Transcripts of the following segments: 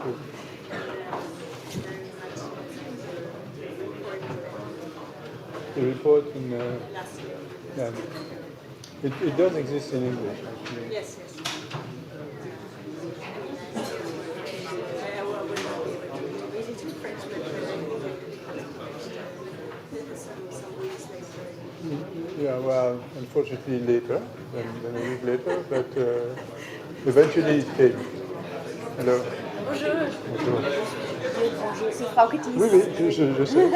The report in yeah, it does exist in English actually. Yes, yes. I will not be able to read it in French, but I think I some weeks later. Yeah, well, unfortunately later, than a week later, but eventually it came. Hello. Bonjour. Bonjour. Je suis Frau Kittis. Oui, oui, je sais.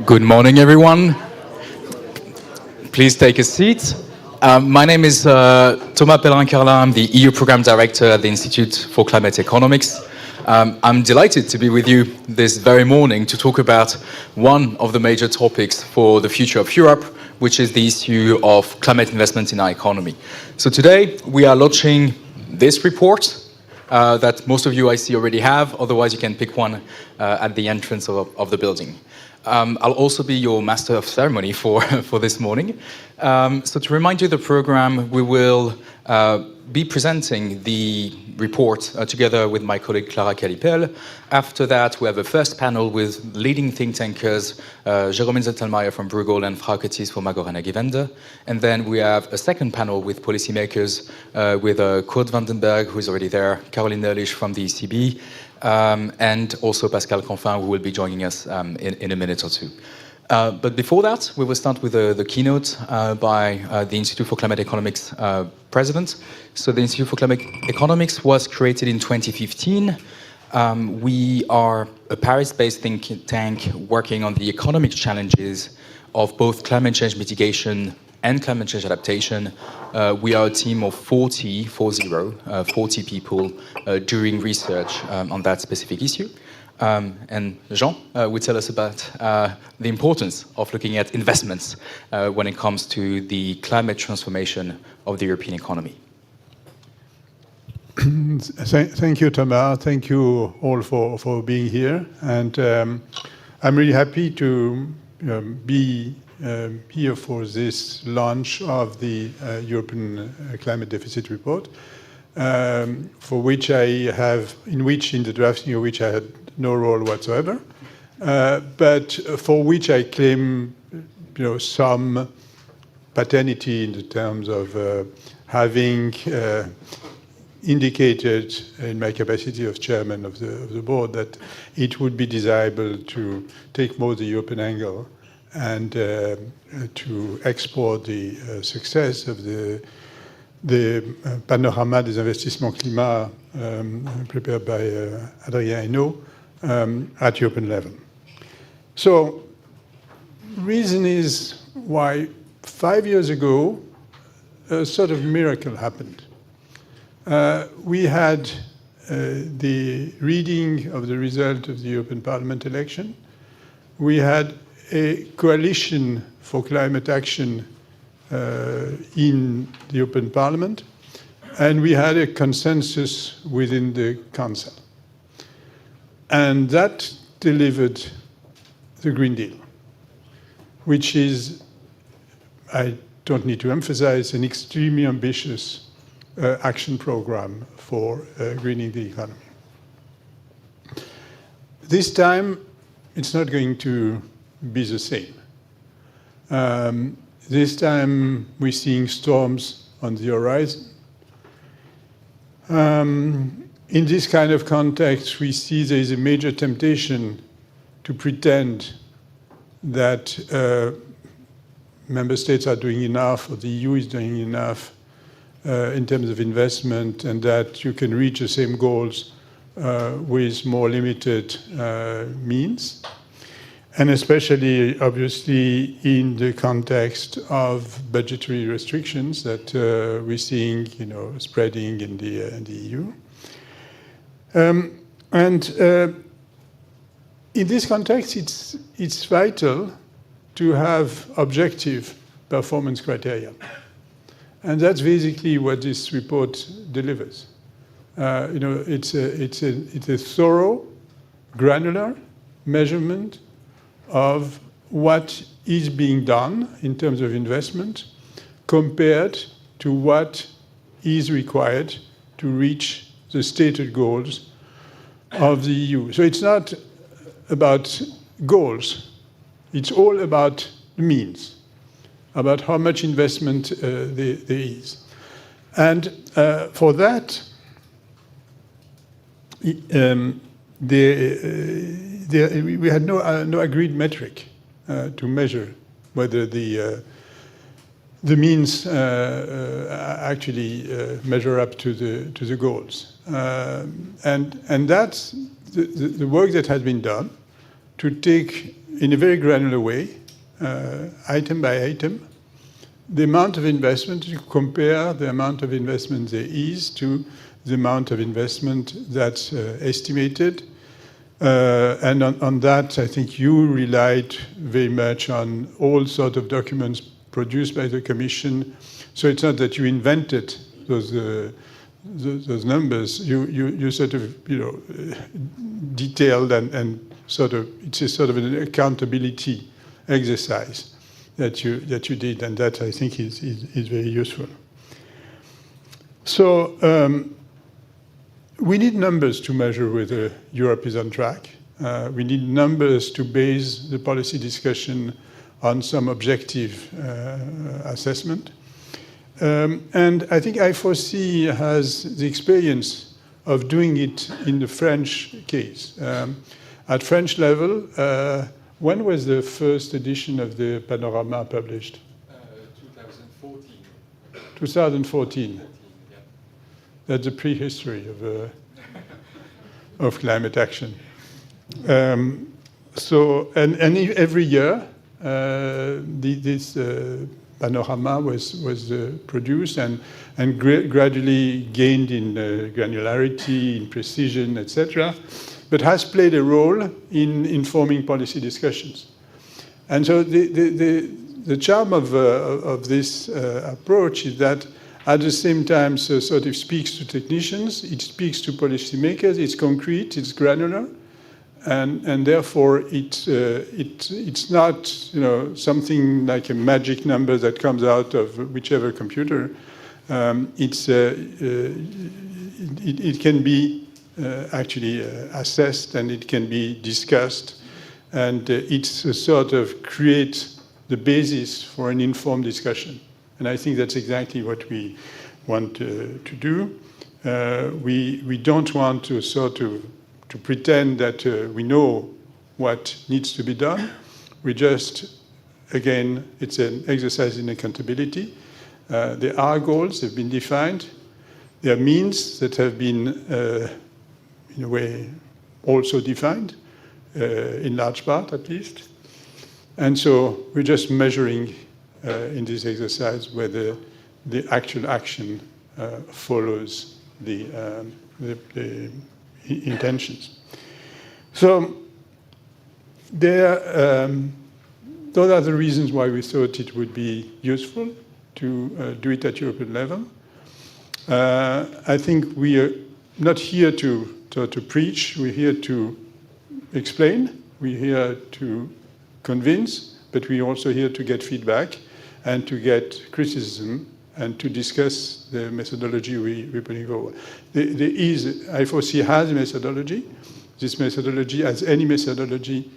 Good morning, everyone. Please take a seat. My name is Thomas Pellerin-Carlin. I'm the EU Program Director at the Institute for Climate Economics. I'm delighted to be with you this very morning to talk about one of the major topics for the future of Europe, which is the issue of climate investment in our economy. So today we are launching this report that most of you I see already have. Otherwise, you can pick one at the entrance of the building. I'll also be your master of ceremony for this morning. So to remind you of the program, we will be presenting the report together with my colleague Clara Calipel. After that, we have a first panel with leading think tankers, Jérôme Zettelmeier from Bruegel and Frau Kittis from Agora Energiewende. And then we have a second panel with policymakers, with Kurt Vandenberg, who is already there, Caroline Ehrlich from the ECB, and also Pascal Canfin, who will be joining us in a minute or two. But before that, we will start with the keynote by the Institute for Climate Economics president. So the Institute for Climate Economics was created in 2015. We are a Paris-based think tank working on the economic challenges of both climate change mitigation and climate change adaptation. We are a team of 40 people doing research on that specific issue. And Jean will tell us about the importance of looking at investments when it comes to the climate transformation of the European economy. Thank you, Thomas. Thank you all for being here. And I'm really happy to be here for this launch of the European Climate Deficit Report, in the drafting of which I had no role whatsoever, but for which I claim, some paternity in the terms of having indicated in my capacity of chairman of the board that it would be desirable to take more the European angle and to export the success of the panorama des investissements climat prepared by Adrien Hainaut at European level. So, reason is why 5 years ago a sort of miracle happened. We had the reading of the result of the European Parliament election. We had a coalition for climate action in the European Parliament, and we had a consensus within the Council. And that delivered the Green Deal. which is, I don't need to emphasize, an extremely ambitious action program for greening the economy. This time, it's not going to be the same. This time, we're seeing storms on the horizon. In this kind of context, we see there is a major temptation to pretend that member states are doing enough, or the EU is doing enough in terms of investment, and that you can reach the same goals with more limited means. And especially, obviously, in the context of budgetary restrictions that we're seeing, spreading in the EU. In this context, it's vital to have objective performance criteria. And that's basically what this report delivers. It's a thorough, granular measurement of what is being done in terms of investment compared to what is required to reach the stated goals of the EU. So it's not about goals. It's all about the means, about how much investment there is. And for that, we had no agreed metric to measure whether the means actually measure up to the goals. And that's the work that has been done to take, in a very granular way, item by item, the amount of investment, to compare the amount of investment there is to the amount of investment that's estimated. And on that, I think you relied very much on all sorts of documents produced by the Commission. So it's not that you invented those numbers. You sort of detailed and sort of, it's a sort of an accountability exercise that you did, and that I think is very useful. So we need numbers to measure whether Europe is on track. We need numbers to base the policy discussion on some objective assessment. And I think I4C has the experience of doing it in the French case. At French level, when was the first edition of the Panorama published? 2014. 2014. Yeah. That's the prehistory of climate action. So every year, this panorama was produced and gradually gained in granularity, in precision, etc., but has played a role in informing policy discussions. And so the charm of this approach is that at the same time, so sort of speaks to technicians, it speaks to policymakers, it's concrete, it's granular, and therefore it's not something like a magic number that comes out of whichever computer. It can be actually assessed, and it can be discussed, and it's a sort of create the basis for an informed discussion. And I think that's exactly what we want to do. We don't want to sort of to pretend that we know what needs to be done. We just, again, it's an exercise in accountability. There are goals that have been defined. There are means that have been, in a way, also defined, in large part at least. And so we're just measuring in this exercise whether the actual action follows the intentions. So those are the reasons why we thought it would be useful to do it at European level. I think we are not here to preach, we're here to explain, we're here to convince, but we're also here to get feedback and to get criticism and to discuss the methodology we're putting forward. I4C has a methodology. This methodology, as any methodology,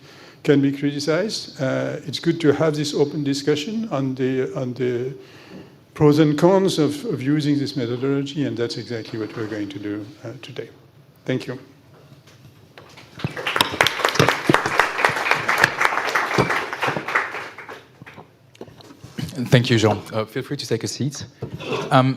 can be criticized. It's good to have this open discussion on the pros and cons of using this methodology, and that's exactly what we're going to do today. Thank you. Thank you, Jean. Feel free to take a seat.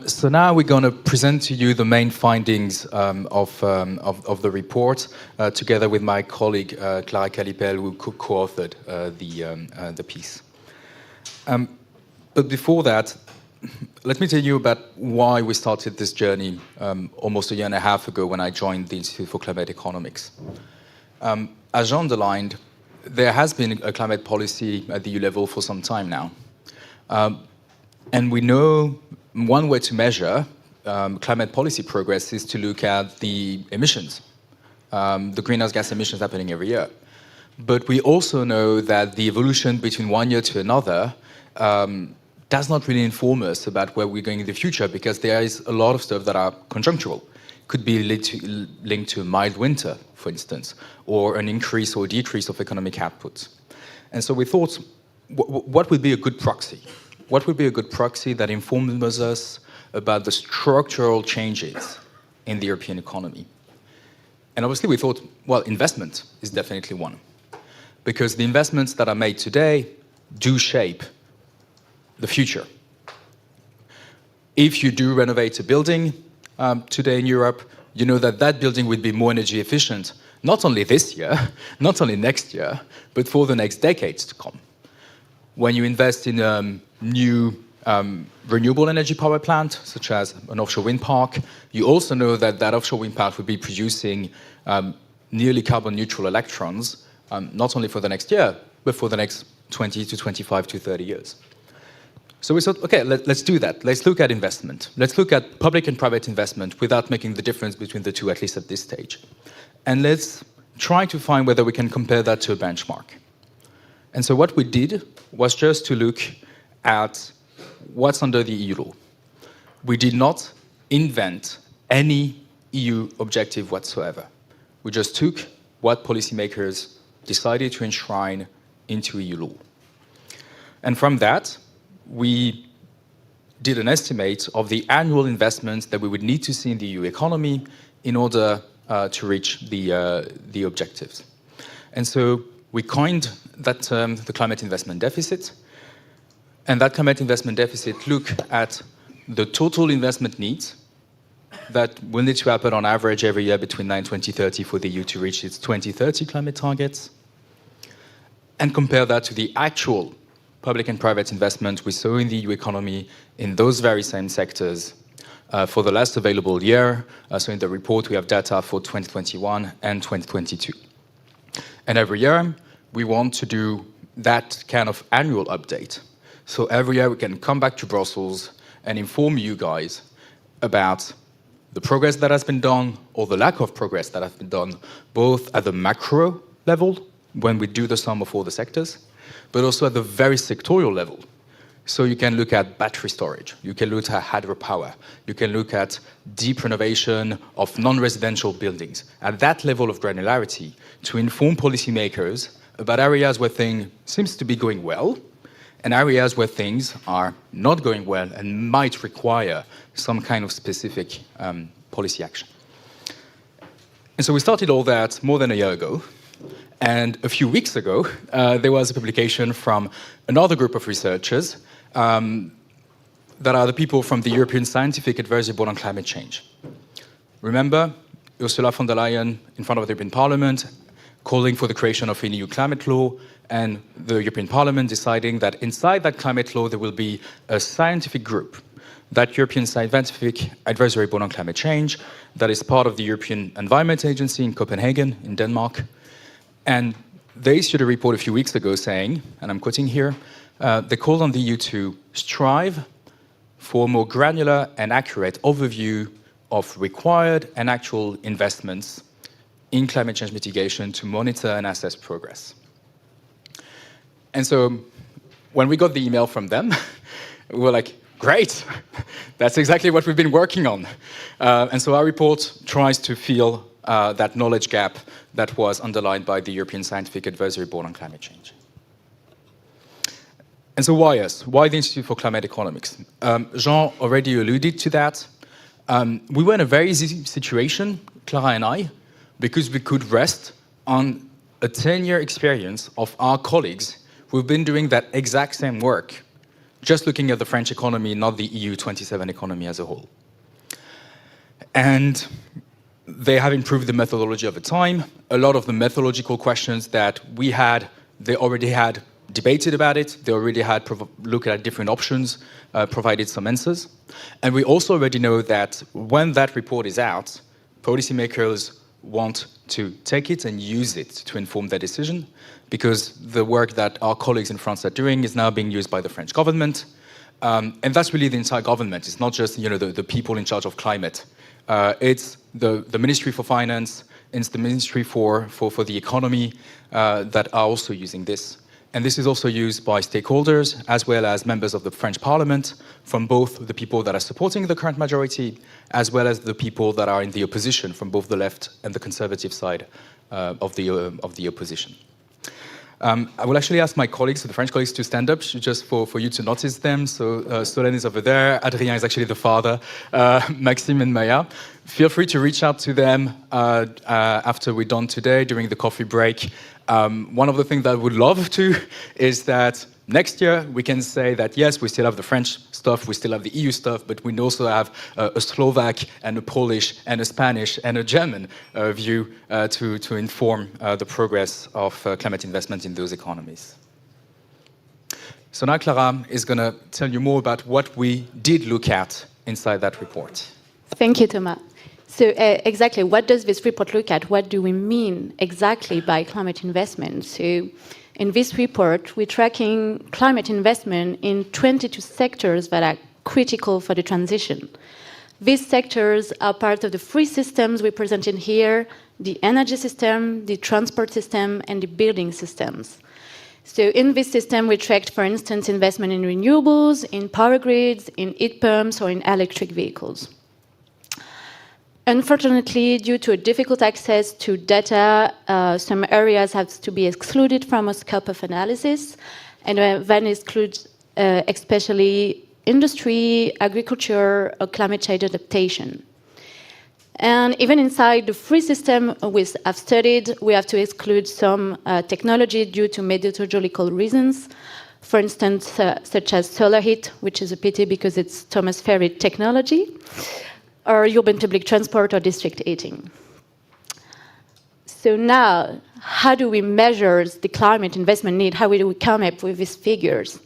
So now we're going to present to you the main findings of the report, together with my colleague Clara Calipel, who co-authored the piece. But before that, let me tell you about why we started this journey almost a year and a half ago when I joined the Institute for Climate Economics. As Jean underlined, there has been a climate policy at the EU level for some time now. And we know one way to measure climate policy progress is to look at the emissions, the greenhouse gas emissions happening every year. But we also know that the evolution between one year to another does not really inform us about where we're going in the future, because there is a lot of stuff that are conjunctural. Could be linked to a mild winter, for instance, or an increase or decrease of economic output. And so we thought, what would be a good proxy? What would be a good proxy that informs us about the structural changes in the European economy? And obviously we thought, well, investment is definitely one, because the investments that are made today do shape the future. If you do renovate a building today in Europe, you know that that building would be more energy efficient, not only this year, not only next year, but for the next decades to come. When you invest in a new renewable energy power plant, such as an offshore wind park, you also know that that offshore wind park will be producing nearly carbon neutral electrons, not only for the next year, but for the next 20 to 25 to 30 years. So we thought, okay, let's do that. Let's look at investment. Let's look at public and private investment without making the difference between the two, at least at this stage. And let's try to find whether we can compare that to a benchmark. And so what we did was just to look at what's under the EU law. We did not invent any EU objective whatsoever. We just took what policymakers decided to enshrine into EU law. And from that, we did an estimate of the annual investments that we would need to see in the EU economy in order to reach the objectives. And so we coined that term the climate investment deficit. And that climate investment deficit looked at the total investment needs that will need to happen on average every year between now and 2030 for the EU to reach its 2030 climate targets, and compare that to the actual public and private investment we saw in the EU economy in those very same sectors for the last available year. So in the report, we have data for 2021 and 2022. And every year, we want to do that kind of annual update. So every year, we can come back to Brussels and inform you guys about the progress that has been done or the lack of progress that has been done, both at the macro level, when we do the sum of all the sectors, but also at the very sectorial level. So you can look at battery storage, you can look at hydropower, you can look at deep renovation of non-residential buildings, at that level of granularity, to inform policymakers about areas where things seems to be going well, and areas where things are not going well and might require some kind of specific policy action. And so we started all that more than a year ago. And a few weeks ago, there was a publication from another group of researchers that are the people from the European Scientific Advisory Board on Climate Change. Remember, Ursula von der Leyen in front of the European Parliament calling for the creation of an EU climate law, and the European Parliament deciding that inside that climate law there will be a scientific group, that European Scientific Advisory Board on Climate Change, that is part of the European Environment Agency in Copenhagen, in Denmark. And they issued a report a few weeks ago saying, and I'm quoting here, they called on the EU to strive for a more granular and accurate overview of required and actual investments in climate change mitigation to monitor and assess progress. And so when we got the email from them, we were like, great, that's exactly what we've been working on. And so our report tries to fill that knowledge gap that was underlined by the European Scientific Advisory Board on Climate Change. And so why us? Why the Institute for Climate Economics? Jean already alluded to that. We were in a very easy situation, Clara and I, because we could rest on a 10-year experience of our colleagues who've been doing that exact same work, just looking at the French economy, not the EU 27 economy as a whole. And they have improved the methodology over time. A lot of the methodological questions that we had, they already had debated about it. They already had looked at different options, provided some answers. And we also already know that when that report is out, policymakers want to take it and use it to inform their decision, because the work that our colleagues in France are doing is now being used by the French government. And that's really the entire government. It's not just the people in charge of climate. It's the Ministry for Finance, it's the Ministry for the Economy that are also using this. And this is also used by stakeholders as well as members of the French Parliament, from both the people that are supporting the current majority as well as the people that are in the opposition from both the left and the conservative side of the opposition. I will actually ask my colleagues, the French colleagues, to stand up just for you to notice them. So Solène is over there, Adrien is actually the father, Maxime and Maya. Feel free to reach out to them after we're done today during the coffee break. One of the things that I would love to is that next year we can say that yes, we still have the French stuff, we still have the EU stuff, but we also have a Slovak and a Polish and a Spanish and a German view to inform the progress of climate investment in those economies. So now Clara is going to tell you more about what we did look at inside that report. Thank you, Thomas. So exactly, what does this report look at? What do we mean exactly by climate investment? So in this report, we're tracking climate investment in 22 sectors that are critical for the transition. These sectors are part of the three systems we presented here: the energy system, the transport system, and the building systems. So in this system, we tracked, for instance, investment in renewables, in power grids, in heat pumps, or in electric vehicles. Unfortunately, due to a difficult access to data, some areas have to be excluded from a scope of analysis, and that includes especially industry, agriculture, or climate change adaptation. And even inside the free system we have studied, we have to exclude some technology due to methodological reasons, for instance, such as solar heat, which is a pity because it's Thomas' favorite technology, or urban public transport or district heating. So now, how do we measure the climate investment need? How do we come up with these figures?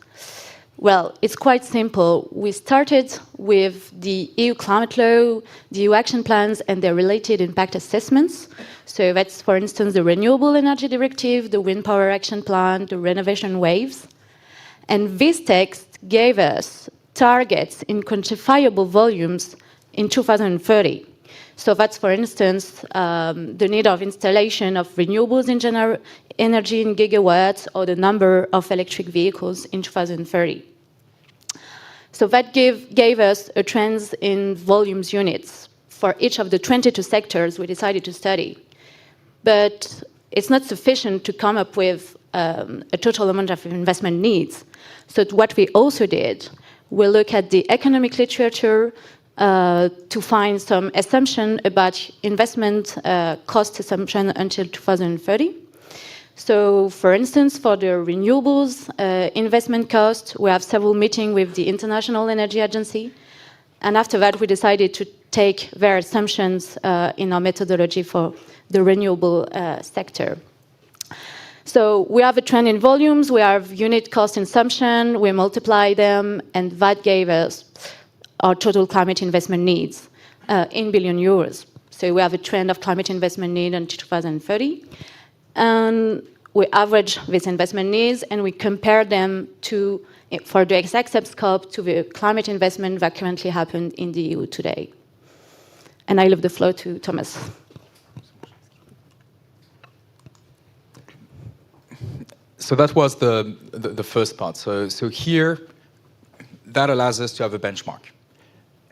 Well, it's quite simple. We started with the EU climate law, the EU action plans, and their related impact assessments. So that's, for instance, the Renewable Energy Directive, the Wind Power Action Plan, the renovation waves. And this text gave us targets in quantifiable volumes in 2030. So that's, for instance, the need of installation of renewables in general, energy in gigawatts, or the number of electric vehicles in 2030. So that gave us a trend in volumes units for each of the 22 sectors we decided to study. But it's not sufficient to come up with a total amount of investment needs. So what we also did, we look at the economic literature to find some assumption about investment cost assumption until 2030. So, for instance, for the renewables investment cost, we have several meetings with the International Energy Agency. And after that, we decided to take their assumptions in our methodology for the renewable sector. So we have a trend in volumes, we have unit cost assumption, we multiply them, and that gave us our total climate investment needs in billion euros. So we have a trend of climate investment need until 2030. And we average these investment needs and we compare them to, for the exact scope, to the climate investment that currently happen in the EU today. And I leave the floor to Thomas. So that was the first part. So here, that allows us to have a benchmark.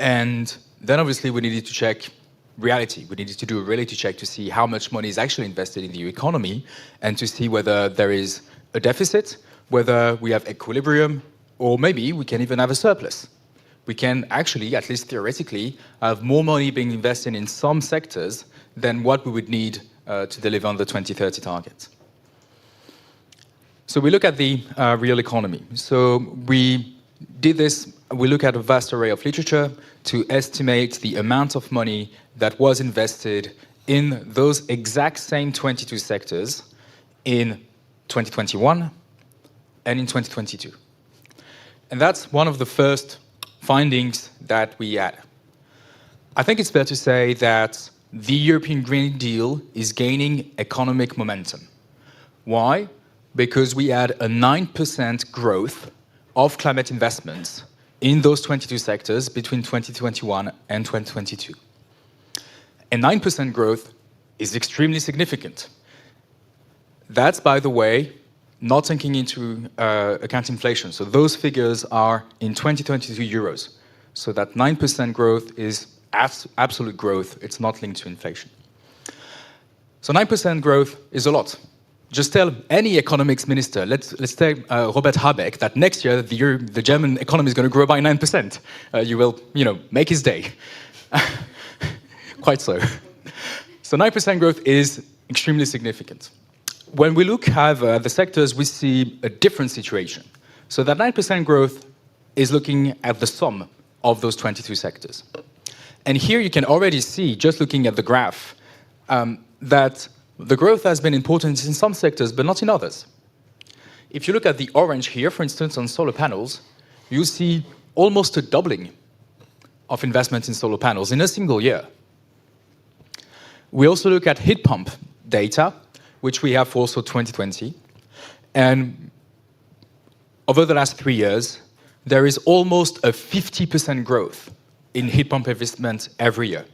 And then obviously we needed to check reality. We needed to do a reality check to see how much money is actually invested in the economy and to see whether there is a deficit, whether we have equilibrium, or maybe we can even have a surplus. We can actually, at least theoretically, have more money being invested in some sectors than what we would need to deliver on the 2030 target. So we look at the real economy. So we did this, we look at a vast array of literature to estimate the amount of money that was invested in those exact same 22 sectors in 2021 and in 2022. And that's one of the first findings that we had. I think it's fair to say that the European Green Deal is gaining economic momentum. Why? Because we had a 9% growth of climate investments in those 22 sectors between 2021 and 2022. And 9% growth is extremely significant. That's, by the way, not taking into account inflation. So those figures are in 2022 euros. So that 9% growth is absolute growth. It's not linked to inflation. So 9% growth is a lot. Just tell any economics minister, let's tell Robert Habeck that next year the German economy is going to grow by 9%. You will, make his day. Quite so. So 9% growth is extremely significant. When we look at the sectors, we see a different situation. So that 9% growth is looking at the sum of those 22 sectors. And here you can already see, just looking at the graph, that the growth has been important in some sectors, but not in others. If you look at the orange here, for instance, on solar panels, you see almost a doubling of investment in solar panels in a single year. We also look at heat pump data, which we have for also 2020. And over the last 3 years, there is almost a 50% growth in heat pump investment every year.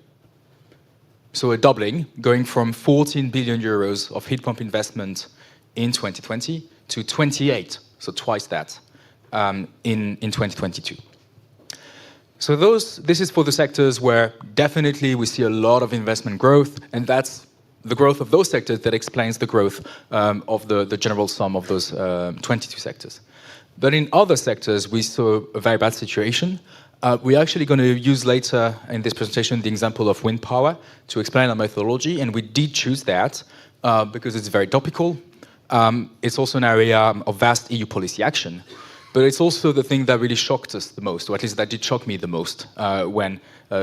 So a doubling, going from 14 billion euros of heat pump investment in 2020 to 28, so twice that, in 2022. So this is for the sectors where definitely we see a lot of investment growth, and that's the growth of those sectors that explains the growth of the general sum of those 22 sectors. But in other sectors, we saw a very bad situation. We're actually going to use later in this presentation the example of wind power to explain our methodology, and we did choose that because it's very topical. It's also an area of vast EU policy action, but it's also the thing that really shocked us the most, or at least that did shock me the most when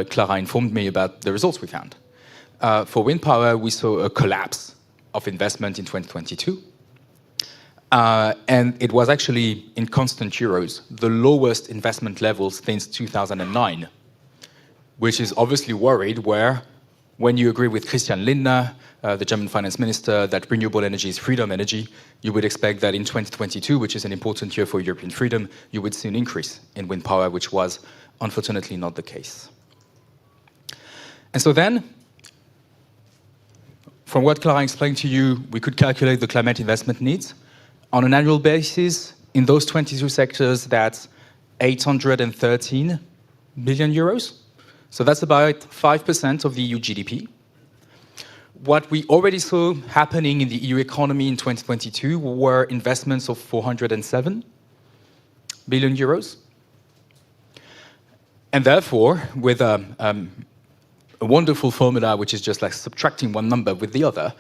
Clara informed me about the results we found. For wind power, we saw a collapse of investment in 2022. And it was actually, in constant euros, the lowest investment levels since 2009, which is obviously worried where, when you agree with Christian Lindner, the German finance minister, that renewable energy is freedom energy, you would expect that in 2022, which is an important year for European freedom, you would see an increase in wind power, which was unfortunately not the case. And so then, from what Clara explained to you, we could calculate the climate investment needs. On an annual basis, in those 22 sectors, that's 813 billion euros. So that's about 5% of the EU GDP. What we already saw happening in the EU economy in 2022 were investments of 407 billion euros. And therefore, with a wonderful formula, which is just like subtracting one number with the other,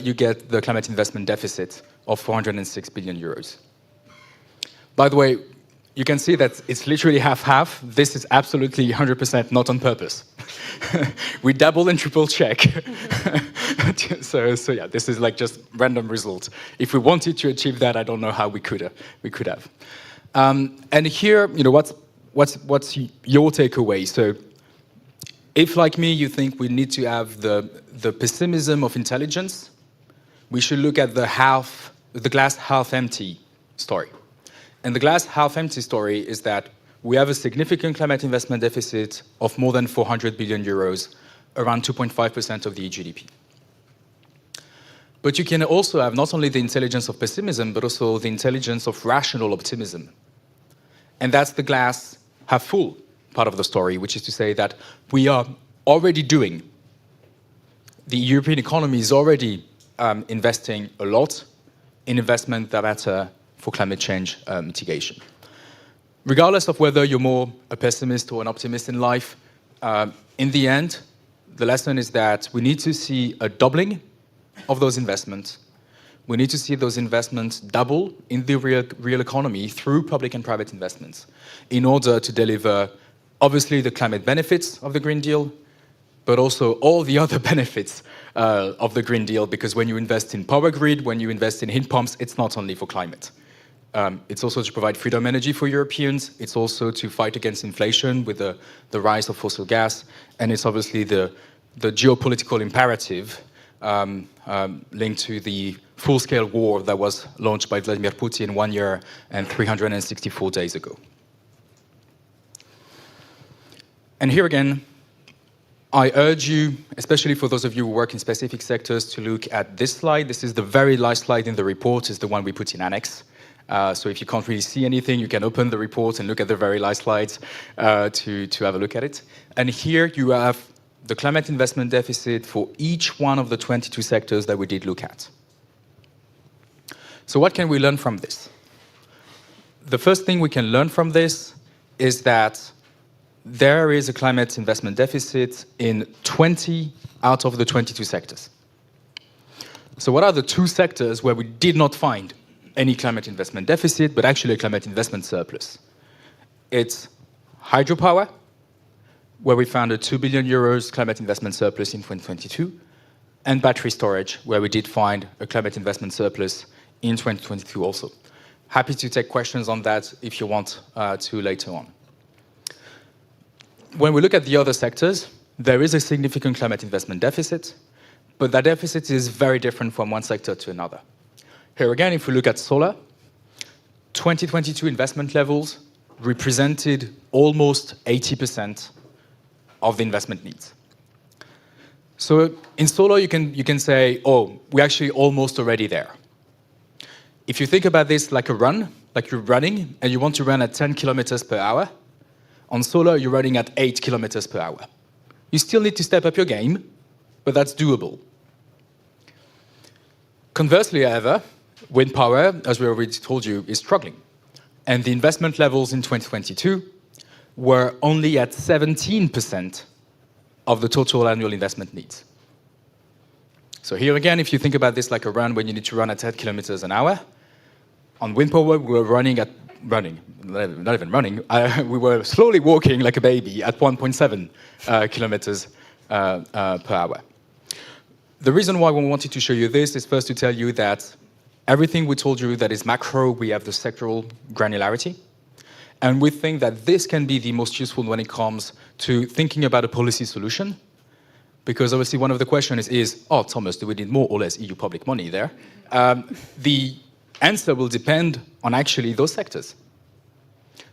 you get the climate investment deficit of 406 billion euros. By the way, you can see that it's literally half-half. This is absolutely 100% not on purpose. We double and triple check. so yeah, this is like just random result. If we wanted to achieve that, I don't know how we could have. And here, what's your takeaway? So if, like me, you think we need to have the pessimism of intelligence, we should look at the glass half empty story. And the glass half empty story is that we have a significant climate investment deficit of more than 400 billion euros, around 2.5% of the GDP. But you can also have not only the intelligence of pessimism, but also the intelligence of rational optimism. And that's the glass half full part of the story, which is to say that we are already doing, the European economy is already investing a lot in investment that matter for climate change mitigation. Regardless of whether you're more a pessimist or an optimist in life, in the end, the lesson is that we need to see a doubling of those investments. We need to see those investments double in the real economy through public and private investments in order to deliver, obviously, the climate benefits of the Green Deal, but also all the other benefits of the Green Deal, because when you invest in power grid, when you invest in heat pumps, it's not only for climate. It's also to provide freedom energy for Europeans. It's also to fight against inflation with the rise of fossil gas. And it's obviously the geopolitical imperative linked to the full-scale war that was launched by Vladimir Putin 1 year and 364 days ago. And here again, I urge you, especially for those of you who work in specific sectors, to look at this slide. This is the very last slide in the report. It's the one we put in annex. So if you can't really see anything, you can open the report and look at the very last slides to have a look at it. And here you have the climate investment deficit for each one of the 22 sectors that we did look at. So what can we learn from this? The first thing we can learn from this is that there is a climate investment deficit in 20 out of the 22 sectors. So what are the two sectors where we did not find any climate investment deficit, but actually a climate investment surplus? It's hydropower, where we found a 2 billion euros climate investment surplus in 2022, and battery storage, where we did find a climate investment surplus in 2022 also. Happy to take questions on that if you want to later on. When we look at the other sectors, there is a significant climate investment deficit, but that deficit is very different from one sector to another. Here again, if we look at solar, 2022 investment levels represented almost 80% of the investment needs. So in solar, you can say, oh, we're actually almost already there. If you think about this like a run, like you're running, and you want to run at 10 kilometers per hour, on solar, you're running at 8 kilometers per hour. You still need to step up your game, but that's doable. Conversely, however, wind power, as we already told you, is struggling. And the investment levels in 2022 were only at 17% of the total annual investment needs. So here again, if you think about this like a run when you need to run at 10 kilometers an hour, on wind power, we were not even running, we were slowly walking like a baby at 1.7 kilometers per hour. The reason why we wanted to show you this is first to tell you that everything we told you that is macro, we have the sectoral granularity. And we think that this can be the most useful when it comes to thinking about a policy solution. Because obviously one of the questions is, oh, Thomas, do we need more or less EU public money there? The answer will depend on actually those sectors.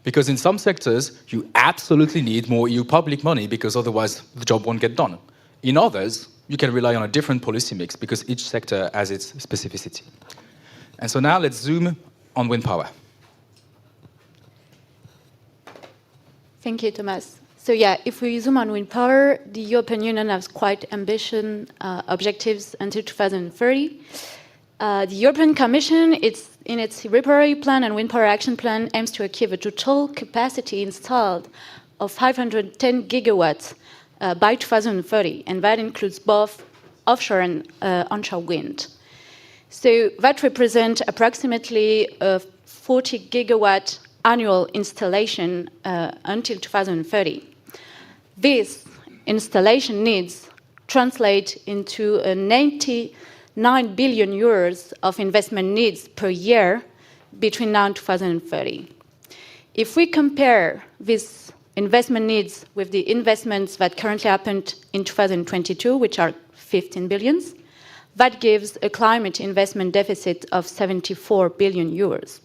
Because in some sectors, you absolutely need more EU public money because otherwise the job won't get done. In others, you can rely on a different policy mix because each sector has its specificity. And so now let's zoom on wind power. Thank you, Thomas. So yeah, if we zoom on wind power, the European Union has quite ambitious objectives until 2030. The European Commission, in its Recovery Plan and Wind Power Action Plan, aims to achieve a total capacity installed of 510 gigawatts by 2030, and that includes both offshore and onshore wind. So that represents approximately a 40 gigawatt annual installation until 2030. This installation needs translate into a 99 billion euros of investment needs per year between now and 2030. If we compare these investment needs with the investments that currently happened in 2022, which are 15 billions, that gives a climate investment deficit of 74 billion euros.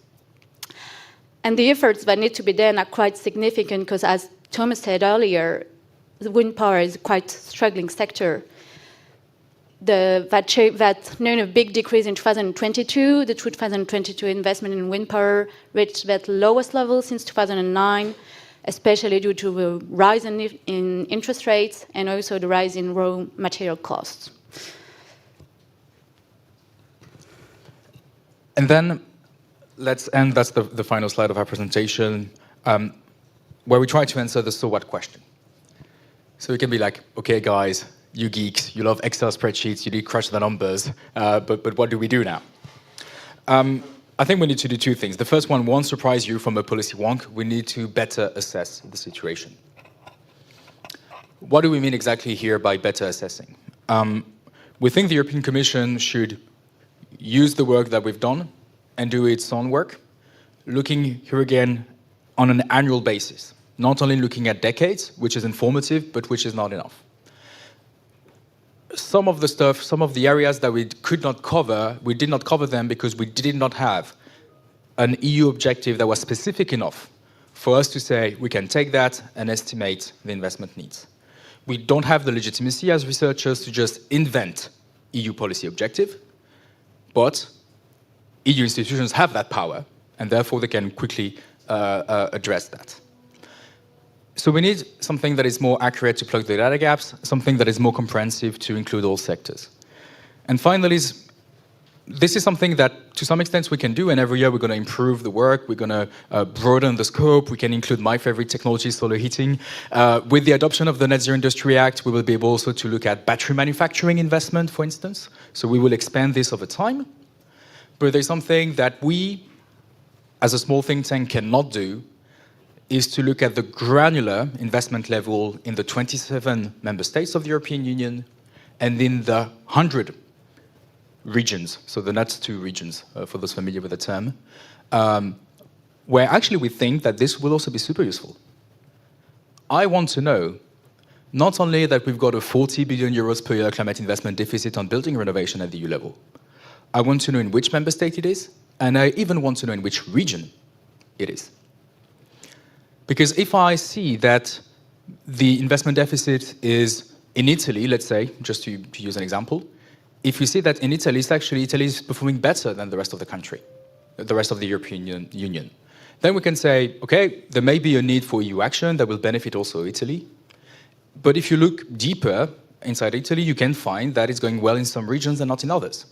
And the efforts that need to be done are quite significant because, as Thomas said earlier, the wind power is a quite struggling sector. that known a big decrease in 2022. The 2022 investment in wind power reached that lowest level since 2009, especially due to the rise in interest rates and also the rise in raw material costs. And then let's end, that's the final slide of our presentation, where we try to answer the so what question. So it can be like, okay guys, you geeks, you love Excel spreadsheets, you do crush the numbers, but what do we do now? I think we need to do two things. The first one won't surprise you from a policy wonk. We need to better assess the situation. What do we mean exactly here by better assessing? We think the European Commission should use the work that we've done and do its own work, looking here again on an annual basis, not only looking at decades, which is informative, but which is not enough. Some of the stuff, some of the areas that we could not cover, we did not cover them because we did not have an EU objective that was specific enough for us to say we can take that and estimate the investment needs. We don't have the legitimacy as researchers to just invent EU policy objective, but EU institutions have that power, and therefore they can quickly address that. So we need something that is more accurate to plug the data gaps, something that is more comprehensive to include all sectors. And finally, this is something that to some extent we can do, and every year we're going to improve the work, we're going to broaden the scope, we can include my favorite technology, solar heating. With the adoption of the Net Zero Industry Act, we will be able also to look at battery manufacturing investment, for instance. So we will expand this over time. But there's something that we, as a small think tank, cannot do, is to look at the granular investment level in the 27 member states of the European Union and in the 100 regions, so the NUTS2 regions, for those familiar with the term, where actually we think that this will also be super useful. I want to know not only that we've got a 40 billion euros per year climate investment deficit on building renovation at the EU level, I want to know in which member state it is, and I even want to know in which region it is. Because if I see that the investment deficit is in Italy, let's say, just to use an example, if you see that in Italy, it's actually Italy is performing better than the rest of the country, the rest of the European Union, then we can say, okay, there may be a need for EU action that will benefit also Italy. But if you look deeper inside Italy, you can find that it's going well in some regions and not in others.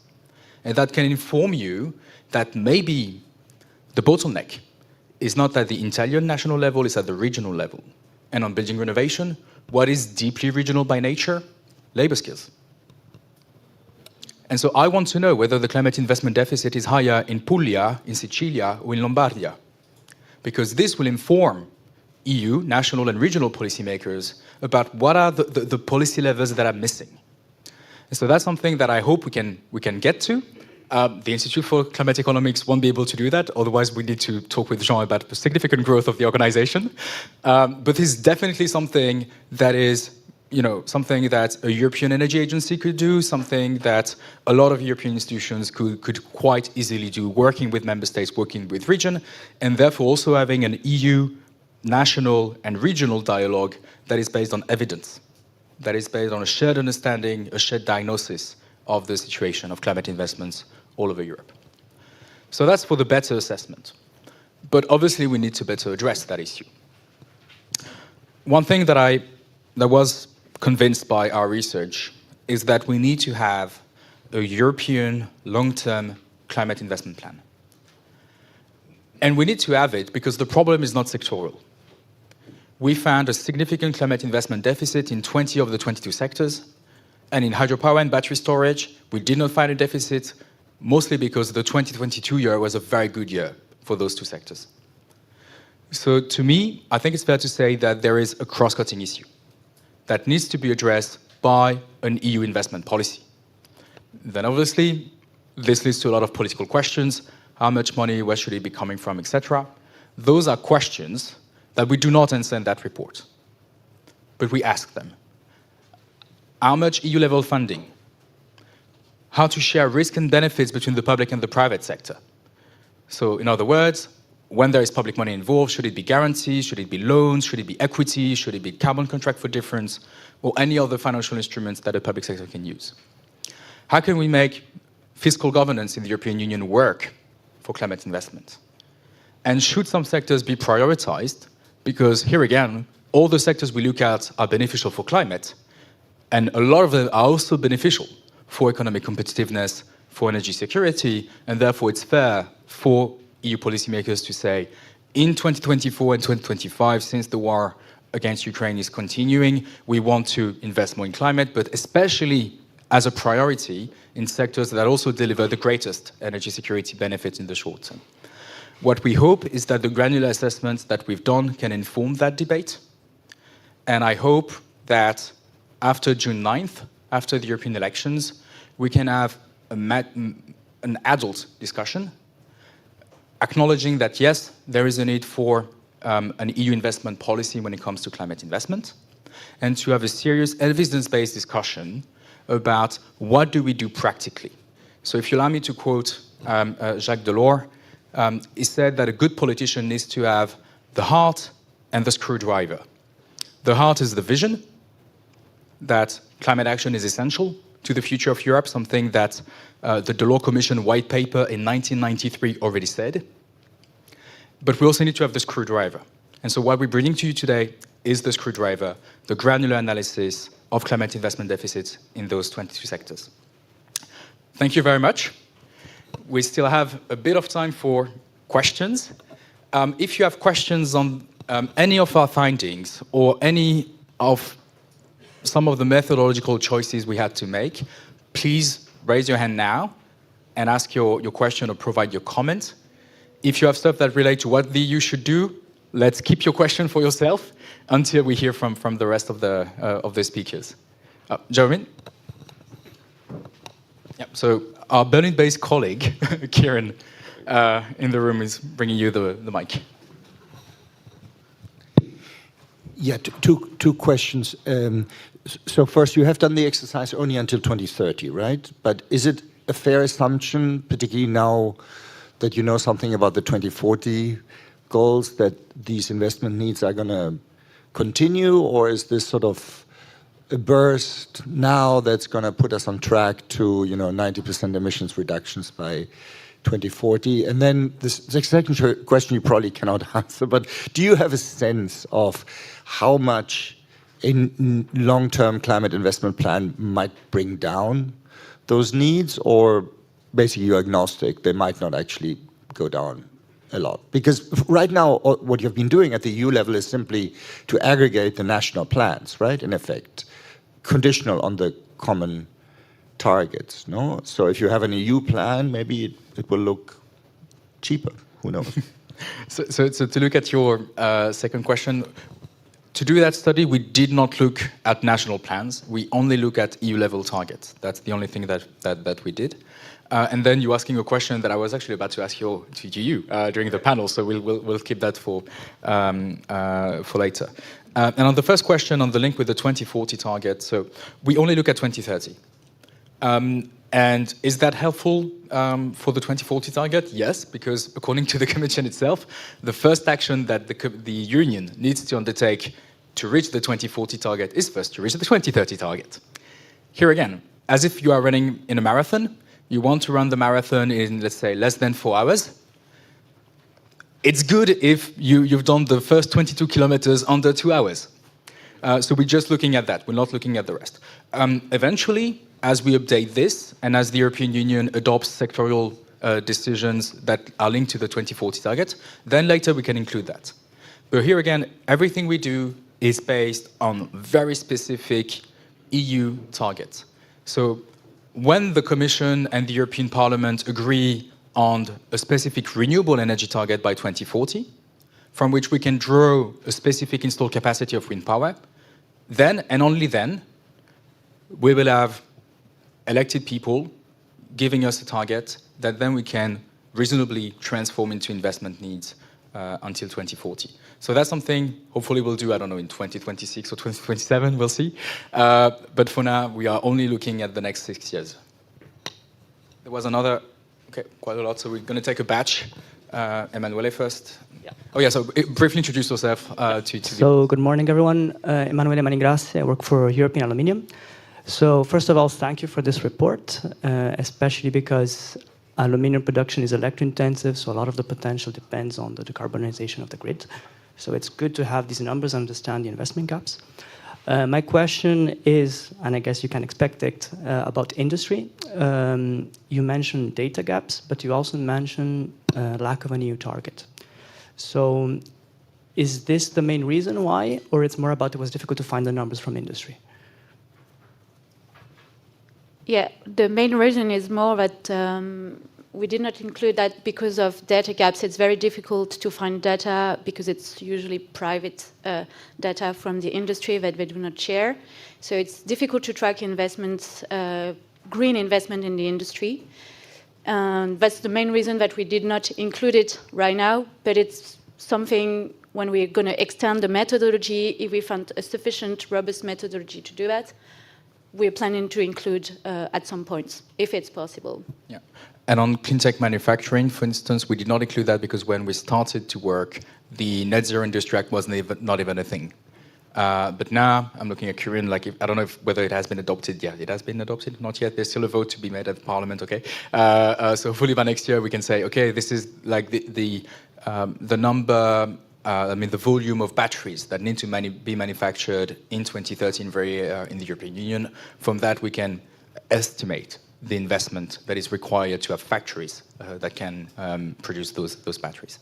And that can inform you that maybe the bottleneck is not at the Italian national level, it's at the regional level. And on building renovation, what is deeply regional by nature? Labor skills. And so I want to know whether the climate investment deficit is higher in Puglia, in Sicilia, or in Lombardia. Because this will inform EU, national and regional policymakers about what are the policy levels that are missing. And so that's something that I hope we can get to. The Institute for Climate Economics won't be able to do that, otherwise we need to talk with Jean about the significant growth of the organization. But this is definitely something that is, something that a European Energy Agency could do, something that a lot of European institutions could quite easily do, working with member states, working with region, and therefore also having an EU, national and regional dialogue that is based on evidence, that is based on a shared understanding, a shared diagnosis of the situation of climate investments all over Europe. So that's for the better assessment. But obviously we need to better address that issue. One thing that I was convinced by our research is that we need to have a European long-term climate investment plan. And we need to have it because the problem is not sectoral. We found a significant climate investment deficit in 20 of the 22 sectors. And in hydropower and battery storage, we did not find a deficit, mostly because the 2022 year was a very good year for those two sectors. So to me, I think it's fair to say that there is a cross-cutting issue that needs to be addressed by an EU investment policy. Then obviously, this leads to a lot of political questions. How much money, where should it be coming from, etc. Those are questions that we do not answer in that report, but we ask them. How much EU-level funding? How to share risk and benefits between the public and the private sector? So in other words, when there is public money involved, should it be guarantees, should it be loans, should it be equity, should it be carbon contract for difference, or any other financial instruments that the public sector can use? how can we make fiscal governance in the European Union work for climate investment? And should some sectors be prioritized? Because here again, all the sectors we look at are beneficial for climate, and a lot of them are also beneficial for economic competitiveness, for energy security, and therefore it's fair for EU policymakers to say, in 2024 and 2025, since the war against Ukraine is continuing, we want to invest more in climate, but especially as a priority in sectors that also deliver the greatest energy security benefits in the short term. What we hope is that the granular assessments that we've done can inform that debate. And I hope that after June 9th, after the European elections, we can have an adult discussion, acknowledging that, yes, there is a need for an EU investment policy when it comes to climate investment, and to have a serious evidence-based discussion about what do we do practically. So if you allow me to quote Jacques Delors, he said that a good politician needs to have the heart and the screwdriver. The heart is the vision that climate action is essential to the future of Europe, something that the Delors Commission white paper in 1993 already said. But we also need to have the screwdriver. And so what we're bringing to you today is the screwdriver, the granular analysis of climate investment deficits in those 22 sectors. Thank you very much. We still have a bit of time for questions. If you have questions on any of our findings or any of some of the methodological choices we had to make, please raise your hand now and ask your question or provide your comment. If you have stuff that relate to what the EU should do, let's keep your question for yourself until we hear from the rest of the speakers. Jeremy? Yeah, so our Berlin-based colleague, Kieran, in the room is bringing you the mic. Yeah, two questions. So first, you have done the exercise only until 2030, right? But is it a fair assumption, particularly now that you know something about the 2040 goals, that these investment needs are going to continue, or is this sort of a burst now that's going to put us on track to 90% emissions reductions by 2040? And then the second question you probably cannot answer, but do you have a sense of how much a long-term climate investment plan might bring down those needs, or basically you're agnostic, they might not actually go down a lot? Because right now, what you've been doing at the EU level is simply to aggregate the national plans, right, in effect, conditional on the common targets, no? So if you have an EU plan, maybe it will look cheaper, who knows? So to look at your second question, to do that study, we did not look at national plans. We only look at EU-level targets. That's the only thing that we did. And then you're asking a question that I was actually about to ask you during the panel, so we'll keep that for later. And on the first question, on the link with the 2040 target, so we only look at 2030. And is that helpful for the 2040 target? Yes, because according to the Commission itself, the first action that the Union needs to undertake to reach the 2040 target is first to reach the 2030 target. Here again, as if you are running in a marathon, you want to run the marathon in, let's say, less than 4 hours. It's good if you've done the first 22 kilometers under 2 hours. So we're just looking at that. We're not looking at the rest. Eventually, as we update this, and as the European Union adopts sectorial decisions that are linked to the 2040 target, then later we can include that. But here again, everything we do is based on very specific EU targets. So when the Commission and the European Parliament agree on a specific renewable energy target by 2040, from which we can draw a specific installed capacity of wind power, then and only then we will have elected people giving us a target that then we can reasonably transform into investment needs until 2040. So that's something hopefully we'll do, I don't know, in 2026 or 2027, we'll see. But for now, we are only looking at the next 6 years. There was another, okay, quite a lot, so we're going to take a batch. Emanuele first. Yeah. Oh yeah, so briefly introduce yourself to So good morning, everyone. Emanuele Maningras, I work for European Aluminium. So first of all, thank you for this report, especially because aluminum production is electro-intensive, so a lot of the potential depends on the decarbonization of the grid. So it's good to have these numbers and understand the investment gaps. My question is, and I guess you can expect it, about industry. You mentioned data gaps, but you also mentioned lack of an EU target. So is this the main reason why, or it's more about it was difficult to find the numbers from industry? Yeah, the main reason is more that we did not include that because of data gaps. It's very difficult to find data because it's usually private data from the industry that they do not share. So it's difficult to track investments, green investment in the industry. That's the main reason that we did not include it right now, but it's something when we're going to extend the methodology, if we find a sufficient, robust methodology to do that, we're planning to include at some point, if it's possible. Yeah. And on clean tech manufacturing, for instance, we did not include that because when we started to work, the Net Zero Industry Act was not even a thing. But now I'm looking at Korean, like I don't know whether it has been adopted yet. It has been adopted, not yet. There's still a vote to be made at Parliament. Okay, so hopefully by next year we can say, okay, this is like the number. I mean, the volume of batteries that need to be manufactured in 2030 in the European Union. From that, we can estimate the investment that is required to have factories that can produce those batteries.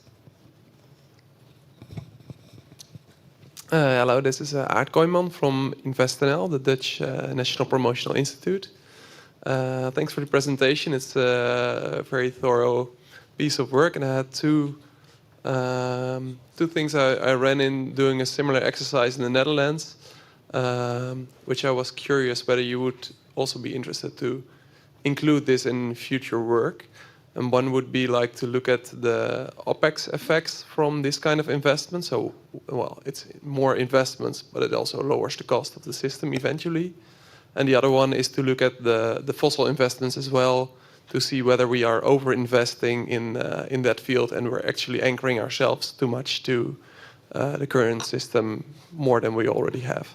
Hello, this is Aart Kooijman from InvestNL, the Dutch National Promotional Institute. Thanks for the presentation. It's a very thorough piece of work, and I had two things I ran in doing a similar exercise in the Netherlands, which I was curious whether you would also be interested to include this in future work. And one would be like to look at the OPEX effects from this kind of investment. So, well, it's more investments, but it also lowers the cost of the system eventually. And the other one is to look at the fossil investments as well, to see whether we are over-investing in that field and we're actually anchoring ourselves too much to the current system more than we already have.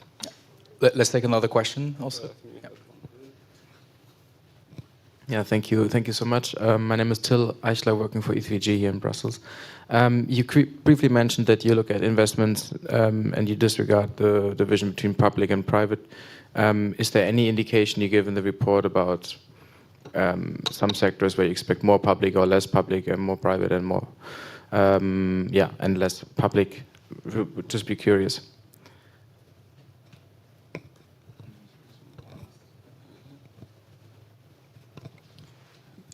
Let's take another question also. Yeah, thank you. Thank you so much. My name is Till Eichler, working for EVG here in Brussels. You briefly mentioned that you look at investments and you disregard the division between public and private. Is there any indication you give in the report about some sectors where you expect more public or less public and more private and more, and less public? Would just be curious.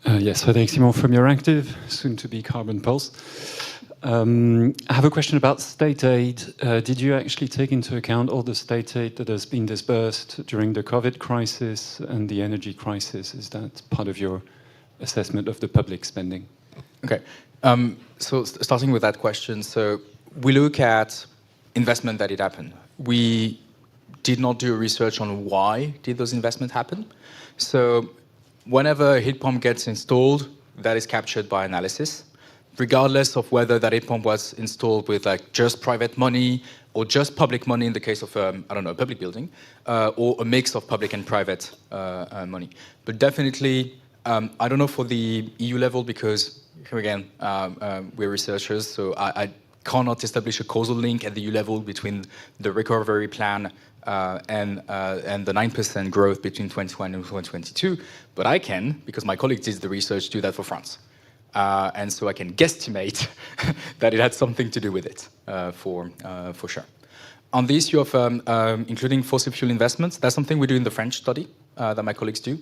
Yes, Frédéric Simon from Euractiv, soon to be Carbon Pulse. I have a question about state aid. Did you actually take into account all the state aid that has been disbursed during the COVID crisis and the energy crisis? Is that part of your assessment of the public spending? Okay, so starting with that question, so we look at investment that did happen. We did not do research on why did those investments happen. So whenever a heat pump gets installed, that is captured by analysis, regardless of whether that heat pump was installed with like just private money or just public money in the case of, I don't know, a public building, or a mix of public and private money. But definitely, I don't know for the EU level, because here again, we're researchers, so I cannot establish a causal link at the EU level between the recovery plan and the 9% growth between 2021 and 2022, but I can, because my colleague did the research, do that for France. And so I can guesstimate that it had something to do with it, for sure. On the issue of including fossil fuel investments, that's something we do in the French study that my colleagues do.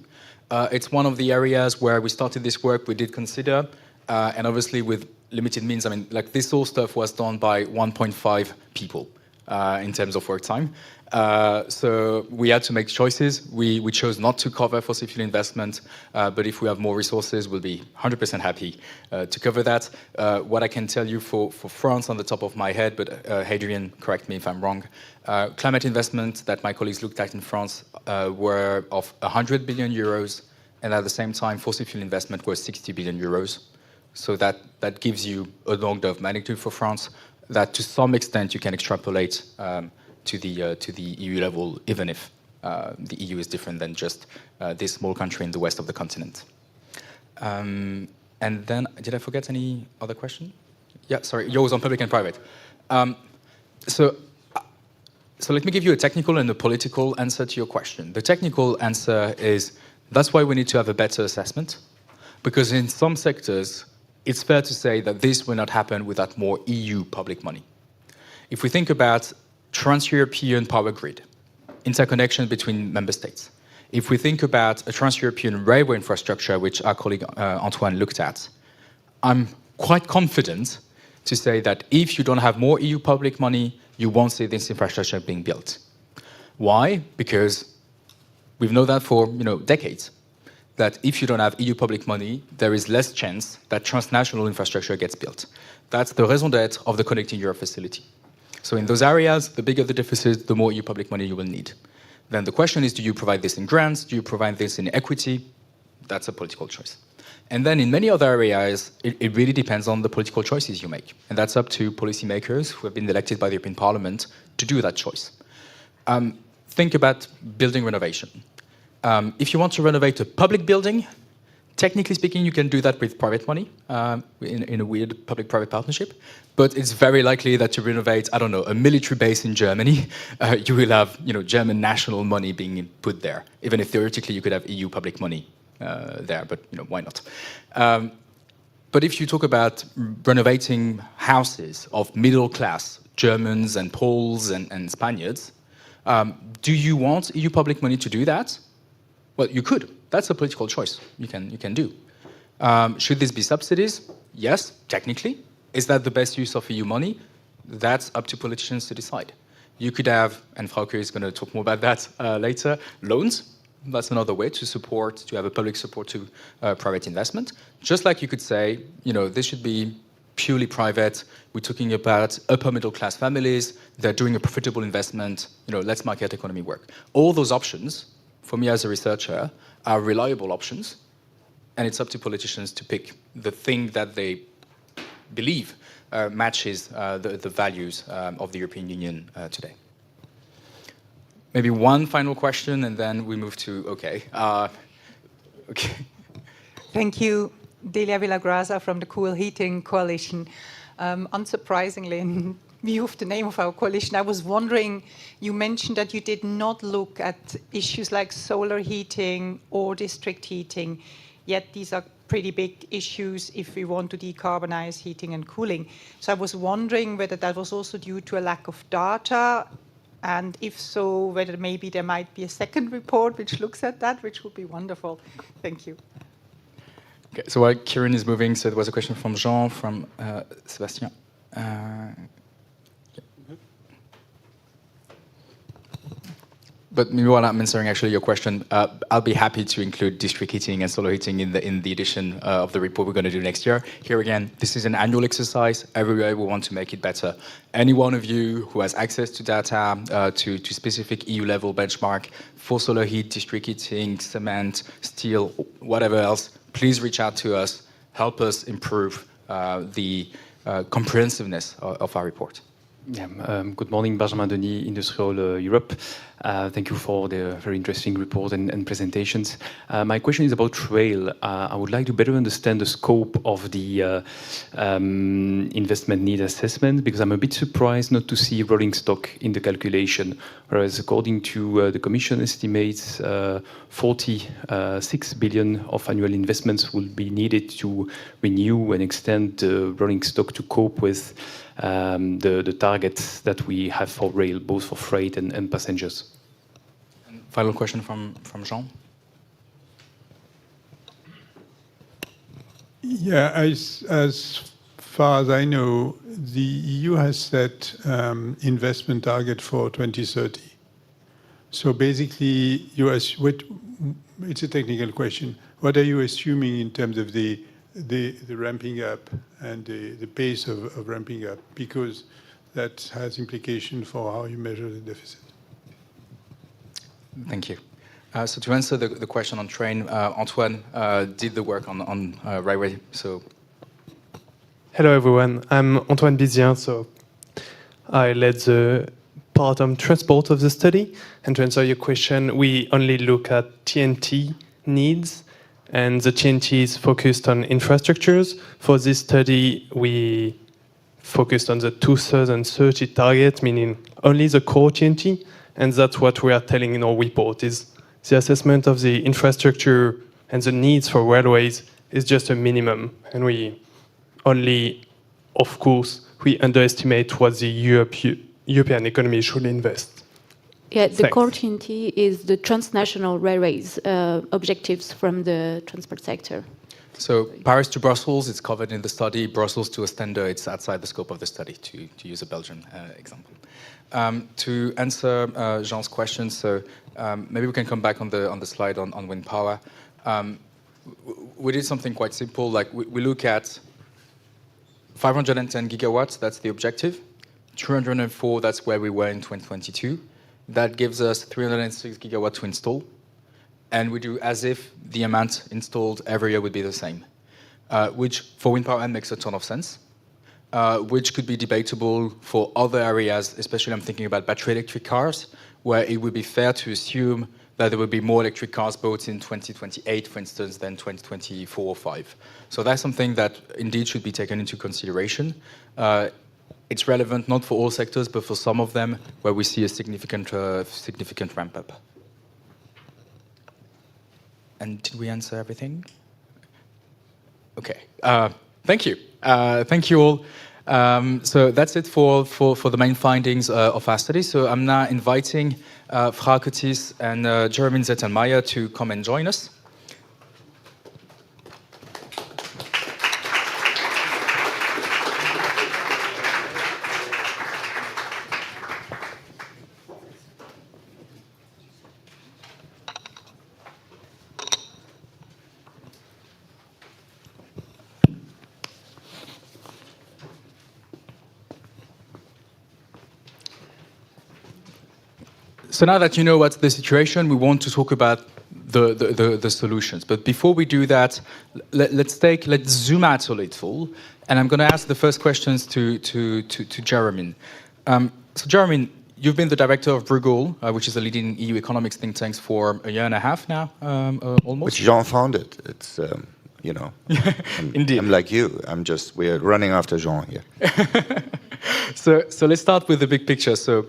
It's one of the areas where we started this work, we did consider, and obviously with limited means, I mean, like this whole stuff was done by 1.5 people in terms of work time. So we had to make choices. We chose not to cover fossil fuel investment, but if we have more resources, we'll be 100% happy to cover that. What I can tell you for France on the top of my head, but Hadrian, correct me if I'm wrong, climate investments that my colleagues looked at in France were of 100 billion euros, and at the same time, fossil fuel investment was 60 billion euros. So that gives you an order of magnitude for France that to some extent you can extrapolate to the EU level, even if the EU is different than just this small country in the west of the continent. And then, did I forget any other question? Yeah, sorry, yours on public and private. So let me give you a technical and a political answer to your question. The technical answer is that's why we need to have a better assessment, because in some sectors, it's fair to say that this will not happen without more EU public money. If we think about trans-European power grid, interconnection between member states, if we think about a trans-European railway infrastructure, which our colleague Antoine looked at, I'm quite confident to say that if you don't have more EU public money, you won't see this infrastructure being built. Why? Because we've known that for decades, that if you don't have EU public money, there is less chance that transnational infrastructure gets built. That's the raison d'être of the Connecting Europe facility. So in those areas, the bigger the deficit, the more EU public money you will need. Then the question is, do you provide this in grants? Do you provide this in equity? That's a political choice. And then in many other areas, it really depends on the political choices you make. And that's up to policymakers who have been elected by the European Parliament to do that choice. Think about building renovation. If you want to renovate a public building, technically speaking, you can do that with private money in a weird public-private partnership. But it's very likely that to renovate, I don't know, a military base in Germany, you will have German national money being put there, even if theoretically you could have EU public money there, but why not? But if you talk about renovating houses of middle-class Germans and Poles and Spaniards, do you want EU public money to do that? Well, you could. That's a political choice you can do. Should this be subsidies? Yes, technically. Is that the best use of EU money? That's up to politicians to decide. You could have, and Frauke is going to talk more about that later, loans. That's another way to have a public support to private investment. Just like you could say, this should be purely private. We're talking about upper middle class families. They're doing a profitable investment. Let's market economy work. All those options, for me as a researcher, are reliable options. And it's up to politicians to pick the thing that they believe matches the values of the European Union today. Maybe one final question, and then we move to, okay. Thank you, Delia Villagraza from the Cool Heating Coalition. Unsurprisingly, in view of the name of our coalition, I was wondering, you mentioned that you did not look at issues like solar heating or district heating, yet these are pretty big issues if we want to decarbonize heating and cooling. So I was wondering whether that was also due to a lack of data, and if so, whether maybe there might be a second report which looks at that, which would be wonderful. Thank you. Okay, so while Kieran is moving, so there was a question from Jean, from Sébastien. But meanwhile, I'm answering actually your question. I'll be happy to include district heating and solar heating in the edition of the report we're going to do next year. Here again, this is an annual exercise. Every year we want to make it better. Any one of you who has access to data, to specific EU level benchmark for solar heat, district heating, cement, steel, whatever else, please reach out to us. Help us improve the comprehensiveness of our report. Yeah, good morning, Benjamin Denis, Industrial Europe. Thank you for the very interesting report and presentations. My question is about rail. I would like to better understand the scope of the investment need assessment, because I'm a bit surprised not to see rolling stock in the calculation, whereas according to the Commission estimates, 46 billion of annual investments will be needed to renew and extend the rolling stock to cope with the targets that we have for rail, both for freight and passengers. And final question from Jean. Yeah, as far as I know, the EU has set investment target for 2030. So basically, it's a technical question. What are you assuming in terms of the ramping up and the pace of ramping up, because that has implication for how you measure the deficit? Thank you. So to answer the question on train, Antoine did the work on railway. So, hello everyone. I'm Antoine Bizien. So I led the part on transport of the study. And to answer your question, we only look at TNT needs, and the TNT is focused on infrastructures. For this study, we focused on the 2030 target, meaning only the core TNT, and that's what we are telling in our report, is the assessment of the infrastructure and the needs for railways is just a minimum, and we only, of course, we underestimate what the European economy should invest. Yeah, the Thanks. core TNT is the transnational railways objectives from the transport sector. So Paris to Brussels, it's covered in the study. Brussels to Ostende, it's outside the scope of the study, to use a Belgian example. To answer Jean's question, so maybe we can come back on the slide on wind power. We did something quite simple, like we look at 510 gigawatts, that's the objective. 204, that's where we were in 2022. That gives us 306 gigawatts to install. And we do as if the amount installed every year would be the same, which for wind power makes a ton of sense, which could be debatable for other areas, especially I'm thinking about battery electric cars, where it would be fair to assume that there will be more electric cars bought in 2028, for instance, than 2024 or 5. So that's something that indeed should be taken into consideration. It's relevant not for all sectors, but for some of them where we see a significant ramp up. And did we answer everything? Okay, thank you. Thank you all. So that's it for the main findings of our study. So I'm now inviting Frau Curtis and Jeremy Zettelmeier to come and join us. So now that you know what's the situation, we want to talk about the solutions. But before we do that, let's zoom out a little, and I'm going to ask the first questions to Jeremy. So Jeremy, you've been the director of Bruegel, which is a leading EU economics think tank for a year and a half now, almost. Which Jean founded. It's Indeed. I'm like you. We're running after Jean here. So let's start with the big picture. So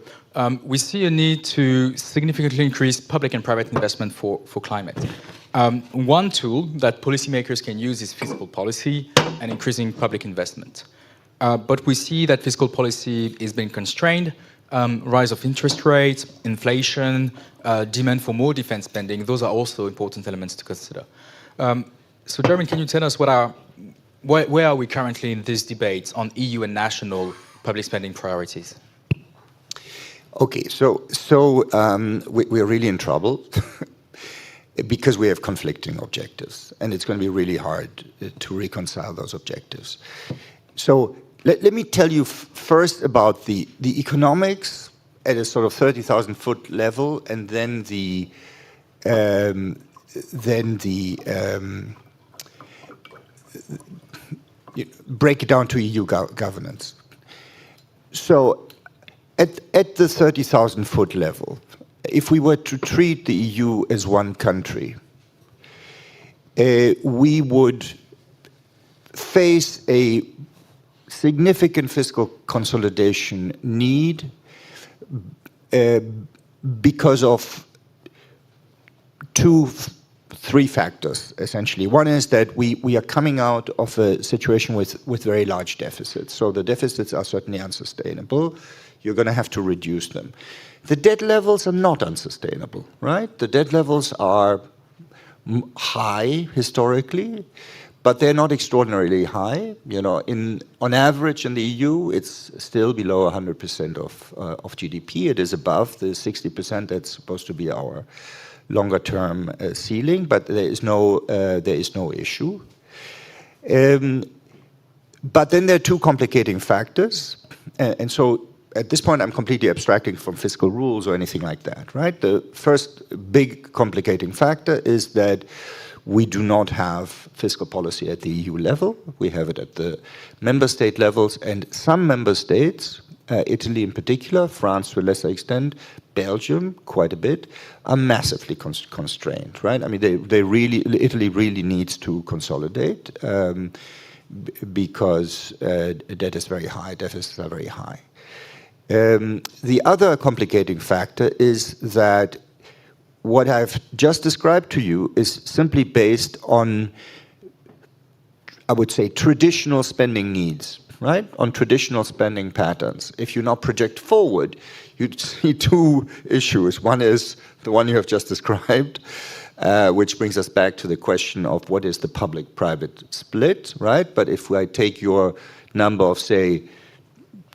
we see a need to significantly increase public and private investment for climate. One tool that policymakers can use is fiscal policy and increasing public investment. But we see that fiscal policy is being constrained. Rise of interest rates, inflation, demand for more defense spending, those are also important elements to consider. So Jeremy, can you tell us where are we currently in this debate on EU and national public spending priorities? Okay, so we're really in trouble because we have conflicting objectives, and it's going to be really hard to reconcile those objectives. So let me tell you first about the economics at a sort of 30,000-foot level, and then break it down to EU governance. So at the 30,000-foot level, if we were to treat the EU as one country, we would face a significant fiscal consolidation need because of three factors, essentially. One is that we are coming out of a situation with very large deficits. So the deficits are certainly unsustainable. You're going to have to reduce them. The debt levels are not unsustainable, right? The debt levels are high historically, but they're not extraordinarily high. On average in the EU, it's still below 100% of GDP. It is above the 60% that's supposed to be our longer-term ceiling, but there is no issue. But then there are two complicating factors, and so at this point I'm completely abstracting from fiscal rules or anything like that, right? The first big complicating factor is that we do not have fiscal policy at the EU level. We have it at the member state levels, and some member states Italy in particular, France to a lesser extent, Belgium quite a bit, are massively constrained, right? I mean, Italy really needs to consolidate because debt is very high, deficits are very high. The other complicating factor is that what I've just described to you is simply based on, I would say, traditional spending needs, right? On traditional spending patterns. If you now project forward, you'd see two issues. One is the one you have just described, which brings us back to the question of what is the public-private split, right? But if I take your number of, say,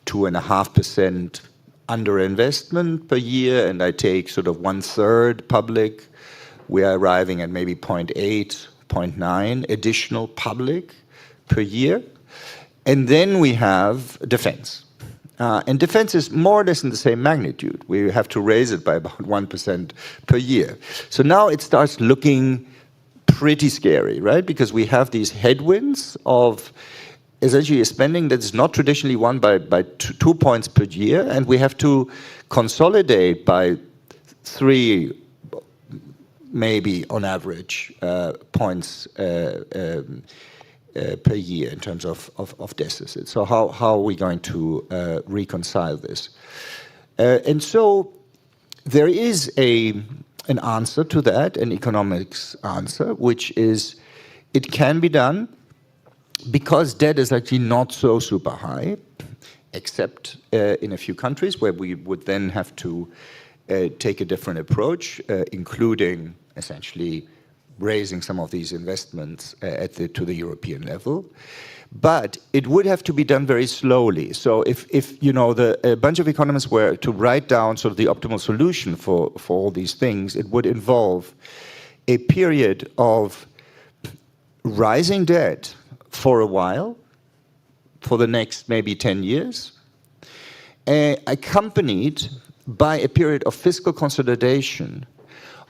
2.5% underinvestment per year, and I take sort of 1/3 public, we are arriving at maybe 0.8, 0.9 additional public per year. And then we have defense. And defense is more or less in the same magnitude. We have to raise it by about 1% per year. So now it starts looking pretty scary, right? Because we have these headwinds of essentially a spending that is not traditionally won by 2 points per year, and we have to consolidate by 3, maybe on average, points per year in terms of deficit. So how are we going to reconcile this? And so there is an answer to that, an economics answer, which is it can be done because debt is actually not so super high, except in a few countries where we would then have to take a different approach, including essentially raising some of these investments to the European level. But it would have to be done very slowly. So if you know, a bunch of economists were to write down sort of the optimal solution for all these things, it would involve a period of rising debt for a while, for the next maybe 10 years, accompanied by a period of fiscal consolidation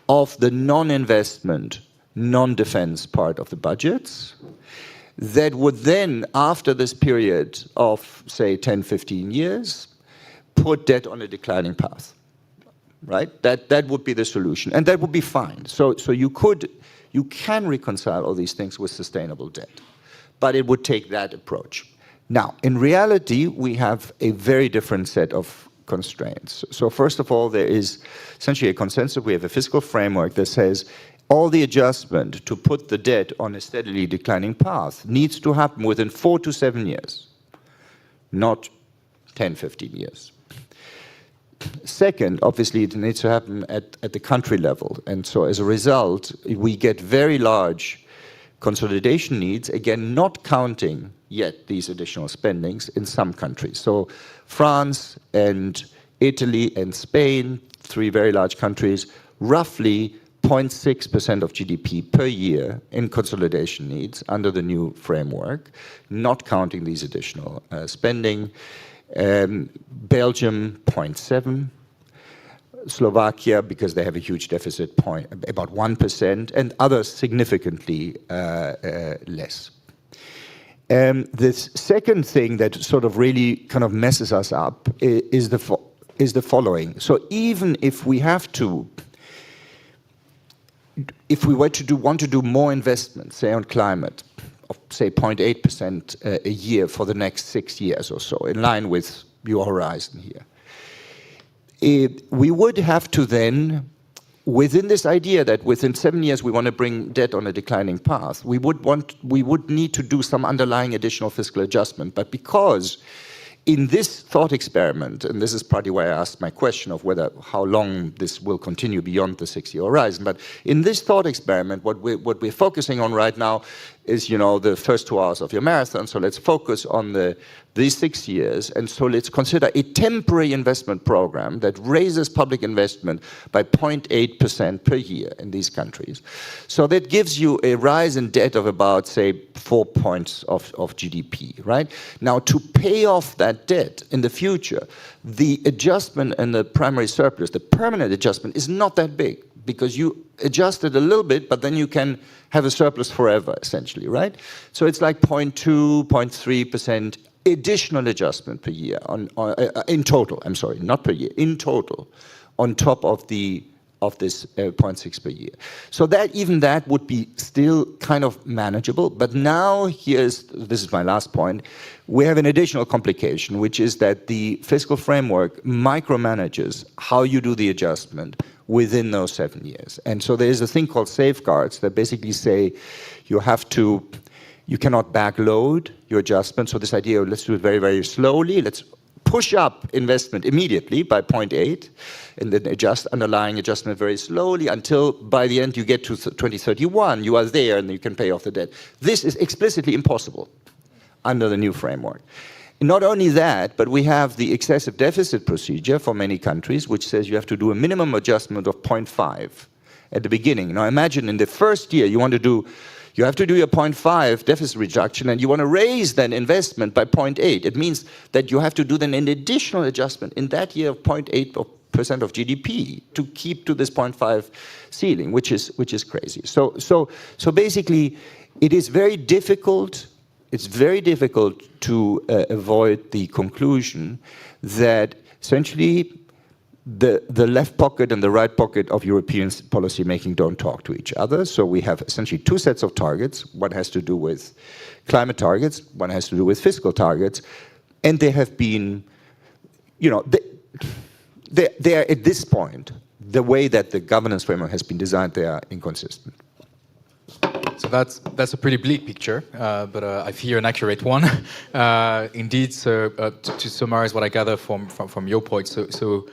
of the non-investment, non-defense part of the budgets, that would then, after this period of, say, 10, 15 years, put debt on a declining path, right? That would be the solution, and that would be fine. So you can reconcile all these things with sustainable debt, but it would take that approach. Now, in reality, we have a very different set of constraints. So first of all, there is essentially a consensus. We have a fiscal framework that says all the adjustment to put the debt on a steadily declining path needs to happen within 4 to 7 years, not 10, 15 years. Second, obviously, it needs to happen at the country level. And so as a result, we get very large consolidation needs, again, not counting yet these additional spendings in some countries. So France and Italy and Spain, 3 very large countries, roughly 0.6% of GDP per year in consolidation needs under the new framework, not counting these additional spending. Belgium, 0.7%. Slovakia, because they have a huge deficit, about 1%, and others significantly less. The second thing that sort of really kind of messes us up is the following. So even if we have to, if we were to want to do more investment, say on climate, of say 0.8% a year for the next 6 years or so, in line with your horizon here, we would have to then, within this idea that within 7 years we want to bring debt on a declining path, we would need to do some underlying additional fiscal adjustment. But because in this thought experiment, and this is partly why I asked my question of how long this will continue beyond the 6-year horizon, but in this thought experiment, what we're focusing on right now is, you know, the first 2 hours of your marathon. So let's focus on these 6 years, and so let's consider a temporary investment program that raises public investment by 0.8% per year in these countries. So that gives you a rise in debt of about, say, 4 points of GDP, right? Now, to pay off that debt in the future, the adjustment in the primary surplus, the permanent adjustment, is not that big, because you adjust it a little bit, but then you can have a surplus forever, essentially, right? So it's like 0.2, 0.3% additional adjustment per year in total. I'm sorry, not per year, in total, on top of this 0.6 per year. So even that would be still kind of manageable. But now this is my last point, we have an additional complication, which is that the fiscal framework micromanages how you do the adjustment within those 7 years. And so there's a thing called safeguards that basically say you cannot backload your adjustment. So this idea of let's do it very, very slowly, let's push up investment immediately by 0.8 and then underlying adjustment very slowly until by the end you get to 2031, you are there and you can pay off the debt. This is explicitly impossible under the new framework. Not only that, but we have the excessive deficit procedure for many countries, which says you have to do a minimum adjustment of 0.5 at the beginning. Now imagine in the first year you have to do your 0.5 deficit reduction and you want to raise then investment by 0.8. It means that you have to do then an additional adjustment in that year of 0.8% of GDP to keep to this 0.5 ceiling, which is crazy. So basically it is very difficult. It's very difficult to avoid the conclusion that essentially the left pocket and the right pocket of European policy making don't talk to each other. So we have essentially two sets of targets. One has to do with climate targets, one has to do with fiscal targets. And they have been, they are at this point, the way that the governance framework has been designed, they are inconsistent. So that's a pretty bleak picture, but I fear an accurate one. Indeed, so to summarize what I gather from your point, so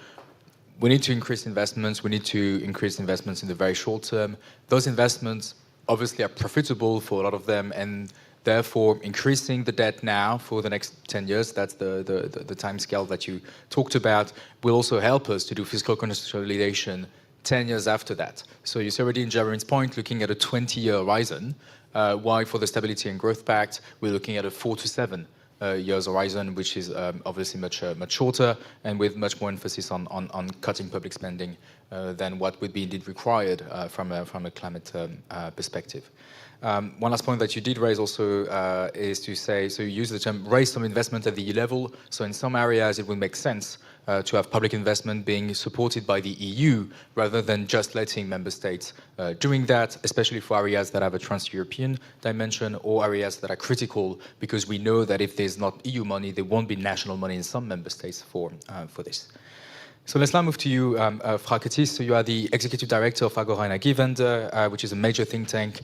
we need to increase investments. We need to increase investments in the very short term. Those investments obviously are profitable for a lot of them, and therefore increasing the debt now for the next 10 years, that's the time scale that you talked about, will also help us to do fiscal consolidation 10 years after that. So you see already in Jeremy's point, looking at a 20-year horizon, while for the Stability and Growth Pact, we're looking at a 4 to 7 years horizon, which is obviously much shorter and with much more emphasis on cutting public spending than what would be indeed required from a climate perspective. One last point that you did raise also is to say, so you use the term raise some investment at the EU level. So in some areas it would make sense to have public investment being supported by the EU rather than just letting member states doing that, especially for areas that have a trans-European dimension or areas that are critical, because we know that if there's not EU money, there won't be national money in some member states for this. So let's now move to you, Frau Ketis. So you are the executive director of Agora Energiewende, which is a major think tank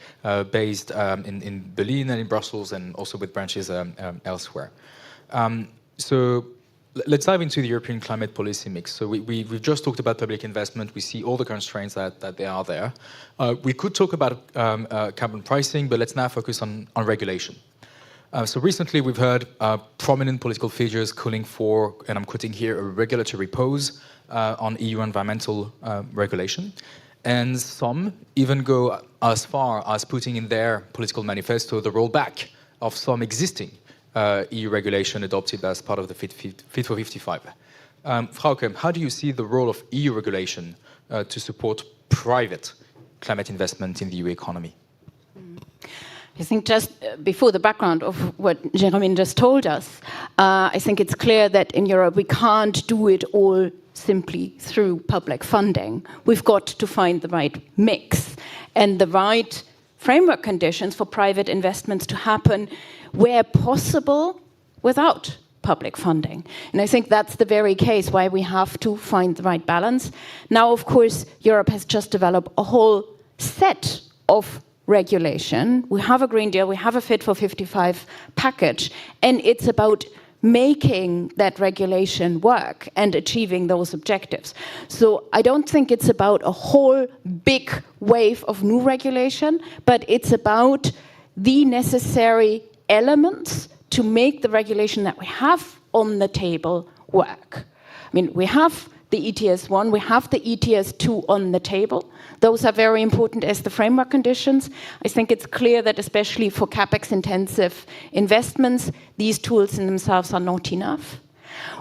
based in Berlin and in Brussels, and also with branches elsewhere. So let's dive into the European climate policy mix. So we've just talked about public investment. We see all the constraints that they are there. We could talk about carbon pricing, but let's now focus on regulation. So recently we've heard prominent political figures calling for, and I'm quoting here, a regulatory pause on EU environmental regulation. And some even go as far as putting in their political manifesto the rollback of some existing EU regulation adopted as part of the Fit for 55. Frauke, how do you see the role of EU regulation to support private climate investment in the EU economy? I think just before the background of what Jeremy just told us, I think it's clear that in Europe we can't do it all simply through public funding. We've got to find the right mix and the right framework conditions for private investments to happen where possible without public funding. And I think that's the very case why we have to find the right balance. Now, of course, Europe has just developed a whole set of regulation. We have a Green Deal, we have a Fit for 55 package, and it's about making that regulation work and achieving those objectives. So I don't think it's about a whole big wave of new regulation, but it's about the necessary elements to make the regulation that we have on the table work. I mean, we have the ETS1, we have the ETS2 on the table. Those are very important as the framework conditions. I think it's clear that especially for capex-intensive investments, these tools in themselves are not enough.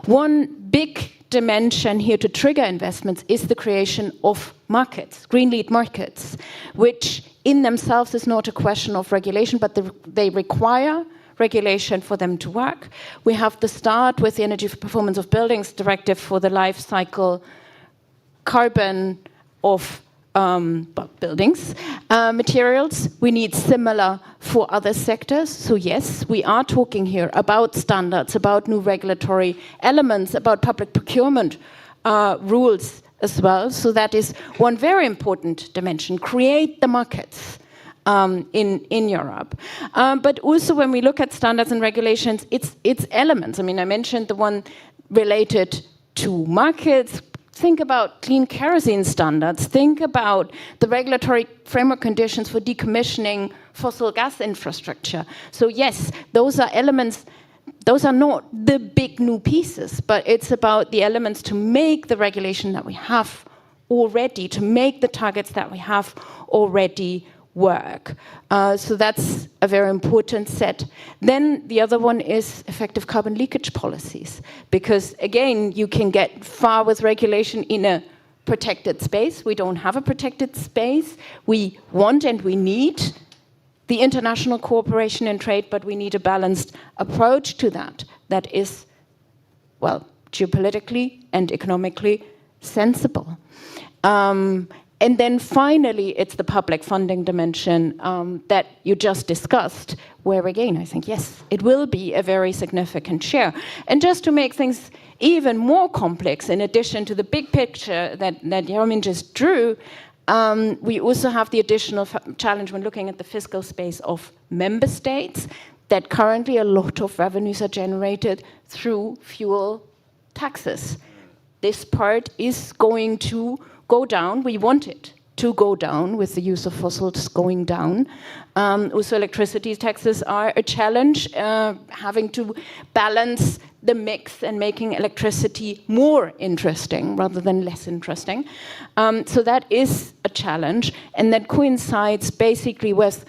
One big dimension here to trigger investments is the creation of markets, green lead markets, which in themselves is not a question of regulation, but they require regulation for them to work. We have the start with the Energy Performance of Buildings Directive for the life cycle carbon of buildings, materials. We need similar for other sectors. So yes, we are talking here about standards, about new regulatory elements, about public procurement rules as well. So that is one very important dimension. Create the markets in Europe. But also when we look at standards and regulations, it's elements. I mean, I mentioned the one related to markets. Think about clean kerosene standards. Think about the regulatory framework conditions for decommissioning fossil gas infrastructure. So yes, those are elements, those are not the big new pieces, but it's about the elements to make the regulation that we have already, to make the targets that we have already work. So that's a very important set. Then the other one is effective carbon leakage policies, because again, you can get far with regulation in a protected space. We don't have a protected space. We want and we need the international cooperation and trade, but we need a balanced approach to that. That is, well, geopolitically and economically sensible. And then finally, it's the public funding dimension that you just discussed, where again, I think, yes, it will be a very significant share. And just to make things even more complex, in addition to the big picture that Jaromír just drew, we also have the additional challenge when looking at the fiscal space of member states, that currently a lot of revenues are generated through fuel taxes. This part is going to go down. We want it to go down with the use of fossils going down. Also, electricity taxes are a challenge, having to balance the mix and making electricity more interesting rather than less interesting. So that is a challenge, and that coincides basically with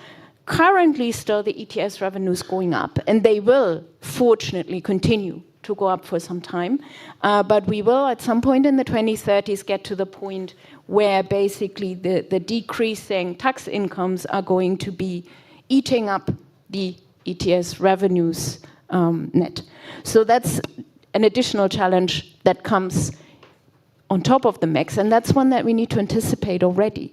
currently still the ETS revenues going up, and they will fortunately continue to go up for some time, but we will at some point in the 2030s get to the point where basically the decreasing tax incomes are going to be eating up the ETS revenues net. So that's an additional challenge that comes on top of the mix, and that's one that we need to anticipate already.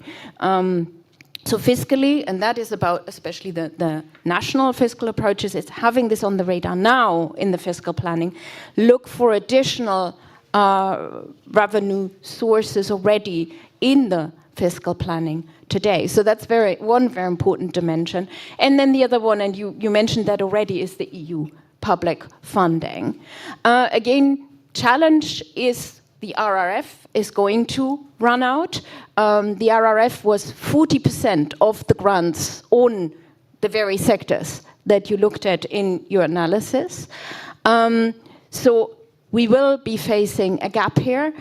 So fiscally, and that is about especially the national fiscal approaches, is having this on the radar now in the fiscal planning. Look for additional revenue sources already in the fiscal planning today. So that's one very important dimension. And then the other one, and you mentioned that already, is the EU public funding. Again, challenge is the RRF is going to run out. The RRF was 40% of the grants on the very sectors that you looked at in your analysis. So we will be facing a gap here.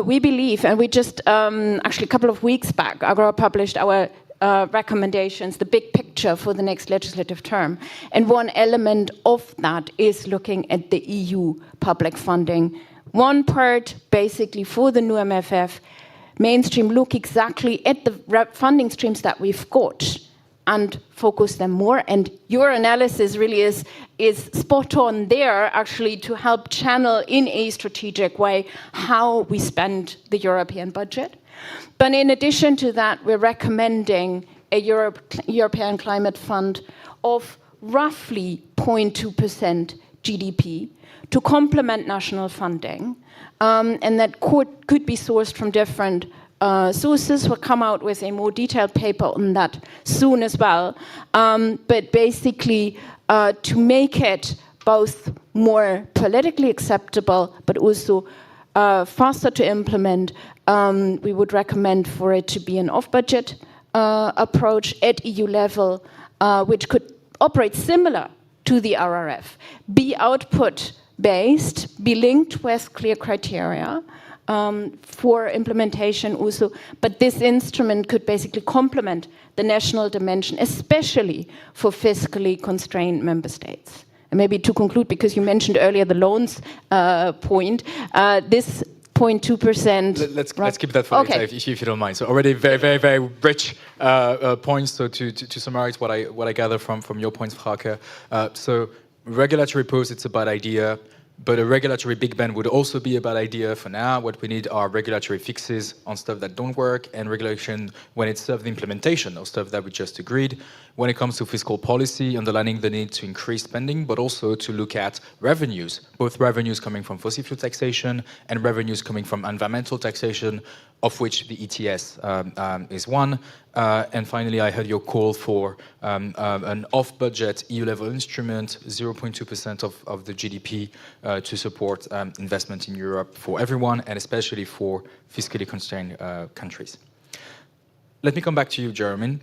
We believe, and we just, actually a couple of weeks back, Agora published our recommendations, the big picture for the next legislative term. And one element of that is looking at the EU public funding. One part, basically, for the new MFF, mainstream look exactly at the funding streams that we've got and focus them more. And your analysis really is spot on there, actually, to help channel in a strategic way how we spend the European budget. But in addition to that, we're recommending a European Climate Fund of roughly 0.2% GDP to complement national funding, and that could be sourced from different sources. We'll come out with a more detailed paper on that soon as well. But basically, to make it both more politically acceptable, but also faster to implement, we would recommend for it to be an off-budget approach at EU level, which could operate similar to the RRF, be output-based, be linked with clear criteria for implementation also. But this instrument could basically complement the national dimension, especially for fiscally constrained member states. And maybe to conclude, because you mentioned earlier the loans point, this 0.2%. Let's keep that for later, if you don't mind. So already very, very, very rich points. So to summarize what I gather from your points, Frauke. So regulatory pose, it's a bad idea. But a regulatory big bang would also be a bad idea for now. What we need are regulatory fixes on stuff that don't work and regulation when it's the implementation of stuff that we just agreed. When it comes to fiscal policy, underlining the need to increase spending, but also to look at revenues, both revenues coming from fossil fuel taxation and revenues coming from environmental taxation, of which the ETS is one. And finally, I heard your call for an off-budget EU-level instrument, 0.2% of the GDP, to support investment in Europe for everyone, and especially for fiscally constrained countries. Let me come back to you, Jeremy.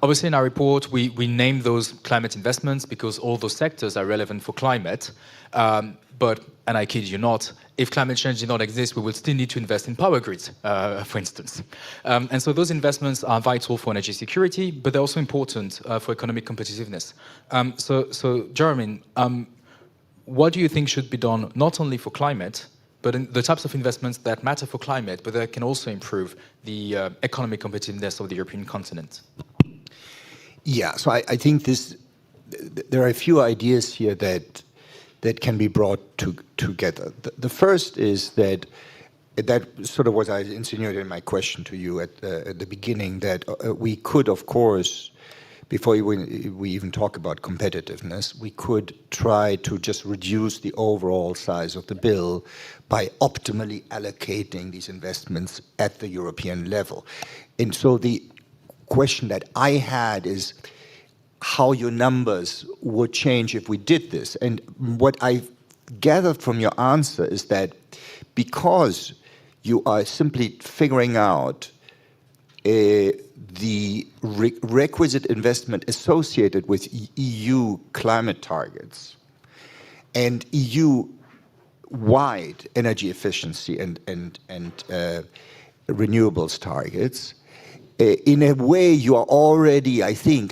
Obviously, in our report, we named those climate investments because all those sectors are relevant for climate. But, and I kid you not, if climate change did not exist, we would still need to invest in power grids, for instance. And so those investments are vital for energy security, but they're also important for economic competitiveness. So Jeremy, what do you think should be done not only for climate, but in the types of investments that matter for climate, but that can also improve the economic competitiveness of the European continent? Yeah, so I think there are a few ideas here that can be brought together. The first is that sort of what I insinuated in my question to you at the beginning, that we could, of course, before we even talk about competitiveness, we could try to just reduce the overall size of the bill by optimally allocating these investments at the European level. And so the question that I had is how your numbers would change if we did this. And what I gathered from your answer is that because you are simply figuring out the requisite investment associated with EU climate targets and EU-wide energy efficiency and renewables targets, in a way, you are already, I think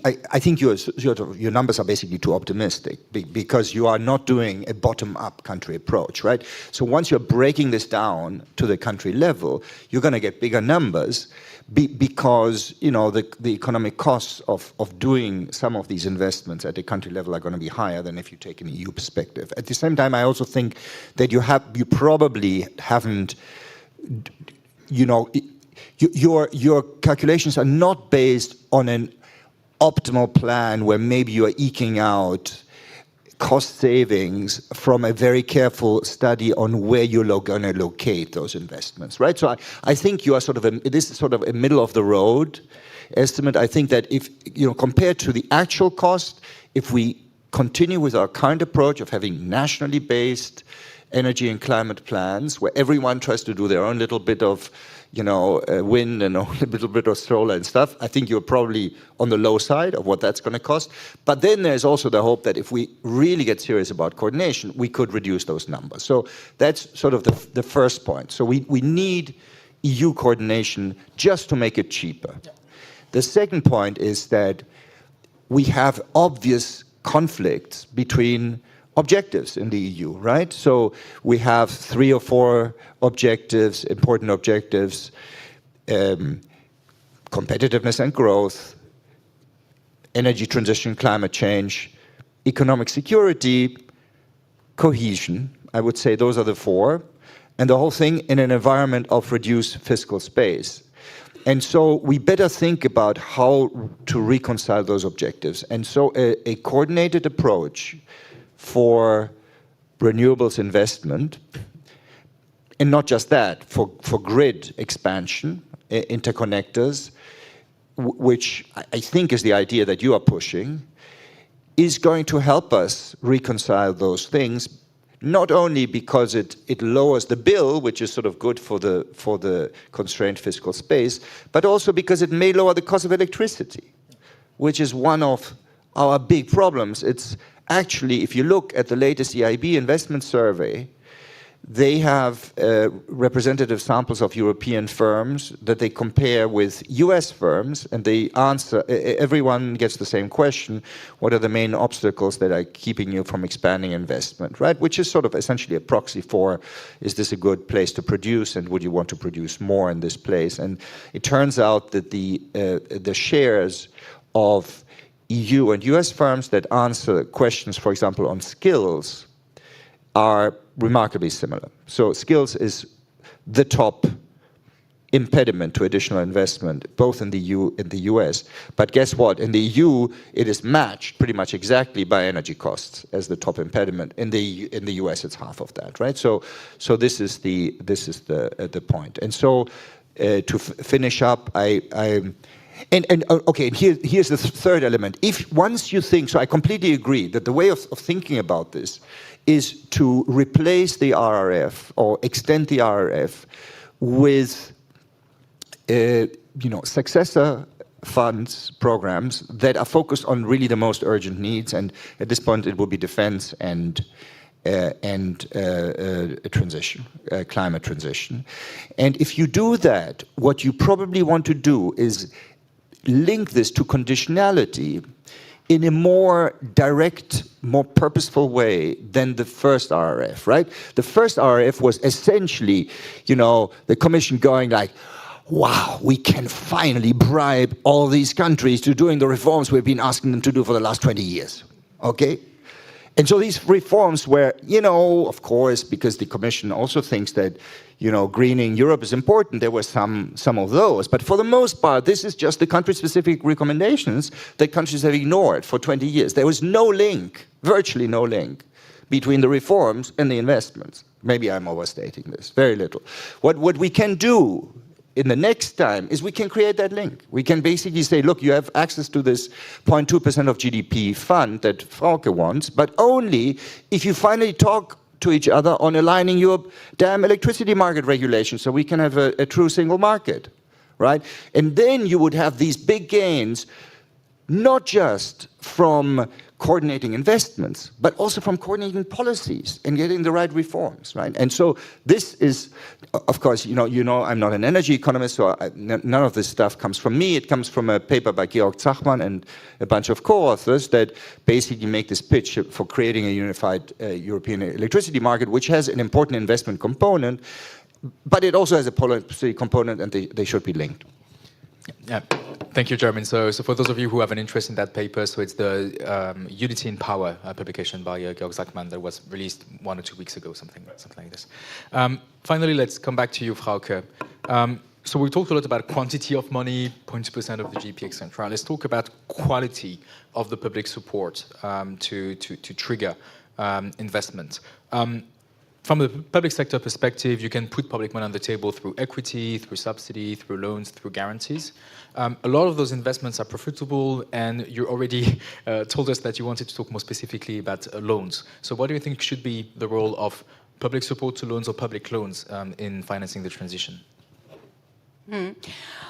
your numbers are basically too optimistic because you are not doing a bottom-up country approach, right? So once you're breaking this down to the country level, you're going to get bigger numbers because, you know, the economic costs of doing some of these investments at the country level are going to be higher than if you take an EU perspective. At the same time, I also think that you probably haven't, you know, your calculations are not based on an optimal plan where maybe you are eking out cost savings from a very careful study on where you're going to locate those investments, right? So I think you are this is sort of a middle of the road estimate. I think that if, you know, compared to the actual cost, if we continue with our current approach of having nationally based energy and climate plans where everyone tries to do their own little bit of, you know, wind and a little bit of solar and stuff, I think you're probably on the low side of what that's going to cost. But then there's also the hope that if we really get serious about coordination, we could reduce those numbers. So that's sort of the first point. So we need EU coordination just to make it cheaper. Yeah. The second point is that we have obvious conflicts between objectives in the EU, right? So we have 3 or 4 objectives, important objectives, competitiveness and growth, energy transition, climate change, economic security, cohesion. I would say those are the 4, and the whole thing in an environment of reduced fiscal space. And so we better think about how to reconcile those objectives. And so a coordinated approach for renewables investment, and not just that, for grid expansion, interconnectors, which I think is the idea that you are pushing, is going to help us reconcile those things, not only because it lowers the bill, which is sort of good for the constrained fiscal space, but also because it may lower the cost of electricity, which is one of our big problems. It's actually, if you look at the latest EIB investment survey, they have representative samples of European firms that they compare with US firms, and they answer, everyone gets the same question: what are the main obstacles that are keeping you from expanding investment, right? Which is sort of essentially a proxy for, is this a good place to produce, and would you want to produce more in this place? And it turns out that the shares of EU and US firms that answer questions, for example, on skills, are remarkably similar. So skills is the top impediment to additional investment, both in the EU and the US. But guess what? In the EU, it is matched pretty much exactly by energy costs as the top impediment. In the US, it's half of that, right? So this is the point. And so to finish up, okay, here's the third element. If once you think, so I completely agree that the way of thinking about this is to replace the RRF or extend the RRF with, successor funds programs that are focused on really the most urgent needs. And at this point, it will be defense and transition, climate transition. And if you do that, what you probably want to do is link this to conditionality in a more direct, more purposeful way than the first RRF, right? The first RRF was essentially, the Commission going like, wow, we can finally bribe all these countries to doing the reforms we've been asking them to do for the last 20 years, okay? And so these reforms were, of course, because the Commission also thinks that, greening Europe is important, there were some of those. But for the most part, this is just the country-specific recommendations that countries have ignored for 20 years. There was no link, virtually no link, between the reforms and the investments. Maybe I'm overstating this, very little. What we can do in the next time is we can create that link. We can basically say, look, you have access to this 0.2% of GDP fund that Frauke wants, but only if you finally talk to each other on aligning your damn electricity market regulations so we can have a true single market, right? And then you would have these big gains, not just from coordinating investments, but also from coordinating policies and getting the right reforms, right? And so this is, of course, I'm not an energy economist, so none of this stuff comes from me. It comes from a paper by Georg Zachmann and a bunch of co-authors that basically make this pitch for creating a unified European electricity market, which has an important investment component, but it also has a policy component, and they should be linked. Yeah, thank you, Jeremy. So for those of you who have an interest in that paper, so it's the Unity in Power publication by Georg Zachmann that was released 1 or 2 weeks ago, something like this. Finally, let's come back to you, Frauke. So we talked a lot about quantity of money, 0.2% of the GDP, etc. Let's talk about quality of the public support to trigger investment. From the public sector perspective, you can put public money on the table through equity, through subsidy, through loans, through guarantees. A lot of those investments are profitable, and you already told us that you wanted to talk more specifically about loans. So what do you think should be the role of public support to loans or public loans in financing the transition?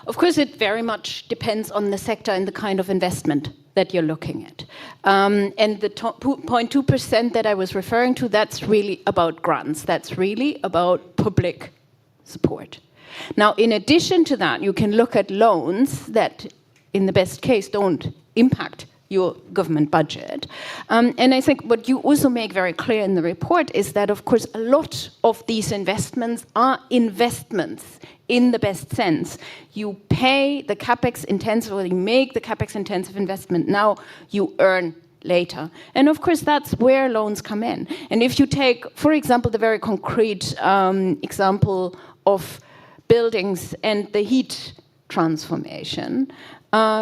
Of course, it very much depends on the sector and the kind of investment that you're looking at. And the 0.2% that I was referring to, that's really about grants. That's really about public support. Now, in addition to that, you can look at loans that, in the best case, don't impact your government budget. And I think what you also make very clear in the report is that, of course, a lot of these investments are investments in the best sense. You pay the capex intensive, or you make the capex intensive investment now, you earn later. And of course, that's where loans come in. And if you take, for example, the very concrete example of buildings and the heat transformation,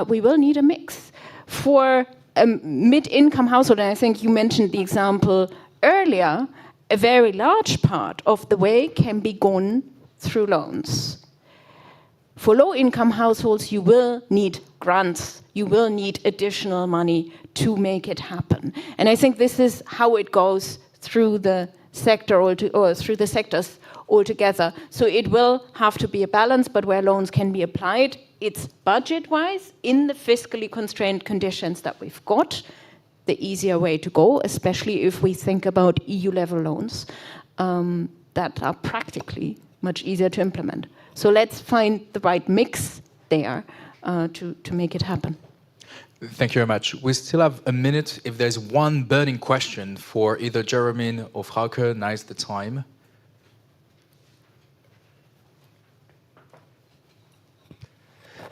we will need a mix. For a mid-income household, and I think you mentioned the example earlier, a very large part of the way can be gone through loans. For low-income households, you will need grants. You will need additional money to make it happen. And I think this is how it goes through the sector or through the sectors altogether. So it will have to be a balance, but where loans can be applied, it's budget-wise, in the fiscally constrained conditions that we've got, the easier way to go, especially if we think about EU-level loans. that are practically much easier to implement. So let's find the right mix there to make it happen. Thank you very much. We still have a minute. If there's one burning question for either Jeremy or Frauke, now's the time.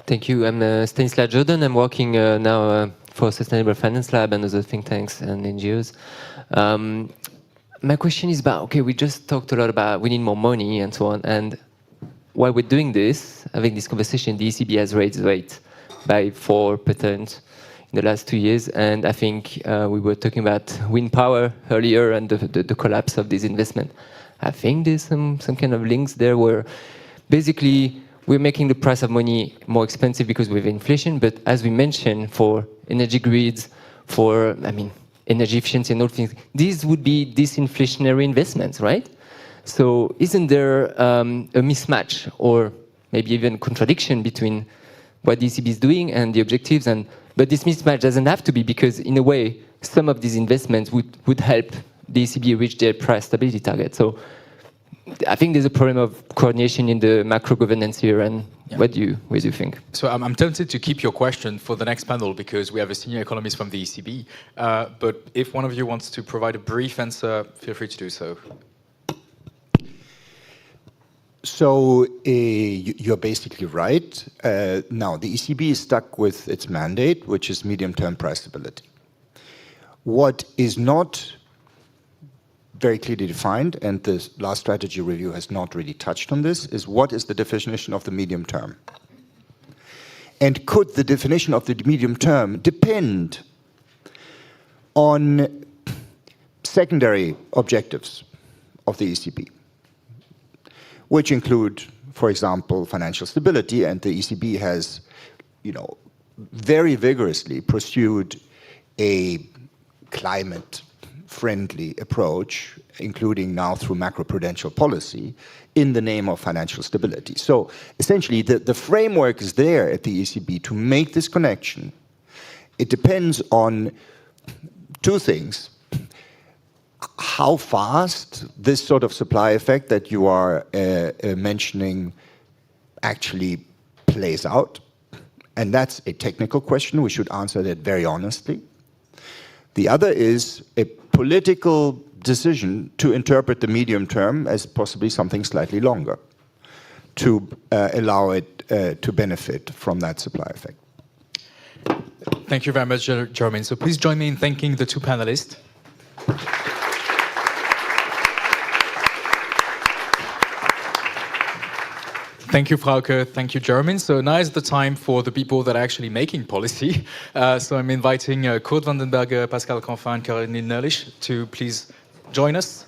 Thank you. I'm Stanislas Jordan. I'm working now for Sustainable Finance Lab and other think tanks and NGOs. My question is about, okay, we just talked a lot about we need more money and so on. And while we're doing this, having this conversation, the ECB has raised rates by 4% in the last 2 years. And I think we were talking about wind power earlier and the collapse of this investment. I think there's some kind of links there where basically we're making the price of money more expensive because we have inflation. But as we mentioned, for energy grids, for, energy efficiency and all things, these would be disinflationary investments, right? So isn't there a mismatch or maybe even contradiction between what the ECB is doing and the objectives? But this mismatch doesn't have to be, because in a way, some of these investments would help the ECB reach their price stability target. So I think there's a problem of coordination in the macro governance here. And what do you think? So I'm tempted to keep your question for the next panel because we have a senior economist from the ECB. But if one of you wants to provide a brief answer, feel free to do so. So you're basically right. Now, the ECB is stuck with its mandate, which is medium-term price stability. What is not very clearly defined, and the last strategy review has not really touched on this, is what is the definition of the medium term? And could the definition of the medium term depend on secondary objectives of the ECB, which include, for example, financial stability? And the ECB has, very vigorously pursued a climate-friendly approach, including now through macroprudential policy, in the name of financial stability. So essentially, the framework is there at the ECB to make this connection. It depends on two things: how fast this sort of supply effect that you are mentioning actually plays out. And that's a technical question. We should answer that very honestly. The other is a political decision to interpret the medium term as possibly something slightly longer, to allow it to benefit from that supply effect. Thank you very much, Jeremy. So please join me in thanking the two panelists. Thank you, Frauke. Thank you, Jeremy. So now is the time for the people that are actually making policy. So I'm inviting Kurt Vandenberger, Pascal Canfin, and Caroline Nerlich to please join us.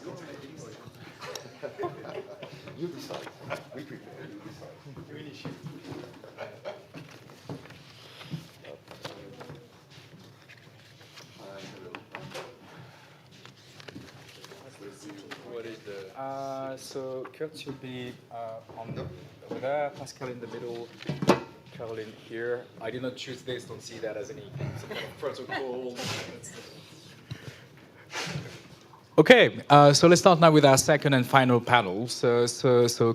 So Kurt should be over there, Pascal in the middle, Caroline here. I did not choose this, don't see that as any some kind of protocol. Okay, so let's start now with our second and final panel. So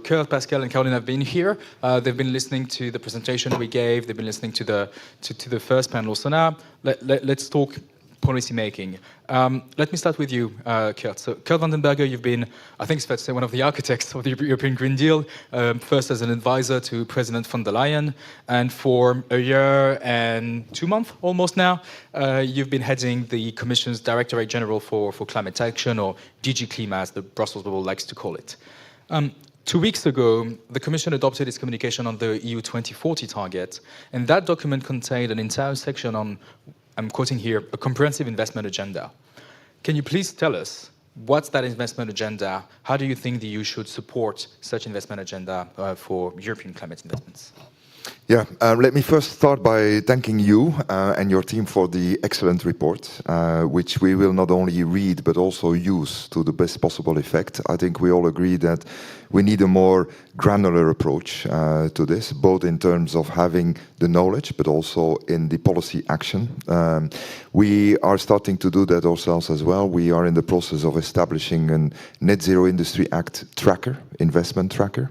Kurt, Pascal, and Caroline have been here. They've been listening to the presentation we gave. They've been listening to the first panel. So now let's talk policy making. Let me start with you, Kurt. So Kurt Vandenberger, you've been, I think it's fair to say, one of the architects of the European Green Deal, first as an advisor to President von der Leyen, and for a year and 2 months almost now, you've been heading the Commission's Directorate General for Climate Action, or DG Klima, as the Brussels bubble likes to call it. 2 weeks ago, the Commission adopted its communication on the EU 2040 target, and that document contained an entire section on, I'm quoting here, a comprehensive investment agenda. Can you please tell us what's that investment agenda? How do you think the EU should support such investment agenda for European climate investments? Yeah, let me first start by thanking you and your team for the excellent report, which we will not only read but also use to the best possible effect. I think we all agree that we need a more granular approach to this, both in terms of having the knowledge but also in the policy action. We are starting to do that ourselves as well. We are in the process of establishing a Net Zero Industry Act tracker, investment tracker,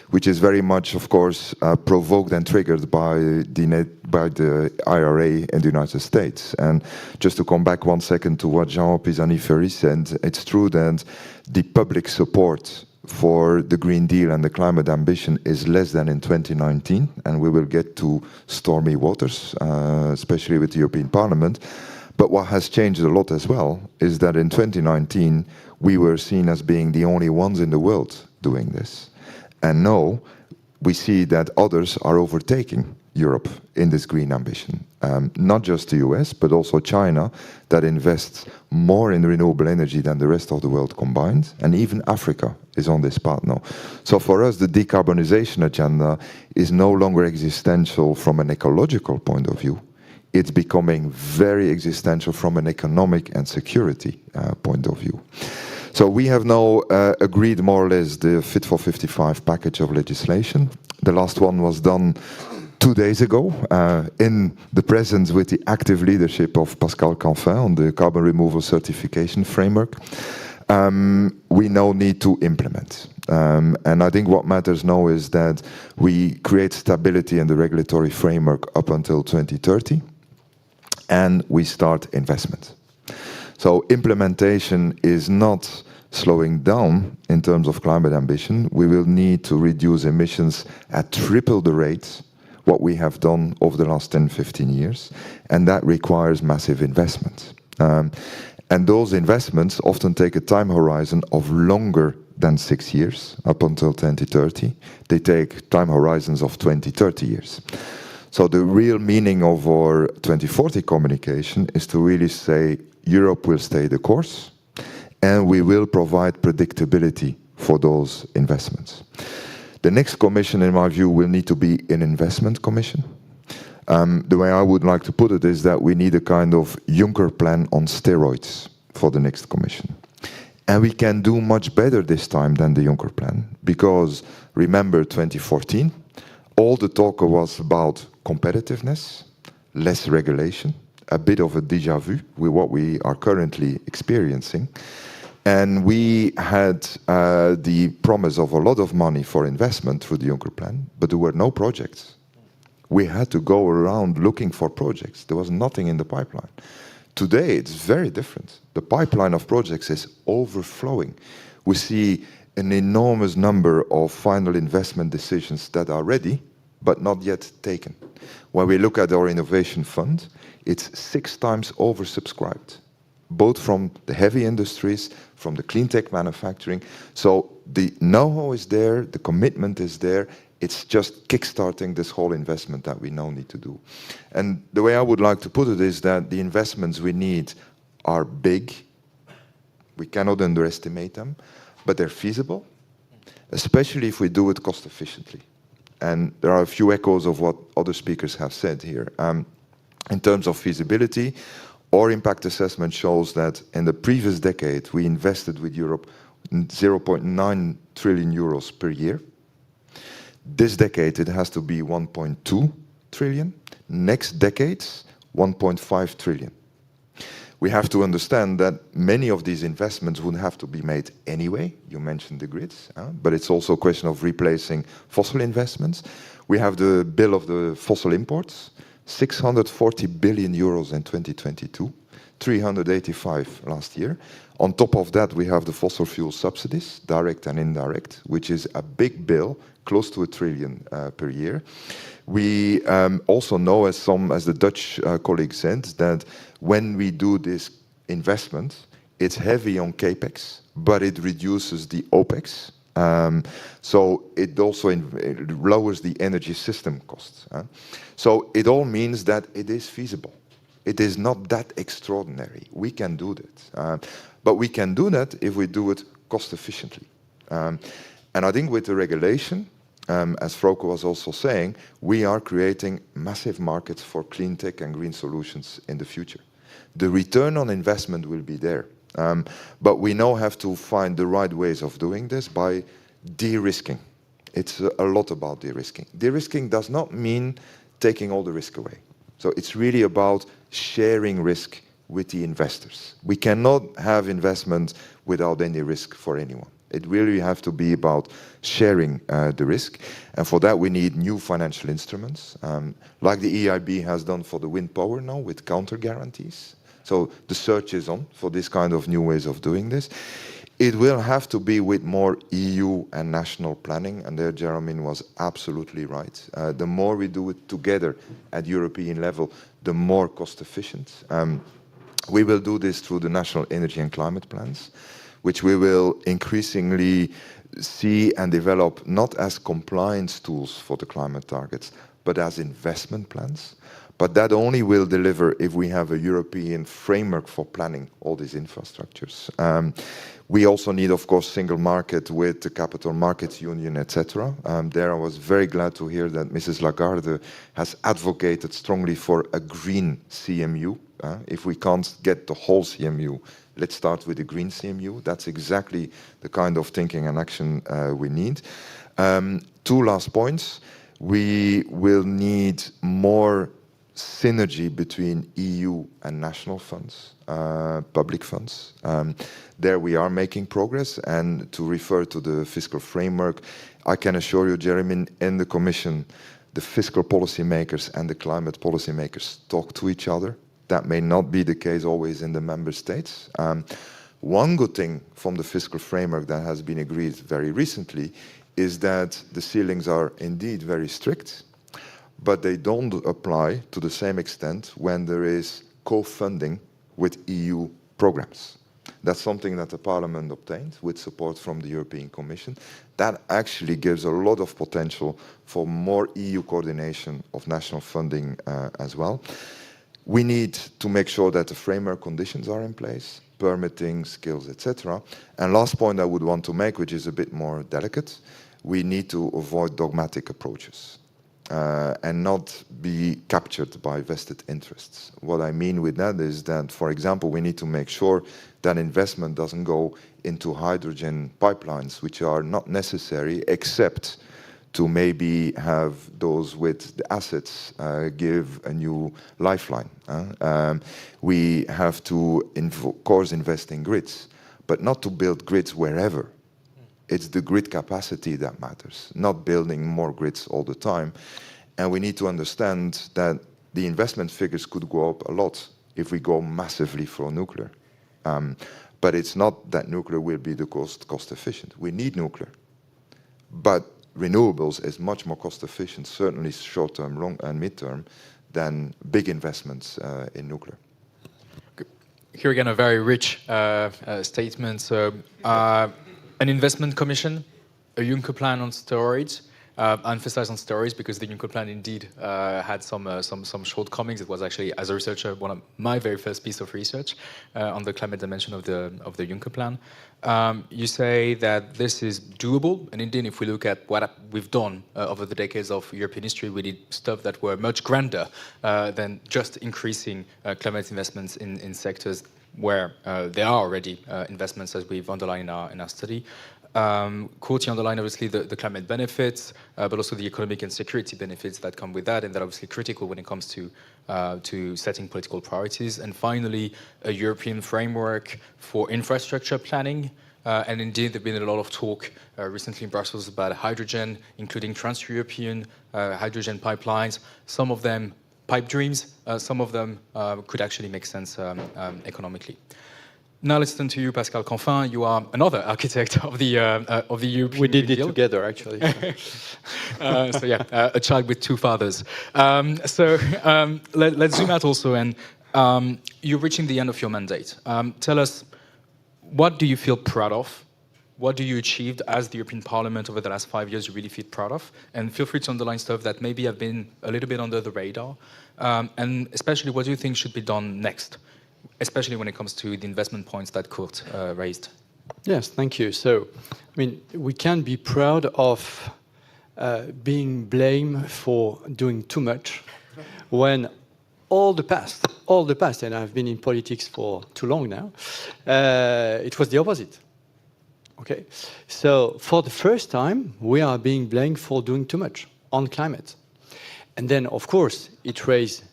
which is very much, of course, provoked and triggered by the IRA in the United States. And just to come back 1 second to what Jean Pisani-Ferry said, it's true that the public support for the Green Deal and the climate ambition is less than in 2019, and we will get to stormy waters, especially with the European Parliament. But what has changed a lot as well is that in 2019, we were seen as being the only ones in the world doing this. And now, we see that others are overtaking Europe in this green ambition. Not just the US, but also China, that invests more in renewable energy than the rest of the world combined, and even Africa is on this path now. So for us, the decarbonization agenda is no longer existential from an ecological point of view. It's becoming very existential from an economic and security point of view. So we have now agreed more or less the Fit for 55 package of legislation. The last one was done 2 days ago in the presence with the active leadership of Pascal Canfin on the carbon removal certification framework. We now need to implement. And I think what matters now is that we create stability in the regulatory framework up until 2030, and we start investment. So implementation is not slowing down in terms of climate ambition. We will need to reduce emissions at triple the rate what we have done over the last 10, 15 years, and that requires massive investment. And those investments often take a time horizon of longer than 6 years, up until 2030. They take time horizons of 20, 30 years. So the real meaning of our 2040 communication is to really say Europe will stay the course, and we will provide predictability for those investments. The next commission, in my view, will need to be an investment commission. The way I would like to put it is that we need a kind of Juncker plan on steroids for the next commission. And we can do much better this time than the Juncker plan, because remember 2014, all the talk was about competitiveness, less regulation, a bit of a déjà vu with what we are currently experiencing. And we had the promise of a lot of money for investment through the Juncker plan, but there were no projects. We had to go around looking for projects. There was nothing in the pipeline. Today, it's very different. The pipeline of projects is overflowing. We see an enormous number of final investment decisions that are ready, but not yet taken. When we look at our innovation fund, it's 6 times oversubscribed, both from the heavy industries, from the clean tech manufacturing. So the know-how is there, the commitment is there. It's just kickstarting this whole investment that we now need to do. And the way I would like to put it is that the investments we need are big. We cannot underestimate them, but they're feasible, especially if we do it cost efficiently. And there are a few echoes of what other speakers have said here. In terms of feasibility, our impact assessment shows that in the previous decade, we invested with Europe 0.9 trillion euros per year. This decade, it has to be 1.2 trillion. Next decade, 1.5 trillion. We have to understand that many of these investments would have to be made anyway. You mentioned the grids, but it's also a question of replacing fossil investments. We have the bill of the fossil imports, 640 billion euros in 2022, 385 last year. On top of that, we have the fossil fuel subsidies, direct and indirect, which is a big bill, close to 1 trillion per year. We also know, as the Dutch colleague said, that when we do this investment, it's heavy on capex, but it reduces the opex. So it also it lowers the energy system costs. So it all means that it is feasible. It is not that extraordinary. We can do that. But we can do that if we do it cost efficiently. And I think with the regulation, as Frauke was also saying, we are creating massive markets for clean tech and green solutions in the future. The return on investment will be there. But we now have to find the right ways of doing this by de-risking. It's a lot about de-risking. De-risking does not mean taking all the risk away. So it's really about sharing risk with the investors. We cannot have investment without any risk for anyone. It really have to be about sharing the risk. And for that, we need new financial instruments, like the EIB has done for the wind power now with counter guarantees. So the search is on for this kind of new ways of doing this. It will have to be with more EU and national planning, and there Jeremy was absolutely right. The more we do it together at European level, the more cost efficient. We will do this through the national energy and climate plans, which we will increasingly see and develop not as compliance tools for the climate targets, but as investment plans. But that only will deliver if we have a European framework for planning all these infrastructures. We also need, of course, single market with the capital markets union, etc. There I was very glad to hear that Mrs. Lagarde has advocated strongly for a green CMU. If we can't get the whole CMU, let's start with the green CMU. That's exactly the kind of thinking and action we need. Two last points. We will need more synergy between EU and national funds, public funds. There we are making progress, and to refer to the fiscal framework, I can assure you, Jeremy, in the Commission, the fiscal policy makers and the climate policy makers talk to each other. That may not be the case always in the member states. One good thing from the fiscal framework that has been agreed very recently is that the ceilings are indeed very strict, but they don't apply to the same extent when there is co-funding with EU programs. That's something that the Parliament obtained with support from the European Commission. That actually gives a lot of potential for more EU coordination of national funding as well. We need to make sure that the framework conditions are in place, permitting, skills, etc. And last point I would want to make, which is a bit more delicate, we need to avoid dogmatic approaches. And not be captured by vested interests. What I mean with that is that, for example, we need to make sure that investment doesn't go into hydrogen pipelines, which are not necessary, except to maybe have those with the assets give a new lifeline. We have to, of course, invest in grids, but not to build grids wherever. It's the grid capacity that matters, not building more grids all the time. And we need to understand that the investment figures could go up a lot if we go massively for nuclear. But it's not that nuclear will be the cost efficient. We need nuclear. But renewables is much more cost efficient, certainly short-term, long and mid-term, than big investments in nuclear. Here again, a very rich statement. So, an investment commission, a Juncker plan on steroids. I emphasize on steroids because the Juncker plan indeed had some shortcomings. It was actually, as a researcher, one of my very first piece of research on the climate dimension of the Juncker plan. You say that this is doable, and indeed, if we look at what we've done over the decades of European history, we did stuff that were much grander than just increasing climate investments in sectors where there are already investments, as we've underlined in our study. Courtney underlined, obviously, the climate benefits, but also the economic and security benefits that come with that, and that are obviously critical when it comes to setting political priorities. And finally, a European framework for infrastructure planning. And indeed, there's been a lot of talk recently in Brussels about hydrogen, including trans-European hydrogen pipelines. Some of them pipe dreams, some of them could actually make sense economically. Now let's turn to you, Pascal Canfin. You are another architect of the European We did Green it Deal. together, actually. So yeah, a child with two fathers. Let's zoom out also, and you're reaching the end of your mandate. Tell us, what do you feel proud of? What do you achieved as the European Parliament over the last 5 years you really feel proud of? And feel free to underline stuff that maybe have been a little bit under the radar. And especially, what do you think should be done next? Especially when it comes to the investment points that Kurt raised. Yes, thank you. So, I mean, we can be proud of being blamed for doing too much when all the past, and I've been in politics for too long now, it was the opposite. Okay, so for the first time, we are being blamed for doing too much on climate. And then, of course, it raised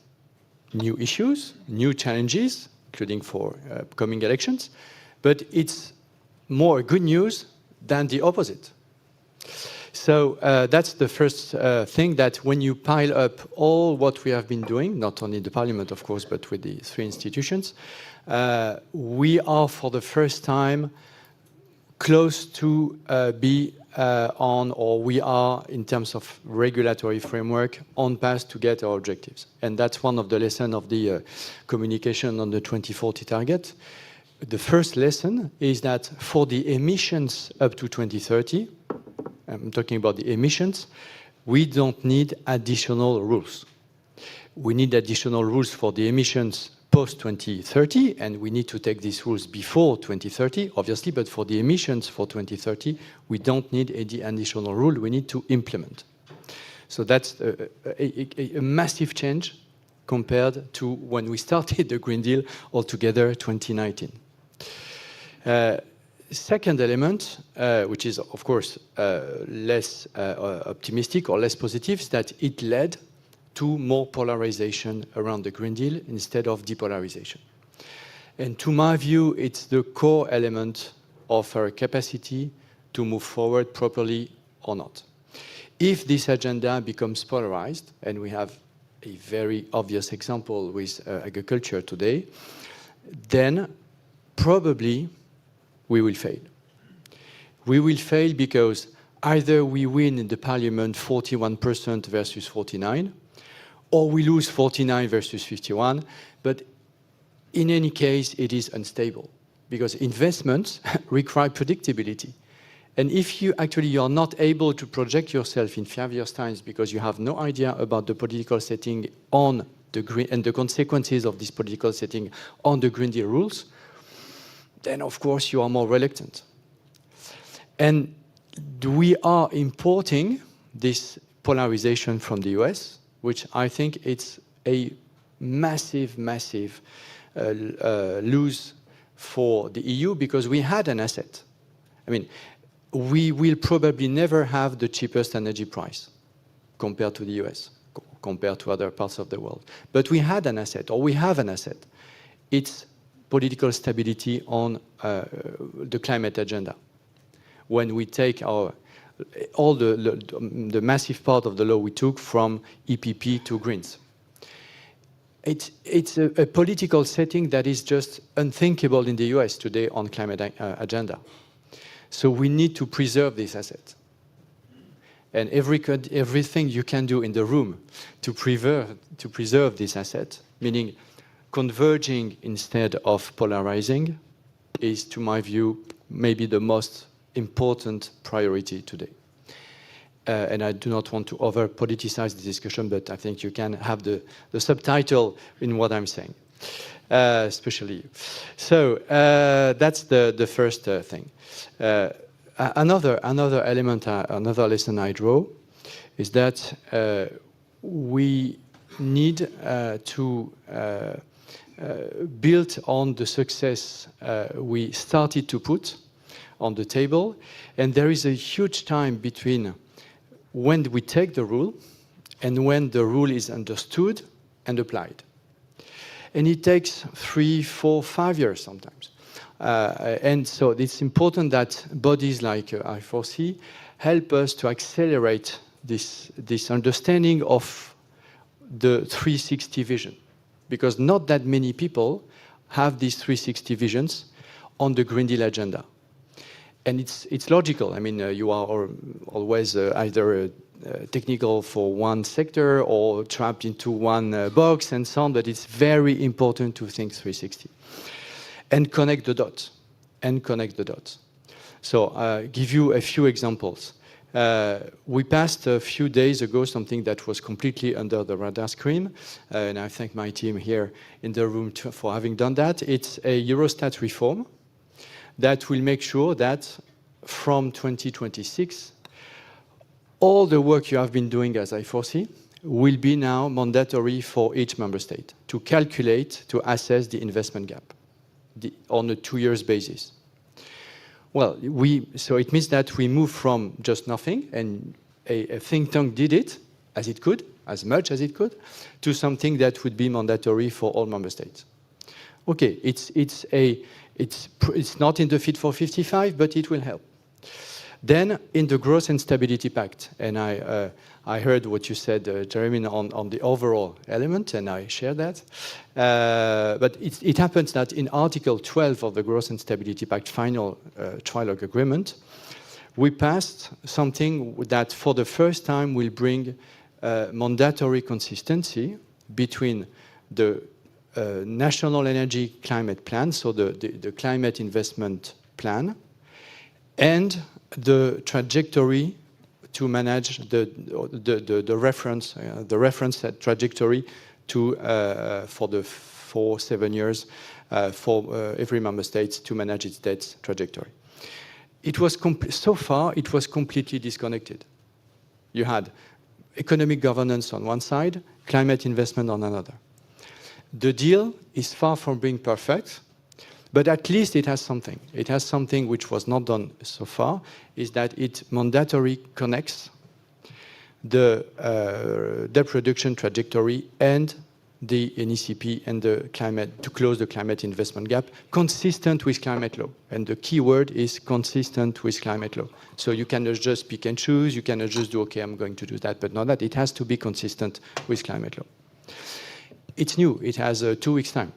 new issues, new challenges, including for coming elections, but it's more good news than the opposite. So that's the first thing, that when you pile up all what we have been doing, not only the Parliament, of course, but with the three institutions, we are for the first time close to be on, or we are, in terms of regulatory framework, on path to get our objectives. And that's one of the lessons of the communication on the 2040 target. The first lesson is that for the emissions up to 2030, I'm talking about the emissions, we don't need additional rules. We need additional rules for the emissions post-2030, and we need to take these rules before 2030, obviously, but for the emissions for 2030, we don't need any additional rule, we need to implement. So that's a massive change compared to when we started the Green Deal altogether, 2019. Second element, which is, of course, less optimistic or less positive, is that it led to more polarization around the Green Deal instead of depolarization. And to my view, it's the core element of our capacity to move forward properly or not. If this agenda becomes polarized, and we have a very obvious example with agriculture today, then probably we will fail. We will fail because either we win in the Parliament 41% versus 49%, or we lose 49 versus 51, but in any case, it is unstable because investments require predictability. And if you're not able to project yourself in 5 years' time because you have no idea about the political setting on the green and the consequences of this political setting on the Green Deal rules, then of course you are more reluctant. And we are importing this polarization from the US, which I think it's a massive, massive lose for the EU because we had an asset. I mean, we will probably never have the cheapest energy price compared to the US, compared to other parts of the world. But we had an asset, or we have an asset. It's political stability on the climate agenda. When we take all the massive part of the law we took from EPP to Greens. It's a political setting that is just unthinkable in the US today on climate agenda. So we need to preserve this asset. And everything you can do in the room to preserve this asset, meaning converging instead of polarizing, is, to my view, maybe the most important priority today. And I do not want to over-politicize the discussion, but I think you can have the subtitle in what I'm saying, especially you. So that's the first thing. Another element, another lesson I draw is that we need to build on the success we started to put on the table. And there is a huge time between when we take the rule and when the rule is understood and applied. And it takes 3, 4, 5 years sometimes. And so it's important that bodies like I4C help us to accelerate this understanding of the 360 vision. Because not that many people have these 360 visions on the Green Deal agenda. And it's logical. I mean, you are always either technical for one sector or trapped into one box and so on, but it's very important to think 360 and connect the dots. So give you a few examples. We passed a few days ago something that was completely under the radar screen, and I thank my team here in the room for having done that. It's a Eurostat reform that will make sure that from 2026, all the work you have been doing, as I foresee, will be now mandatory for each member state to calculate, to assess the investment gap on a 2 years basis. Well, so it means that we move from just nothing, and a think tank did it as it could, as much as it could, to something that would be mandatory for all member states. Okay, it's not in the Fit for 55, but it will help. Then in the Growth and Stability Pact, and I heard what you said, Jeremy, on the overall element, and I share that. But it happens that in Article 12 of the Growth and Stability Pact final trilogue agreement, we passed something that for the first time will bring mandatory consistency between the National Energy Climate Plan, so the climate investment plan, and the trajectory to manage the reference trajectory to for the 7 years for every member state to manage its debt trajectory. It was so far it was completely disconnected. You had economic governance on one side, climate investment on another. The deal is far from being perfect, but at least it has something. It has something which was not done so far, is that it mandatorily connects the debt reduction trajectory and the NECP and the climate, to close the climate investment gap, consistent with climate law. And the key word is consistent with climate law. So you cannot just pick and choose, you cannot just do, okay, I'm going to do that, but not that. It has to be consistent with climate law. It's new, it has 2 weeks' time.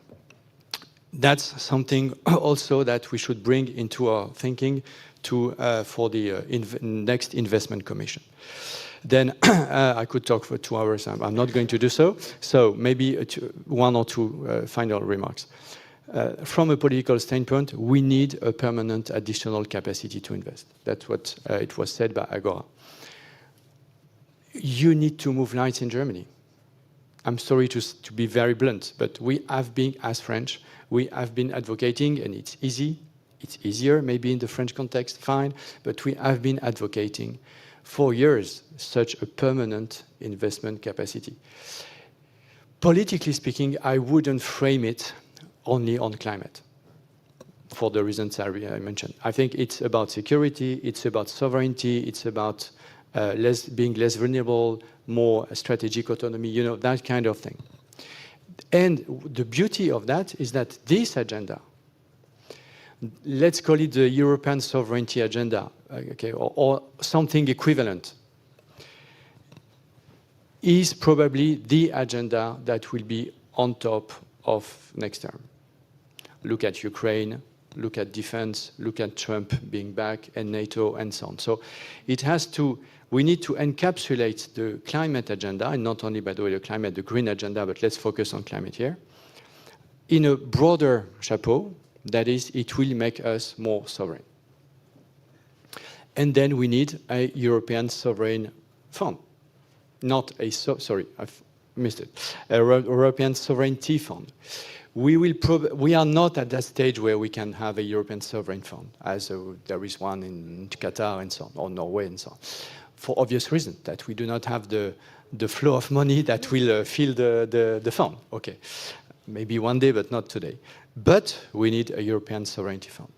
That's something also that we should bring into our thinking for the next investment commission. Then I could talk for 2 hours. I'm not going to do so. So maybe 1 or 2 final remarks. From a political standpoint, we need a permanent additional capacity to invest. That's what it was said by Agora. You need to move lights in Germany. I'm sorry to be very blunt, but we have been, as French, we have been advocating, and it's easy, it's easier maybe in the French context, fine, but we have been advocating for years such a permanent investment capacity. Politically speaking, I wouldn't frame it only on climate, for the reasons I mentioned. I think it's about security, it's about sovereignty, it's about being less vulnerable, more strategic autonomy, you know, that kind of thing. And the beauty of that is that this agenda, let's call it the European sovereignty agenda, okay, or something equivalent, is probably the agenda that will be on top of next term. Look at Ukraine, look at defense, look at Trump being back, and NATO, and so on. So it has to, we need to encapsulate the climate agenda, and not only, by the way, the green agenda, but let's focus on climate here, in a broader chapeau, that is, it will make us more sovereign. And then we need a European sovereign fund, not a, sorry, I've missed it, a European sovereignty fund. We are not at that stage where we can have a European sovereign fund, as there is one in Qatar and so on, or Norway and so on, for obvious reasons, that we do not have the flow of money that will fill the fund. Okay, maybe one day, but not today. But we need a European sovereignty fund.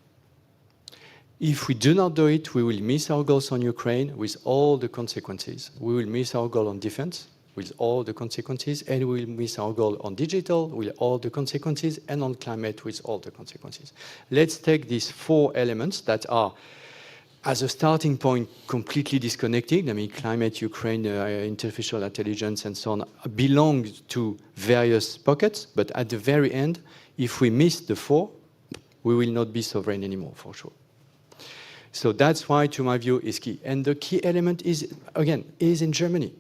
If we do not do it, we will miss our goals on Ukraine with all the consequences. We will miss our goal on defense with all the consequences, and we will miss our goal on digital with all the consequences, and on climate with all the consequences. Let's take these 4 elements that are, as a starting point, completely disconnected. I mean, climate, Ukraine, artificial intelligence, and so on, belong to various pockets, but at the very end, if we miss the 4, we will not be sovereign anymore, for sure. So that's why, to my view, is key. And the key element is, again, is in Germany.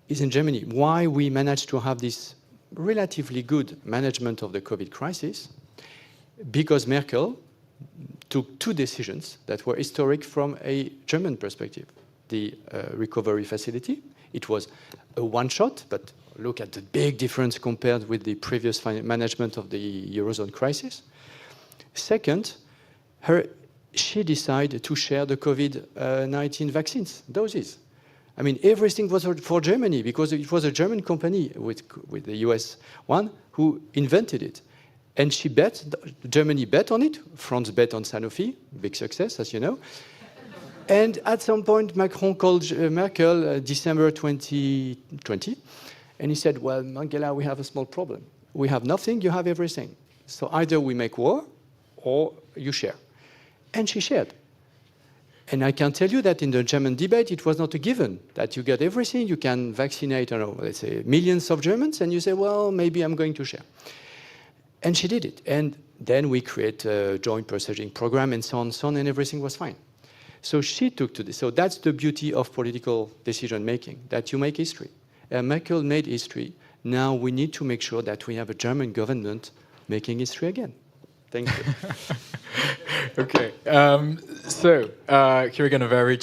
Is in Germany. Why we managed to have this relatively good management of the COVID crisis? Because Merkel took 2 decisions that were historic from a German perspective. The recovery facility, it was a one-shot, but look at the big difference compared with the previous management of the Eurozone crisis. Second, she decided to share the COVID-19 vaccines doses. I mean, everything was for Germany because it was a German company with the US one who invented it. And Germany bet on it. France bet on Sanofi, big success, as you know. And at some point, Macron called Merkel December 2020. And he said, well, Angela, we have a small problem. We have nothing, you have everything. So either we make war or you share. And she shared. And I can tell you that in the German debate, it was not a given that you get everything. You can vaccinate, I don't know, let's say millions of Germans, and you say, well, maybe I'm going to share. And she did it. And then we create a joint purchasing program and so on, and everything was fine. So she took to this. So that's the beauty of political decision making, that you make history. Merkel made history. Now we need to make sure that we have a German government making history again. Thank you. Okay. So here again, a very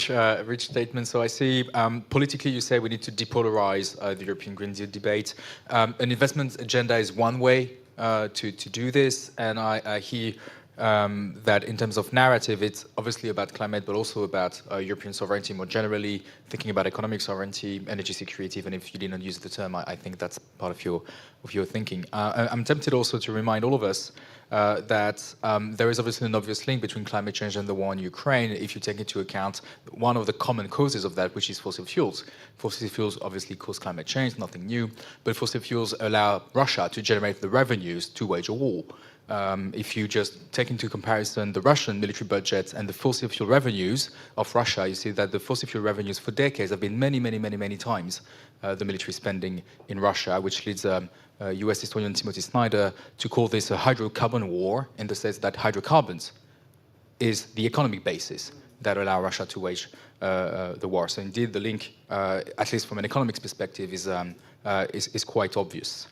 rich statement. So I see politically you say we need to depolarize the European Green Deal debate. An investment agenda is one way to do this, and I hear that in terms of narrative, it's obviously about climate, but also about European sovereignty more generally, thinking about economic sovereignty, energy security, even if you didn't use the term, I think that's part of your thinking. I'm tempted also to remind all of us that there is obviously an obvious link between climate change and the war in Ukraine if you take into account one of the common causes of that, which is fossil fuels. Fossil fuels obviously cause climate change, nothing new, but fossil fuels allow Russia to generate the revenues to wage a war. If you just take into comparison the Russian military budget and the fossil fuel revenues of Russia, you see that the fossil fuel revenues for decades have been many times the military spending in Russia, which leads US historian Timothy Snyder to call this a hydrocarbon war, in the sense that hydrocarbons is the economic basis that allow Russia to wage the war. So indeed, the link, at least from an economics perspective, is quite obvious.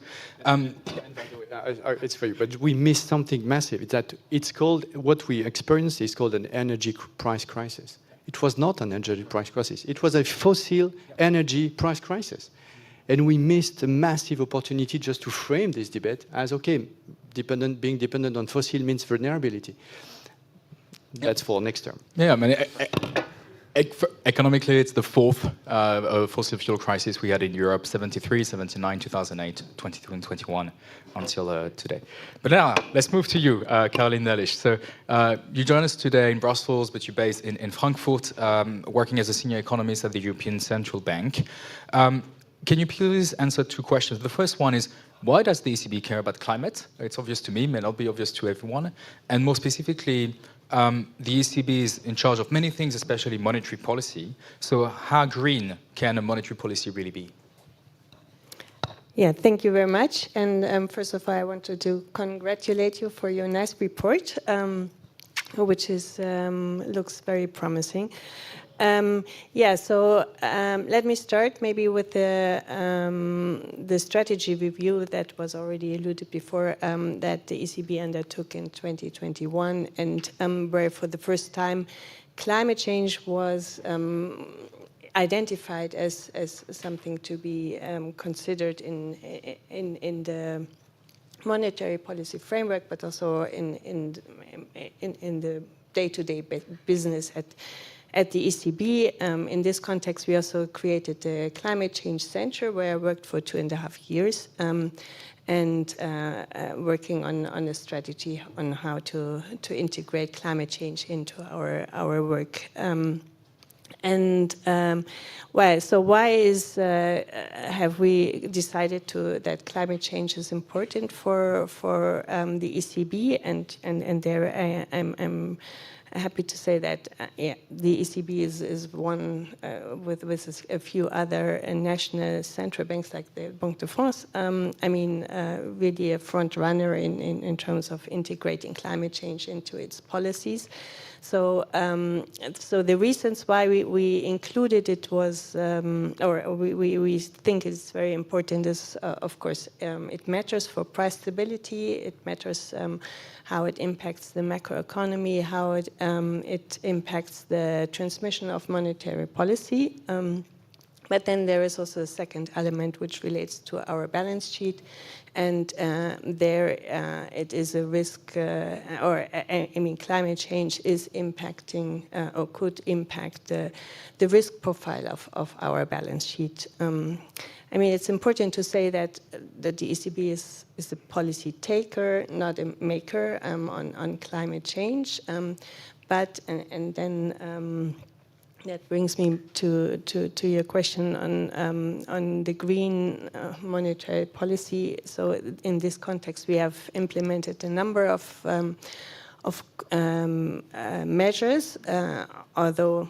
It's for you, but we missed something massive. It's that it's called, what we experienced is called an energy price crisis. It was not an energy price crisis. It was a fossil energy price crisis. And we missed a massive opportunity just to frame this debate as, okay, being dependent on fossil means vulnerability. That's for next term. Yeah, I mean, economically, it's the fourth fossil fuel crisis we had in Europe, 73, 79, 2008, 22 and 21, until today. But now, let's move to you, Caroline Nellisch. So you join us today in Brussels, but you're based in Frankfurt, working as a senior economist at the European Central Bank. Can you please answer two questions? The first one is, why does the ECB care about climate? It's obvious to me, may not be obvious to everyone. And more specifically, the ECB is in charge of many things, especially monetary policy. So how green can a monetary policy really be? Yeah, thank you very much. And first of all, I wanted to congratulate you for your nice report, which is looks very promising. So let me start maybe with the strategy review that was already alluded before, that the ECB undertook in 2021, and where for the first time climate change was identified as something to be considered in the monetary policy framework, but also in the day-to-day business at the ECB. In this context, we also created the Climate Change Center, where I worked for 2.5 years, and working on a strategy on how to integrate climate change into our work. Why have we decided that climate change is important for the ECB? And there I'm happy to say that the ECB is one with a few other national central banks like the Banque de France. Really a front runner in terms of integrating climate change into its policies. So the reasons why we included it was, we think it's very important is, of course, it matters for price stability. It matters how it impacts the macroeconomy, how it impacts the transmission of monetary policy. But then there is also a second element which relates to our balance sheet, and there it is a risk, climate change is impacting or could impact the risk profile of our balance sheet. It's important to say that the ECB is a policy taker, not a maker on climate change. That brings me to your question on the green monetary policy. So in this context, we have implemented a number of measures, although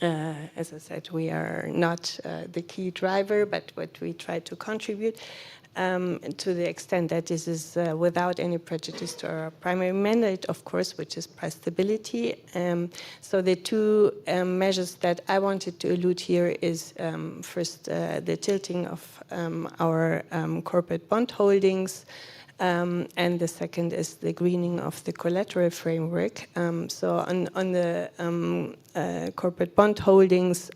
as I said, we are not the key driver, but what we try to contribute to the extent that this is without any prejudice to our primary mandate, of course, which is price stability. So the two measures that I wanted to allude here is first the tilting of our corporate bond holdings, and the second is the greening of the collateral framework. So on the corporate bond holdings,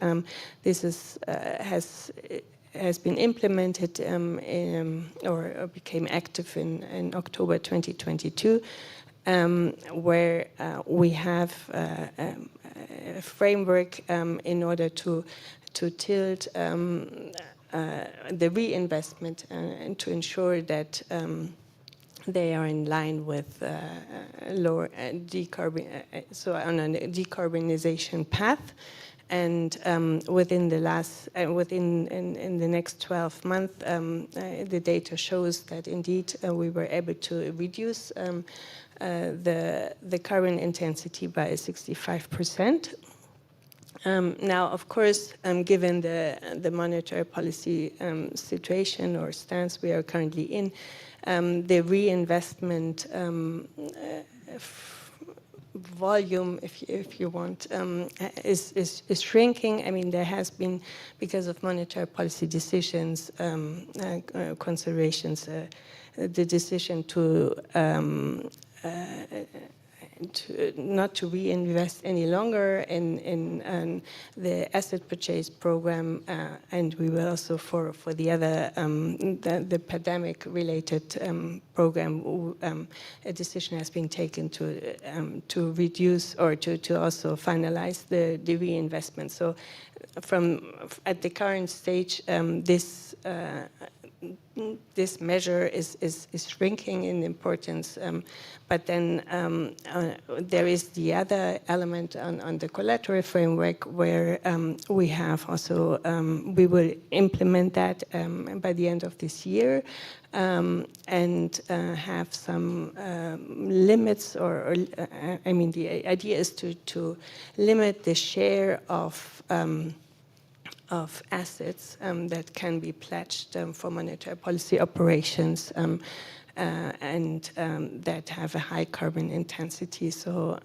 this is, has been implemented or became active in October 2022, where we have a framework in order to tilt the reinvestment and to ensure that they are in line with lower so on a decarbonization path. And within the next 12 months, the data shows that indeed we were able to reduce the carbon intensity by 65%. Now, of course, given the monetary policy situation or stance we are currently in, the reinvestment volume, if you want, is shrinking. There has been, because of monetary policy decisions, considerations, the decision to not to reinvest any longer in the asset purchase program, and we will also for the other the pandemic-related program, a decision has been taken to reduce or to also finalize the reinvestment. So, at the current stage, this measure is shrinking in importance, but then there is the other element on the collateral framework where we have also, we will implement that by the end of this year, and have some limits, the idea is to limit the share of assets that can be pledged for monetary policy operations and that have a high carbon intensity. So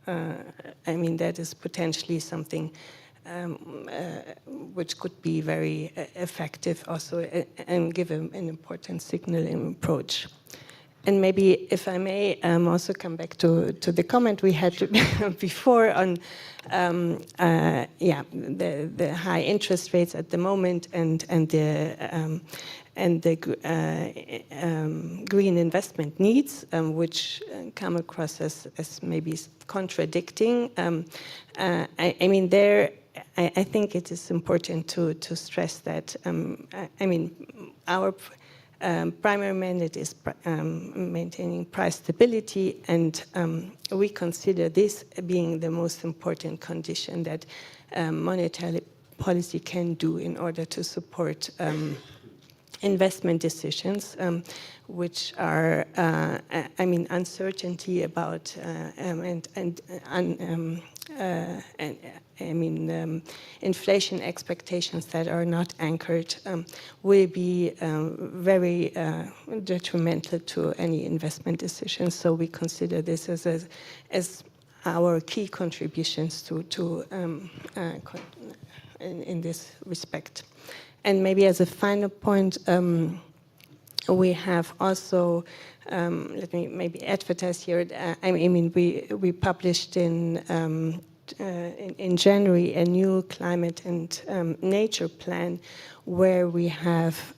that is potentially something which could be very effective also and give an important signaling approach. And maybe, if I may, also come back to the comment we had before on the high interest rates at the moment and the green investment needs, which come across as maybe contradicting. I think it is important to stress that our primary mandate is maintaining price stability, and we consider this being the most important condition that monetary policy can do in order to support investment decisions, which are, uncertainty about inflation expectations that are not anchored will be very detrimental to any investment decisions. So we consider this as our key contributions to in this respect. And maybe as a final point, we have also, let me maybe advertise here, we published in in January a new climate and nature plan where we have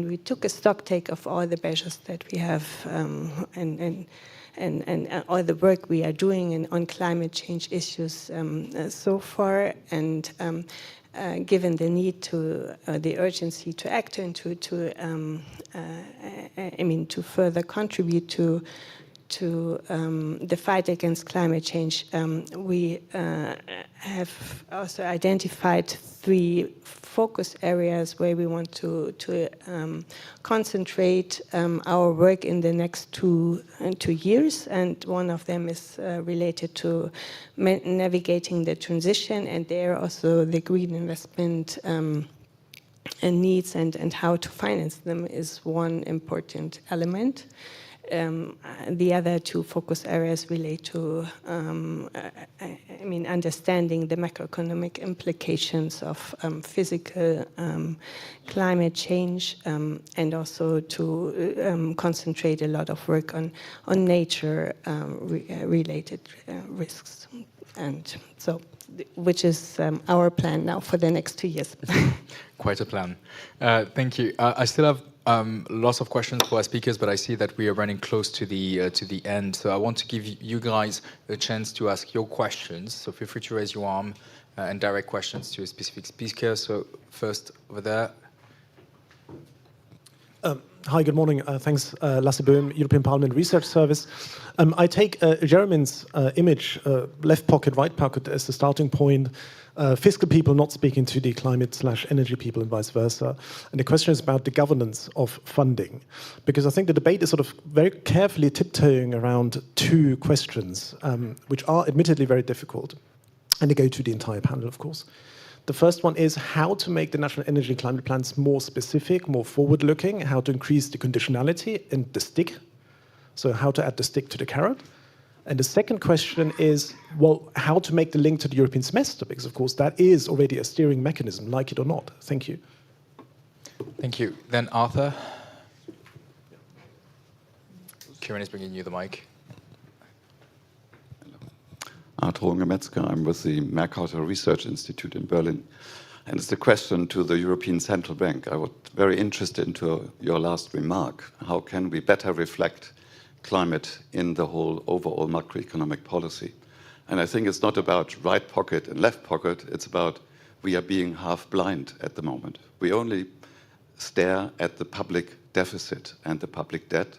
we took a stock take of all the measures that we have and all the work we are doing on climate change issues so far, and given the need to the urgency to act and to further contribute to the fight against climate change, we have also identified 3 focus areas where we want to concentrate our work in the next 2 years, and one of them is related to navigating the transition, and there also the green investment and needs and how to finance them is one important element. The other 2 focus areas relate to, understanding the macroeconomic implications of physical climate change, and also to concentrate a lot of work on nature-related risks, and so, which is our plan now for the next 2 years. Quite a plan. Thank you. I still have lots of questions for our speakers, but I see that we are running close to the end. So I want to give you guys a chance to ask your questions. So feel free to raise your arm and direct questions to a specific speaker. So first over there. Hi, good morning. Thanks, Lasse Bohm, European Parliament Research Service. I take Jeremy's image, left pocket, right pocket, as the starting point. Fiscal people not speaking to the climate/energy people and vice versa. And the question is about the governance of funding. Because I think the debate is sort of very carefully tiptoeing around 2 questions, which are admittedly very difficult. And they go to the entire panel, of course. The first one is how to make the national energy and climate plans more specific, more forward-looking, how to increase the conditionality and the stick. So how to add the stick to the carrot. And the second question is, well, how to make the link to the European semester, because of course that is already a steering mechanism, like it or not. Thank you. Thank you. Then Arthur. Kieran is bringing you the mic. Arthur Runge-Metzger. I'm with the Mercator Research Institute in Berlin. And it's a question to the European Central Bank. I was very interested into your last remark. How can we better reflect climate in the whole overall macroeconomic policy? And I think it's not about right pocket and left pocket. It's about we are being half blind at the moment. We only stare at the public deficit and the public debt,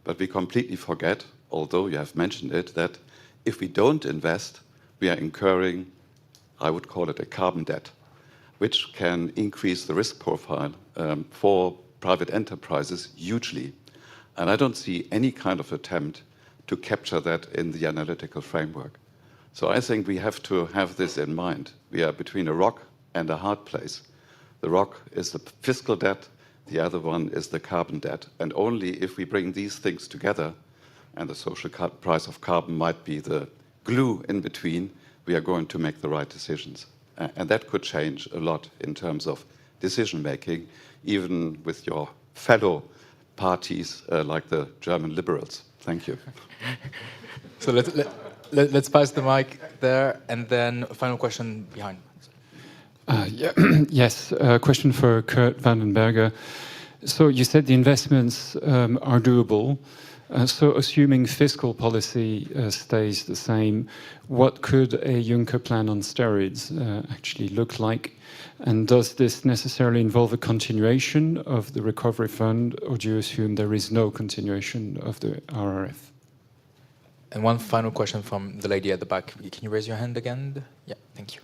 but we completely forget, although you have mentioned it, that if we don't invest, we are incurring, I would call it a carbon debt, which can increase the risk profile for private enterprises hugely. And I don't see any kind of attempt to capture that in the analytical framework. So I think we have to have this in mind. We are between a rock and a hard place. The rock is the fiscal debt, the other one is the carbon debt. And only if we bring these things together, and the social price of carbon might be the glue in between, we are going to make the right decisions. And that could change a lot in terms of decision making, even with your fellow parties like the German liberals. Thank you. So let's pass the mic there, and then a final question behind. Yes, a question for Kurt Vandenberger. So you said the investments are doable. So assuming fiscal policy stays the same, what could a Juncker plan on steroids actually look like? And does this necessarily involve a continuation of the recovery fund, or do you assume there is no continuation of the RRF? And one final question from the lady at the back. Can you raise your hand again? Yeah, thank you.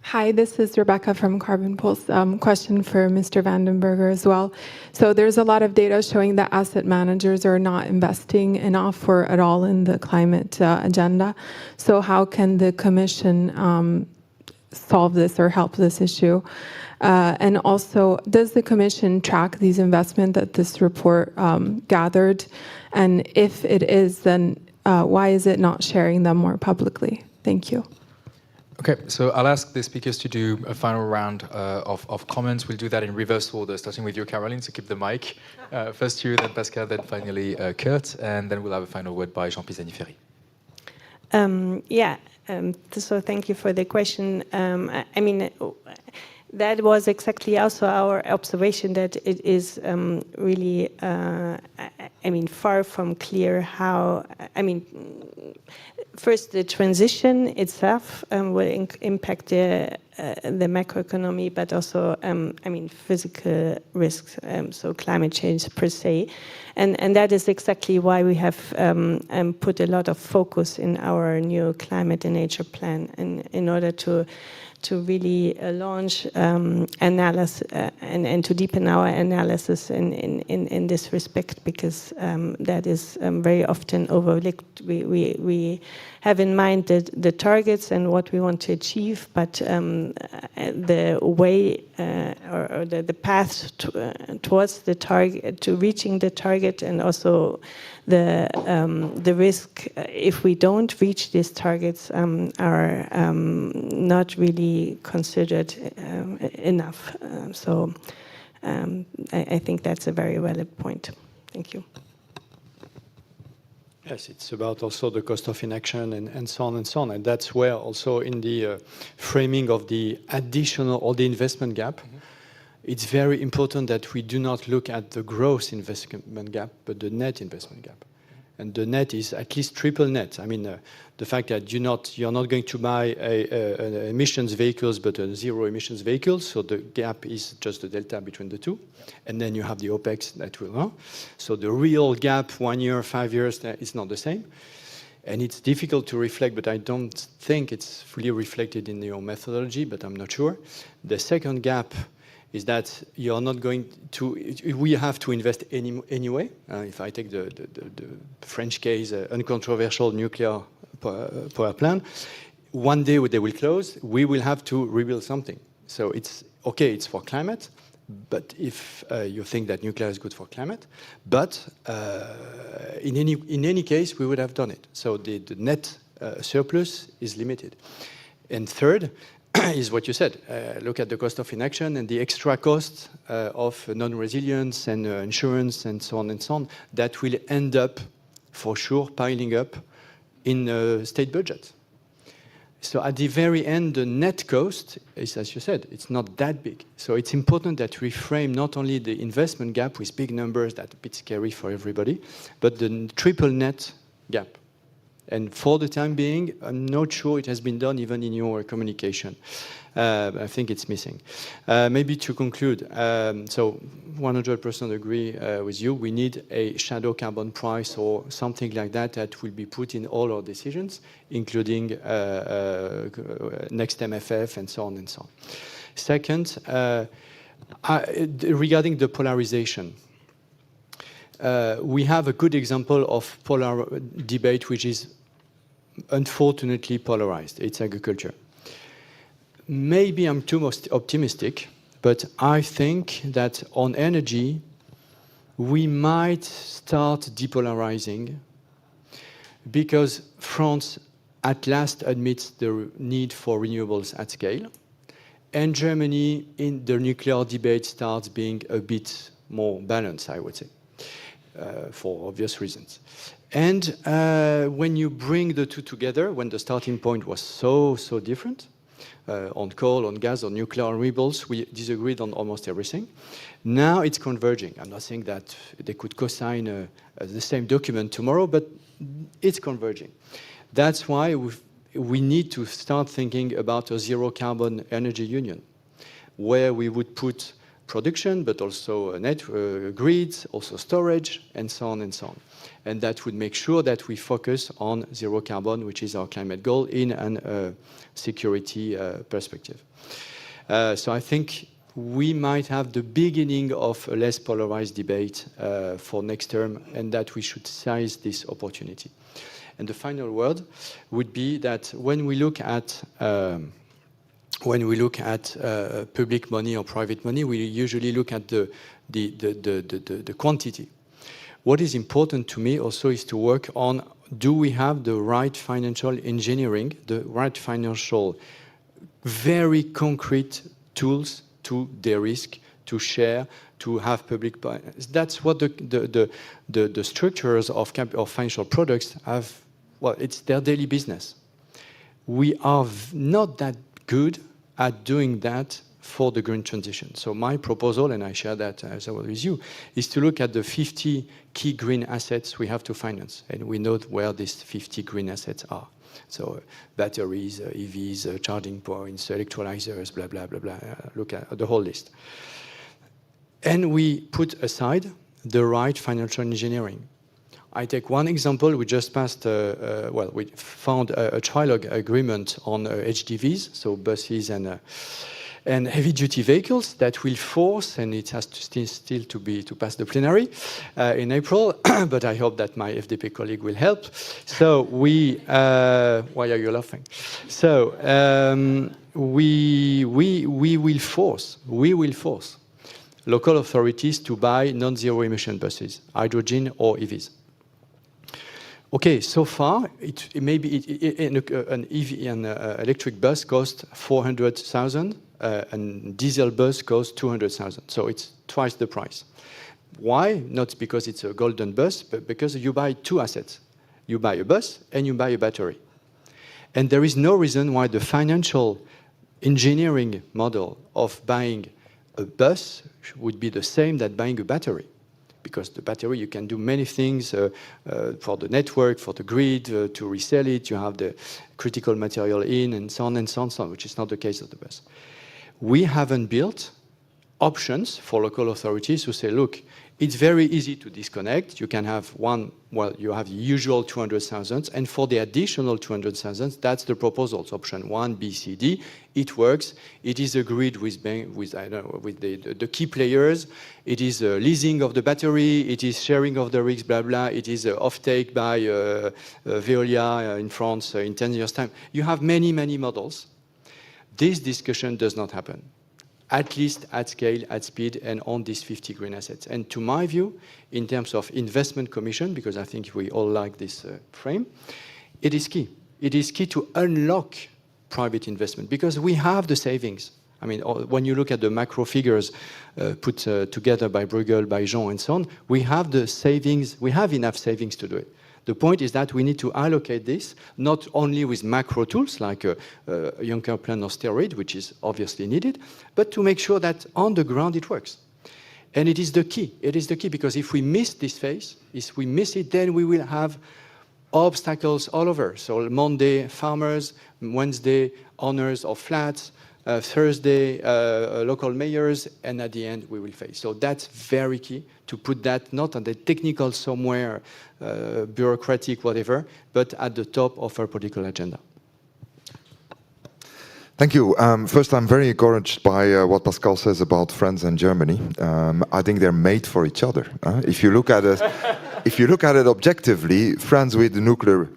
Hi, this is Rebecca from Carbon Pulse. Question for Mr. Vandenberger as well. So there's a lot of data showing that asset managers are not investing enough or at all in the climate agenda. So how can the Commission solve this or help this issue? And also, does the Commission track these investments that this report gathered? And if it is, then why is it not sharing them more publicly? Thank you. Okay, so I'll ask the speakers to do a final round of comments. We'll do that in reverse order, starting with you, Caroline, so keep the mic. First you, then Pascal, then finally Kurt, and then we'll have a final word by Jean Pisani-Ferry. So thank you for the question. I mean, that was exactly also our observation, that it is really, I mean, far from clear how, I mean, first the transition itself will impact the macroeconomy, but also, I mean, physical risks, so climate change per se. And that is exactly why we have put a lot of focus in our new climate and nature plan, in order to really launch analysis and to deepen our analysis in this respect, because that is very often overlooked. We have in mind the targets and what we want to achieve, but the way or the path towards the target, to reaching the target, and also the risk if we don't reach these targets are not really considered enough. So I think that's a very valid point. Thank you. Yes, it's about also the cost of inaction and so on and so on. And that's where also in the framing of the additional or the investment gap, it's very important that we do not look at the gross investment gap, but the net investment gap. And the net is at least triple net. I mean, the fact that you're not going to buy an emissions vehicles, but a zero emissions vehicle. So the gap is just the delta between the two. And then you have the OPEX that will know. So the real gap, 1 year, 5 years, is not the same. And it's difficult to reflect, but I don't think it's fully reflected in your methodology, but I'm not sure. The second gap is that you're not going to, we have to invest anyway. If I take the French case, uncontroversial nuclear power plant, one day they will close, we will have to rebuild something. So it's okay, it's for climate, but if you think that nuclear is good for climate, but in any case, we would have done it. So the net surplus is limited. And third, is what you said. Look at the cost of inaction and the extra cost of non-resilience and insurance and so on, that will end up, for sure, piling up in state budget. So at the very end, the net cost is, as you said, it's not that big. So it's important that we frame not only the investment gap with big numbers that are a bit scary for everybody, but the triple net gap. And for the time being, I'm not sure it has been done even in your communication. I think it's missing. Maybe to conclude, so 100% agree with you. We need a shadow carbon price or something like that that will be put in all our decisions, including next MFF and so on and so on. Second, regarding the polarization, we have a good example of polar debate, which is unfortunately polarized. It's agriculture. Maybe I'm too optimistic, but I think that on energy, we might start depolarizing because France at last admits the need for renewables at scale, and Germany in the nuclear debate starts being a bit more balanced, I would say, for obvious reasons. And when you bring the two together, when the starting point was so different, on coal, on gas, on nuclear, on renewables, we disagreed on almost everything. Now it's converging. I'm not saying that they could co-sign the same document tomorrow, but it's converging. That's why we need to start thinking about a zero carbon energy union, where we would put production, but also grids, also storage, and so on and so on. And that would make sure that we focus on zero carbon, which is our climate goal, in a security perspective. So I think we might have the beginning of a less polarized debate for next term, and that we should seize this opportunity. And the final word would be that when we look at public money or private money, we usually look at the quantity. What is important to me also is to work on, do we have the right financial engineering, the right financial very concrete tools to de-risk, to share, to have public. That's what the structures of financial products have. Well, it's their daily business. We are not that good at doing that for the green transition. So my proposal, and I share that as well with you, is to look at the 50 key green assets we have to finance, and we know where these 50 green assets are. So batteries, EVs, charging points, electrolyzers, blah, blah, blah, blah. Look at the whole list. And we put aside the right financial engineering. I take one example. We just passed, we found a trilogue agreement on HDVs, so buses and heavy-duty vehicles that will force, and it has to still to pass the plenary in April, but I hope that my FDP colleague will help. So we, why are you laughing? So we will force local authorities to buy non-zero emission buses, hydrogen or EVs. Okay, so far, an EV, an electric bus costs 400,000, and diesel bus costs 200,000. So it's twice the price. Why? Not because it's a golden bus, but because you buy two assets. You buy a bus and you buy a battery. And there is no reason why the financial engineering model of buying a bus would be the same that buying a battery. Because the battery, you can do many things for the network, for the grid, to resell it. You have the critical material in, and so on and so on, which is not the case of the bus. We haven't built options for local authorities who say, look, it's very easy to disconnect. You can have one, well, you have the usual 200,000, and for the additional 200,000, that's the proposal. It's option 1, B, C, D. It works. It is agreed with the key players. It is leasing of the battery. It is sharing of the rigs, blah, blah. It is offtake by Veolia in France in 10 years' time. You have many, many models. This discussion does not happen, at least at scale, at speed, and on these 50 green assets. And to my view, in terms of investment commission, because I think we all like this frame, it is key. It is key to unlock private investment, because we have the savings. I mean, when you look at the macro figures put together by Bruegel, by Jean, and so on, we have the savings, we have enough savings to do it. The point is that we need to allocate this, not only with macro tools like a Juncker plan or steroid, which is obviously needed, but to make sure that on the ground it works. And it is the key. It is the key, because if we miss this phase, if we miss it, then we will have obstacles all over. So Monday, farmers; Wednesday, owners of flats; Thursday, local mayors, and at the end, we will face. So that's very key, to put that not on the technical somewhere, bureaucratic, whatever, but at the top of our political agenda. Thank you. First, I'm very encouraged by what Pascal says about France and Germany. I think they're made for each other. If you look at it, objectively, France with the nuclear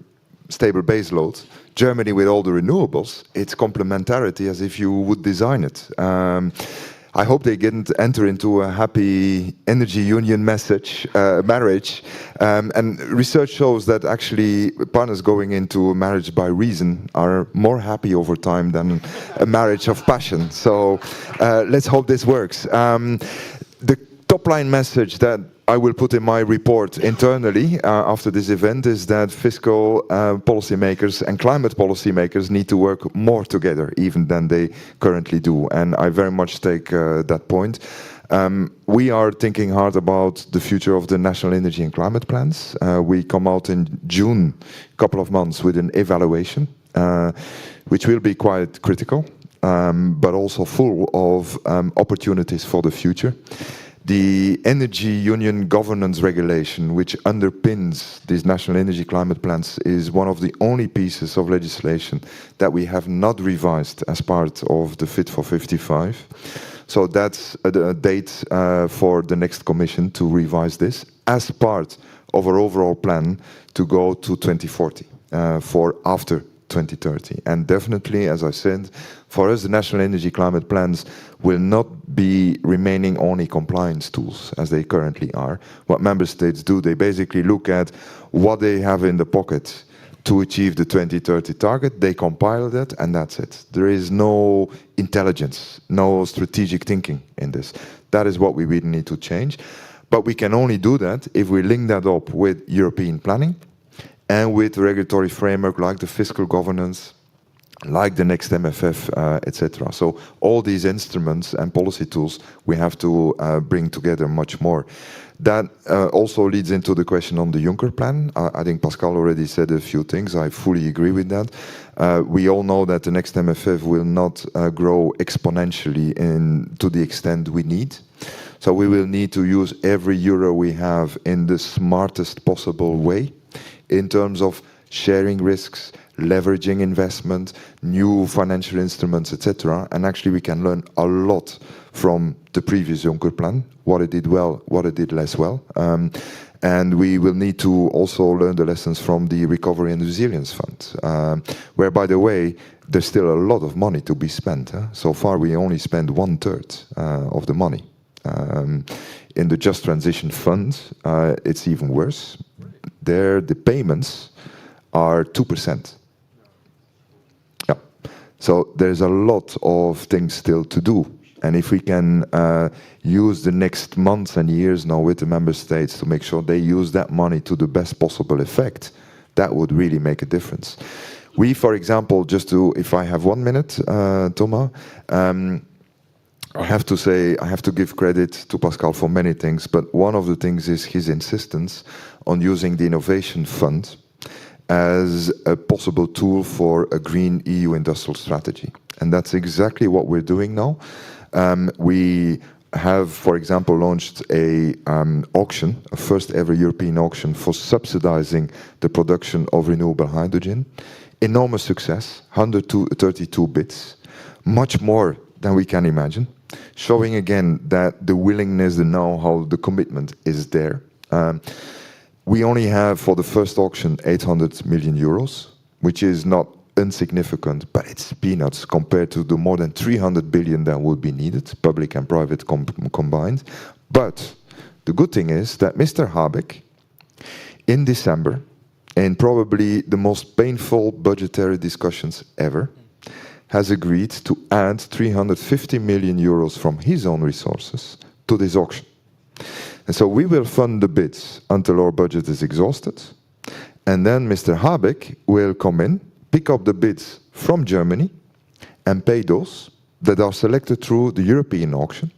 stable baseload, Germany with all the renewables, it's complementarity as if you would design it. I hope they didn't enter into a happy energy union marriage. And research shows that actually partners going into a marriage by reason are more happy over time than a marriage of passion. So let's hope this works. The top line message that I will put in my report internally after this event is that fiscal policymakers and climate policymakers need to work more together even than they currently do. And I very much take that point. We are thinking hard about the future of the national energy and climate plans. We come out in June, a couple of months, with an evaluation, which will be quite critical, but also full of opportunities for the future. The Energy Union Governance Regulation, which underpins these national energy climate plans, is one of the only pieces of legislation that we have not revised as part of the Fit for 55. So that's a date for the next Commission to revise this as part of our overall plan to go to 2040 for after 2030. And definitely, as I said, for us, the national energy climate plans will not be remaining only compliance tools as they currently are. What member states do, they basically look at what they have in the pocket to achieve the 2030 target. They compile that, and that's it. There is no intelligence, no strategic thinking in this. That is what we really need to change. But we can only do that if we link that up with European planning and with regulatory framework like the fiscal governance, like the next MFF, etc. So all these instruments and policy tools we have to bring together much more. That also leads into the question on the Juncker plan. I think Pascal already said a few things. I fully agree with that. We all know that the next MFF will not grow exponentially to the extent we need. So we will need to use every euro we have in the smartest possible way in terms of sharing risks, leveraging investment, new financial instruments, etc. And actually we can learn a lot from the previous Juncker plan, what it did well, what it did less well. And we will need to also learn the lessons from the Recovery and Resilience Fund, where, by the way, there's still a lot of money to be spent. So far we only spend 1/3 of the money. In the Just Transition Fund, it's even worse. There, the payments are 2%. Yeah. So there's a lot of things still to do. And if we can use the next months and years now with the member states to make sure they use that money to the best possible effect, that would really make a difference. We, for example, just to, if I have 1 minute, Thomas, I have to say, I have to give credit to Pascal for many things, but one of the things is his insistence on using the Innovation Fund as a possible tool for a green EU industrial strategy. And that's exactly what we're doing now. We have, for example, launched a auction, a first ever European auction for subsidizing the production of renewable hydrogen. Enormous success, 132 bids, much more than we can imagine, showing again that the willingness, the know-how, the commitment is there. We only have, for the first auction, 800 million euros, which is not insignificant, but it's peanuts compared to the more than 300 billion that would be needed, public and private combined. But the good thing is that Mr. Habeck, in December, in probably the most painful budgetary discussions ever, has agreed to add 350 million euros from his own resources to this auction. And so we will fund the bids until our budget is exhausted. And then Mr. Habeck will come in, pick up the bids from Germany and pay those that are selected through the European auction.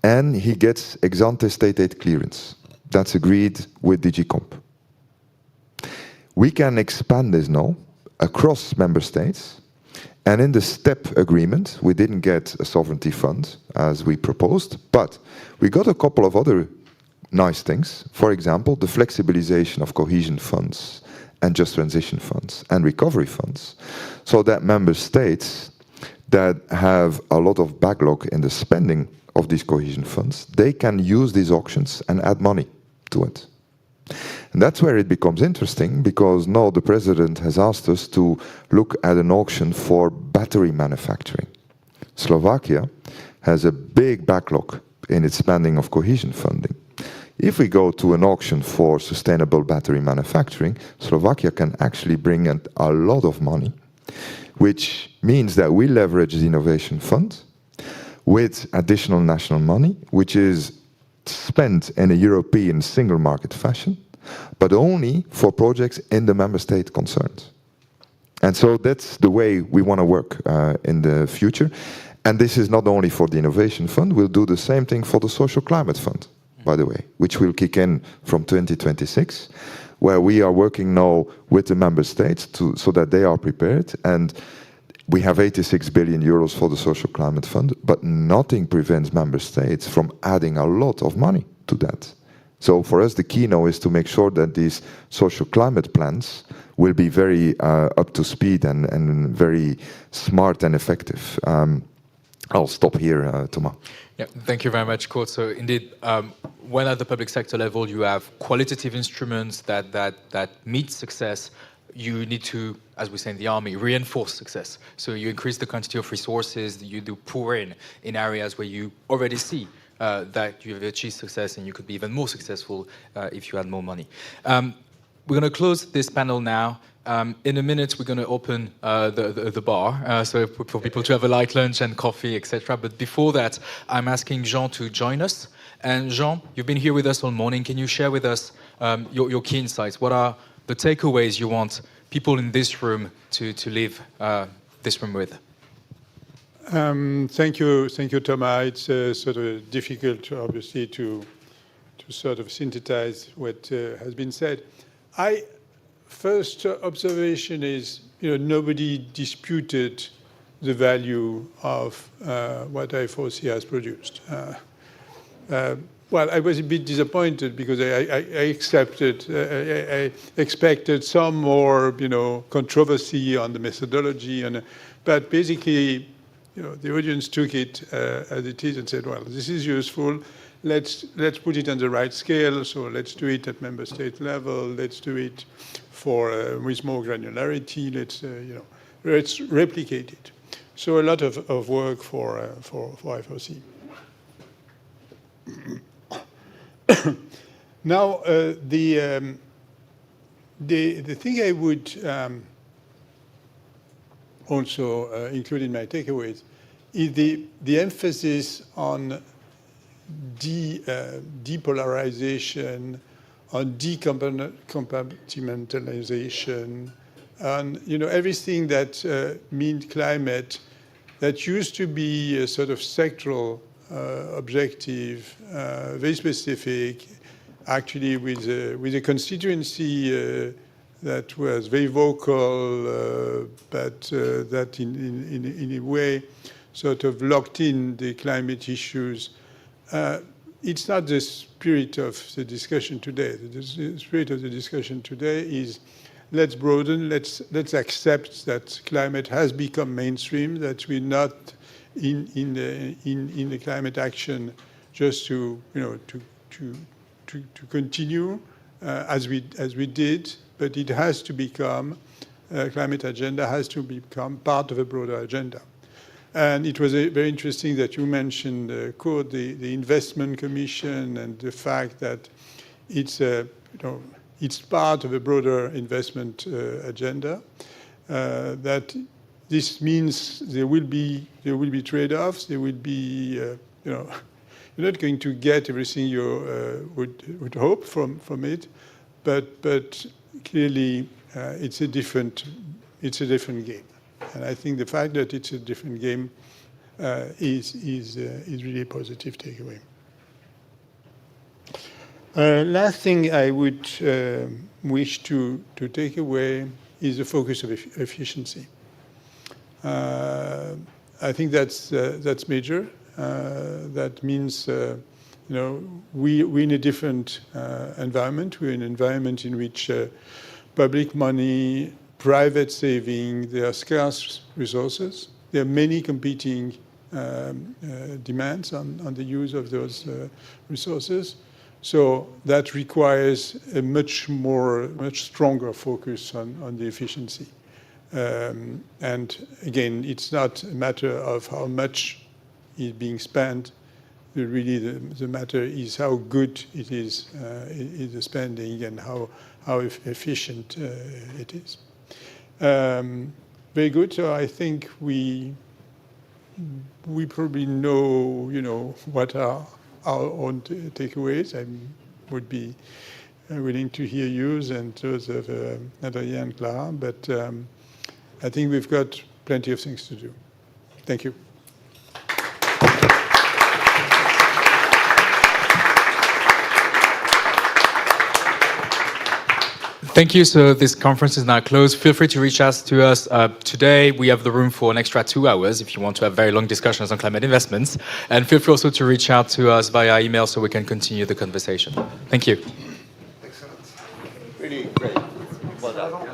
And he gets ex-ante state aid clearance. That's agreed with DG Comp. We can expand this now across member states. And in the STEP agreement, we didn't get a sovereignty fund as we proposed, but we got a couple of other nice things. For example, the flexibilization of cohesion funds and just transition funds and recovery funds, so that member states that have a lot of backlog in the spending of these cohesion funds, they can use these auctions and add money to it. And that's where it becomes interesting, because now the president has asked us to look at an auction for battery manufacturing. Slovakia has a big backlog in its spending of cohesion funding. If we go to an auction for sustainable battery manufacturing, Slovakia can actually bring in a lot of money, which means that we leverage the Innovation Fund with additional national money, which is spent in a European single market fashion, but only for projects in the member state concerned. And so that's the way we want to work in the future. And this is not only for the Innovation Fund, we'll do the same thing for the Social Climate Fund, by the way, which will kick in from 2026, where we are working now with the member states so that they are prepared. And we have 86 billion euros for the Social Climate Fund, but nothing prevents member states from adding a lot of money to that. So for us, the key now is to make sure that these social climate plans will be very up to speed and very smart and effective. I'll stop here, Thomas. Yeah, thank you very much, Kurt. So indeed, when at the public sector level you have qualitative instruments that meet success, you need to, as we say in the army, reinforce success. So you increase the quantity of resources, you do pour in areas where you already see that you have achieved success, and you could be even more successful if you had more money. We're going to close this panel now. In a minute, we're going to open the bar, so for people to have a light lunch and coffee, etc. But before that, I'm asking Jean to join us. And Jean, you've been here with us all morning. Can you share with us your key insights? What are the takeaways you want people in this room to leave this room with? Thank you, Thomas. It's sort of difficult, obviously, to sort of synthesize what has been said. First observation is, nobody disputed the value of what I4C has produced. Well, I was a bit disappointed because I expected some more, controversy on the methodology, but basically, the audience took it as it is and said, well, this is useful. Let's put it on the right scale. So let's do it at member state level. Let's do it with more granularity. Let's replicate it. So a lot of work for I4C. Now the thing I would also include in my takeaways is the emphasis on depolarization, on decompartmentalization, on everything that means climate that used to be a sort of sectoral objective, very specific, actually with a constituency that was very vocal, but that in a way sort of locked in the climate issues. It's not the spirit of the discussion today. The spirit of the discussion today is let's broaden, let's accept that climate has become mainstream, that we're not in the climate action just to continue as we did, but it has to become climate agenda has to become part of a broader agenda. And it was very interesting that you mentioned, Kurt, the investment commission and the fact that it's it's part of a broader investment agenda. That this means there will be trade-offs. There will be you're not going to get everything you would hope from it, but clearly it's a different game. And I think the fact that it's a different game is really a positive takeaway. Last thing I would wish to take away is the focus of efficiency. I think that's major. That means we're in a different environment. We're in an environment in which public money, private saving, there are scarce resources. There are many competing demands on the use of those resources. So that requires a much stronger focus on the efficiency. And again, it's not a matter of how much is being spent. Really, the matter is how good it is the spending and how efficient it is. Very good. So I think we probably know what are our own takeaways. I would be willing to hear yours and those of Adrien and Clara, but I think we've got plenty of things to do. Thank you. Thank you. So this conference is now closed. Feel free to reach out to us. Today, we have the room for an extra 2 hours if you want to have very long discussions on climate investments. And feel free also to reach out to us via email so we can continue the conversation. Thank you. Excellent. Really great. Well done.